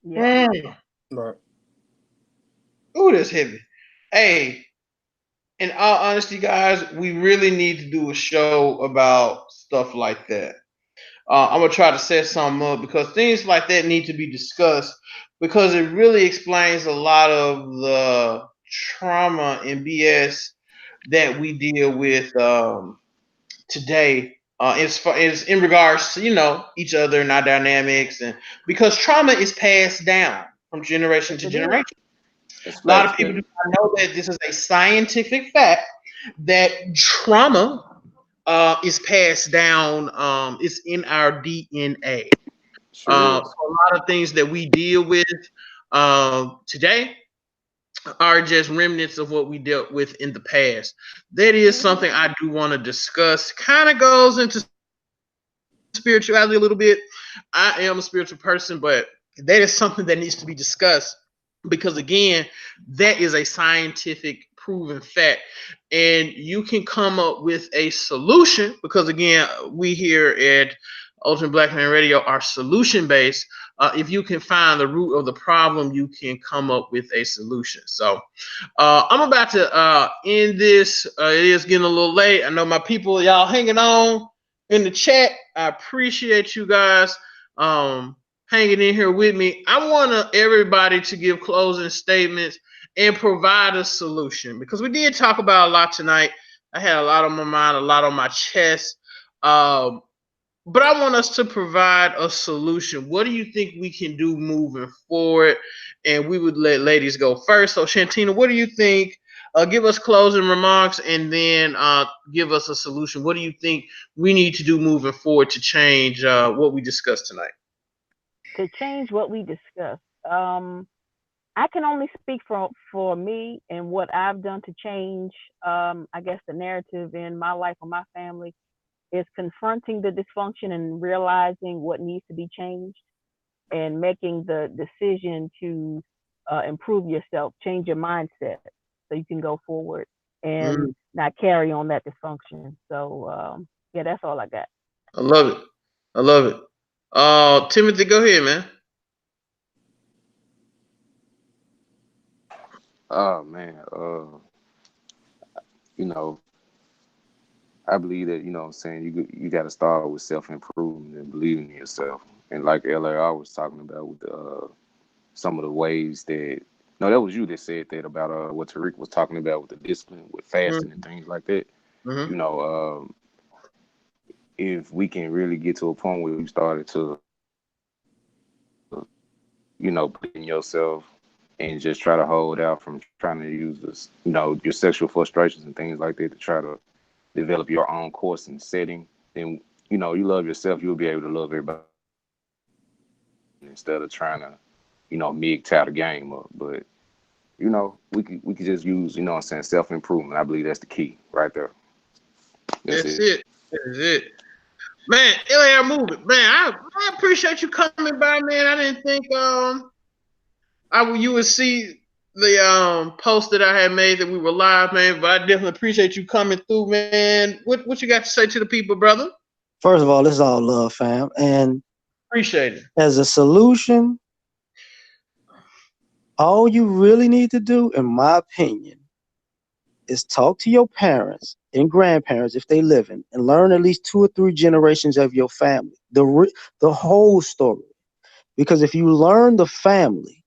S5: Yep.
S1: Mm.
S2: Right.
S1: Ooh, that's heavy. Hey, in all honesty, guys, we really need to do a show about stuff like that. I'm gonna try to set something up because things like that need to be discussed because it really explains a lot of the trauma and BS that we deal with today. As far as in regards to each other and our dynamics, and because trauma is passed down from generation
S5: Yes,
S1: to
S5: it is.
S1: generation.
S4: That's
S1: A lot
S4: facts,
S1: of people
S4: baby.
S1: do not know that this is a scientific fact that trauma is passed down. It's in our DNA.
S4: Sure is.
S1: So a lot of things that we deal with today are just remnants of what we dealt with in the past. That is
S5: Mhm.
S1: something I do want to discuss. Kind of goes into spirituality a little bit. I am a spiritual person, but that is something that needs to be discussed because again, that is a scientific proven fact, and you can come up with a solution because again, we here at Ultimate Black Man Radio are solution based. If you can find the root of the problem, you can come up with a solution. So I'm about to end this. It is getting a little late. I know my people, y'all hanging on in the chat. I appreciate you guys um, hanging in here with me. I want everybody to give closing statements and provide a solution because we did talk about a lot tonight. I had a lot on my mind, a lot on my chest. Um, but I want us to provide a solution. What do you think we can do moving forward? And we would let ladies go first. So, Shantina, what do you think? Give us closing remarks and then give us a solution. What do you think we need to do moving forward to change what we discussed tonight?
S5: To change what we discussed. I can only speak for me and what I've done to change. I guess the narrative in my life or my family is confronting the dysfunction and realizing what needs to be changed and making the decision to improve yourself, change your mindset so you can go forward and
S1: Mm,
S5: not carry on that dysfunction. So, yeah, that's all I got.
S1: I love it. I love it. Timothy, go ahead, man.
S4: Oh man, you know, I believe that what I'm saying you got to start with self improvement and believing in yourself. And like LAR was talking about with some of the ways that no, that was you that said that about what Tariq was talking about with the discipline with fasting and things like that.
S1: Mm-hmm.
S4: You know, if we can really get to a point where you started to believe in yourself and just try to hold out from trying to use this, your sexual frustrations and things like that to try to develop your own course and setting, then you love yourself, you'll be able to love everybody instead of trying to, mig tie the game up. But we could just use, what I'm saying, self improvement. I believe that's the key right there. That's
S1: That's
S4: it.
S1: it. That's it. Man, LAR movement. Man, I appreciate you coming by, man. I didn't think you would see the post that I had made that we were live, man. But I definitely appreciate you coming through, man. What you got to say to the people, brother?
S3: First of all, this is all love, fam. And
S1: Appreciate it.
S3: as a solution, all you really need to do, in my opinion, is talk to your parents and grandparents if they live in, and learn at least 2 or 3 generations of your family, the whole story. Because if you learn the family,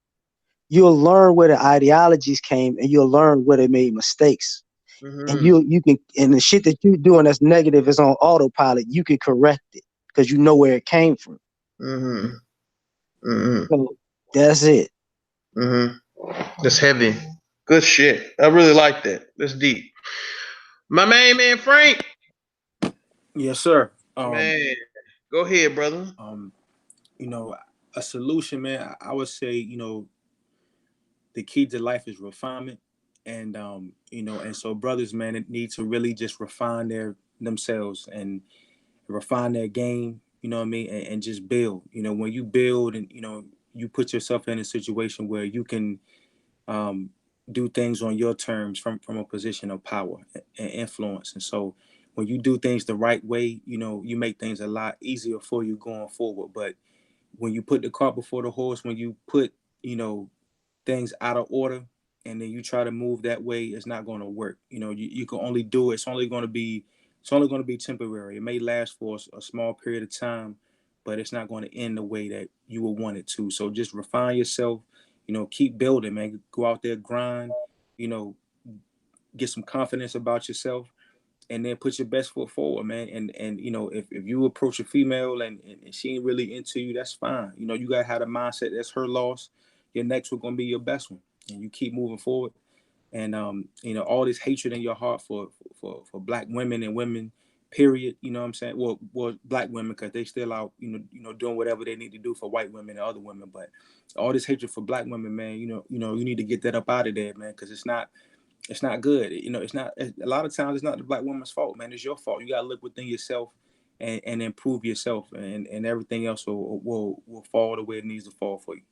S3: you'll learn where the ideologies came, and you'll learn where they made mistakes. And
S1: Mm-hmm.
S3: you can, and the shit that you're doing that's negative is on autopilot. You can correct it because you know where it came from.
S1: Mm-hmm. Mm-hmm.
S3: So that's it.
S1: Mm-hmm. That's heavy. Good shit. I really like that. That's deep. My main man Frank.
S2: Yes, sir.
S1: Man, go ahead, brother.
S2: Um, you know, a solution, man. I would say, the key to life is refinement, and and so brothers, man, it need to really just refine themselves and refine their game. You know what I mean, and just build. When you build, and you put yourself in a situation where you can um, do things on your terms from a position of power and influence. And so when you do things the right way, you make things a lot easier for you going forward. But when you put the cart before the horse, when you put, things out of order, and then you try to move that way, it's not going to work. You can only do it. It's only going to be temporary. It may last for a small period of time, but it's not going to end the way that you would want it to. So just refine yourself. Keep building, man. Go out there, grind. You know, get some confidence about yourself, and then put your best foot forward, man. And if you approach a female and she ain't really into you, that's fine. You gotta have the mindset that's her loss. Your next one gonna be your best one, and you keep moving forward. And all this hatred in your heart for black women and women, period. You know what I'm saying? Well, black women, because they still out, doing whatever they need to do for white women and other women. But all this hatred for black women, man, you need to get that up out of there, man, because it's not good. It's not, a lot of times it's not the black woman's fault, man. It's your fault. You gotta look within yourself and improve yourself, and everything else will fall the way it needs to fall for you.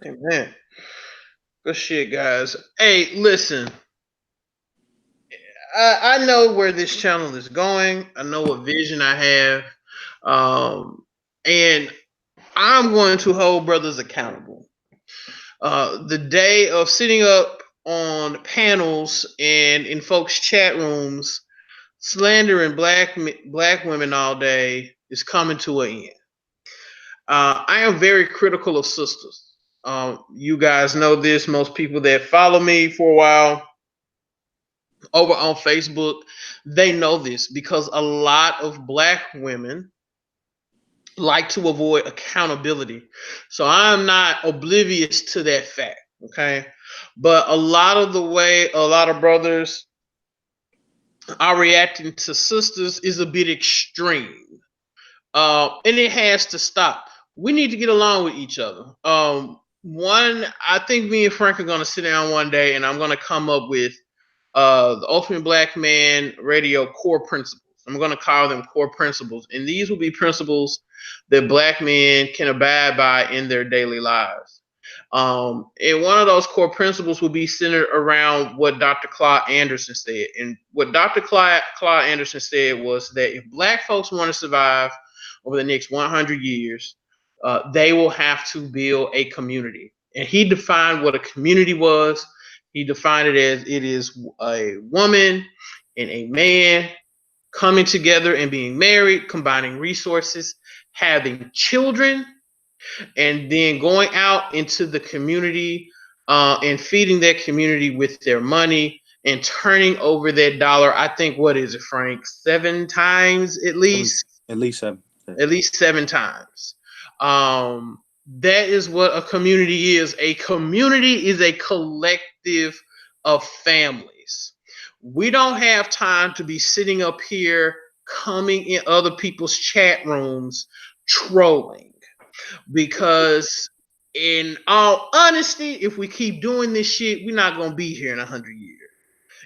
S1: Amen. Good shit, guys. Hey, listen. I know where this channel is going. I know what vision I have. And I'm going to hold brothers accountable. The day of sitting up on panels and in folks' chat rooms slandering black women all day is coming to an end. I am very critical of sisters. You guys know this. Most people that follow me for a while over on Facebook, they know this because a lot of black women like to avoid accountability. So I'm not oblivious to that fact. Okay. But a lot of the way a lot of brothers are reacting to sisters is a bit extreme. And it has to stop. We need to get along with each other. I think me and Frank are going to sit down one day and I'm going to come up with the Ultimate Black Man Radio core principles. I'm going to call them core principles. And these will be principles that black men can abide by in their daily lives. And one of those core principles will be centered around what Dr. Claude Anderson said. And what Dr. Claude Anderson said was that if black folks want to survive over the next 100 years, they will have to build a community. And he defined what a community was. He defined it as it is a woman and a man coming together and being married, combining resources, having children, and then going out into the community and feeding that community with their money and turning over that dollar. I think, what is it, Frank? 7 times at least?
S2: At least 7.
S1: At least 7 times. That is what a community is. A community is a collective of families. We don't have time to be sitting up here, coming in other people's chat rooms, trolling. Because in all honesty, if we keep doing this shit, we're not gonna be here in 100 years.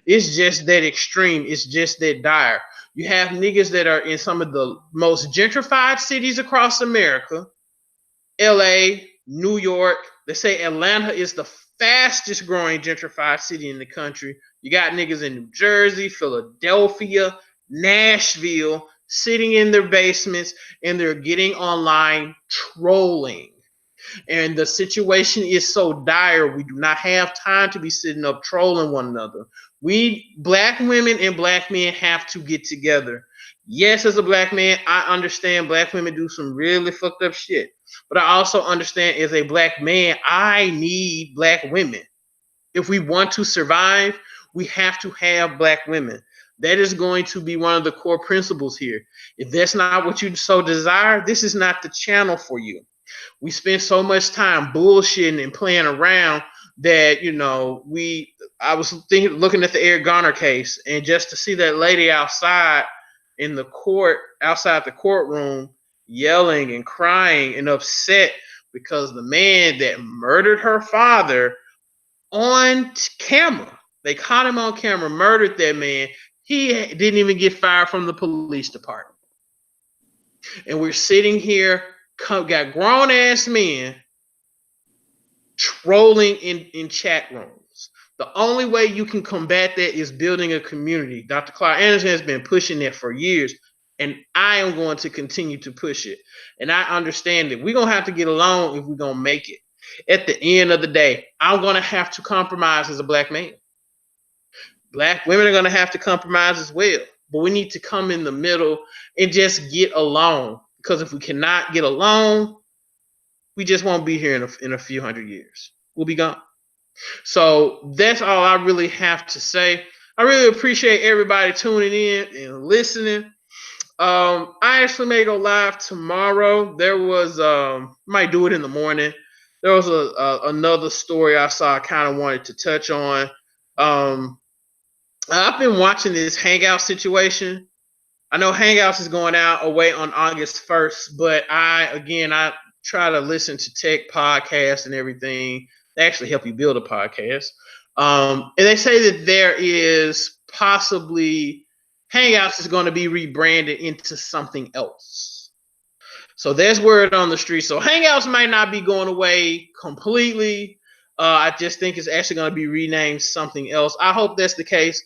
S1: It's just that extreme. It's just that dire. You have niggas that are in some of the most gentrified cities across America, LA, New York. They say Atlanta is the fastest growing gentrified city in the country. You got niggas in New Jersey, Philadelphia, Nashville, sitting in their basements, and they're getting online trolling. And the situation is so dire, we do not have time to be sitting up trolling one another. We, black women and black men, have to get together. Yes, as a black man, I understand black women do some really fucked up shit. But I also understand as a black man, I need black women. If we want to survive, we have to have black women. That is going to be one of the core principles here. If that's not what you so desire, this is not the channel for you. We spend so much time bullshitting and playing around that, I was looking at the Eric Garner case, and just to see that lady outside in the court, outside the courtroom, yelling and crying and upset because the man that murdered her father on camera, they caught him on camera, murdered that man. He didn't even get fired from the police department. And we're sitting here, got grown ass men trolling in chat rooms. The only way you can combat that is building a community. Dr. Clark Anderson has been pushing that for years, and I am going to continue to push it. And I understand that we're going to have to get along if we're going to make it. At the end of the day, I'm going to have to compromise as a black man. Black women are going to have to compromise as well. But we need to come in the middle and just get along. Because if we cannot get along, we just won't be here in a few hundred years. We'll be gone. So that's all I really have to say. I really appreciate everybody tuning in and listening. I actually may go live tomorrow. There was might do it in the morning. There was another story I saw I kind of wanted to touch on. I've been watching this Hangout situation. I know Hangouts is going out away on August 1st, but I try to listen to tech podcasts and everything. They actually help you build a podcast. And they say that there is possibly Hangouts is going to be rebranded into something else. So there's word on the street. So Hangouts might not be going away completely. I just think it's actually going to be renamed something else. I hope that's the case.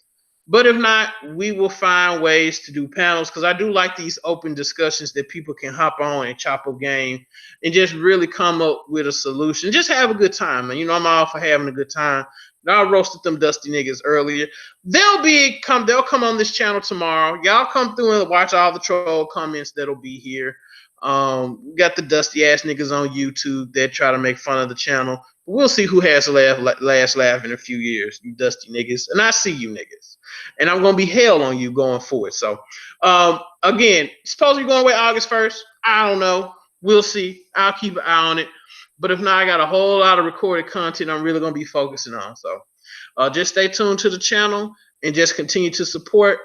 S1: But if not, we will find ways to do panels because I do like these open discussions that people can hop on and chop up game and just really come up with a solution. Just have a good time. And I'm all for having a good time. I roasted them dusty niggas earlier. They'll come on this channel tomorrow. Y'all come through and watch all the troll comments that'll be here. We got the dusty ass niggas on YouTube that try to make fun of the channel. We'll see who has the last laugh in a few years, you dusty niggas. And I see you niggas. And I'm going to be hell on you going forward. So, again, supposed to be going away August 1st. I don't know. We'll see. I'll keep an eye on it. But if not, I got a whole lot of recorded content I'm really going to be focusing on. So, just stay tuned to the channel and just continue to support.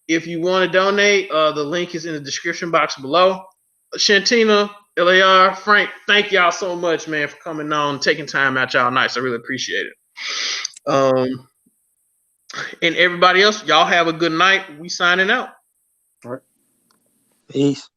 S1: If you want to donate, the link is in the description box below. Shantina, LAR, Frank, thank y'all so much, man, for coming on, taking time out y'all nights. I really appreciate it. And everybody else, y'all have a good night. We signing out.
S3: All right. Peace.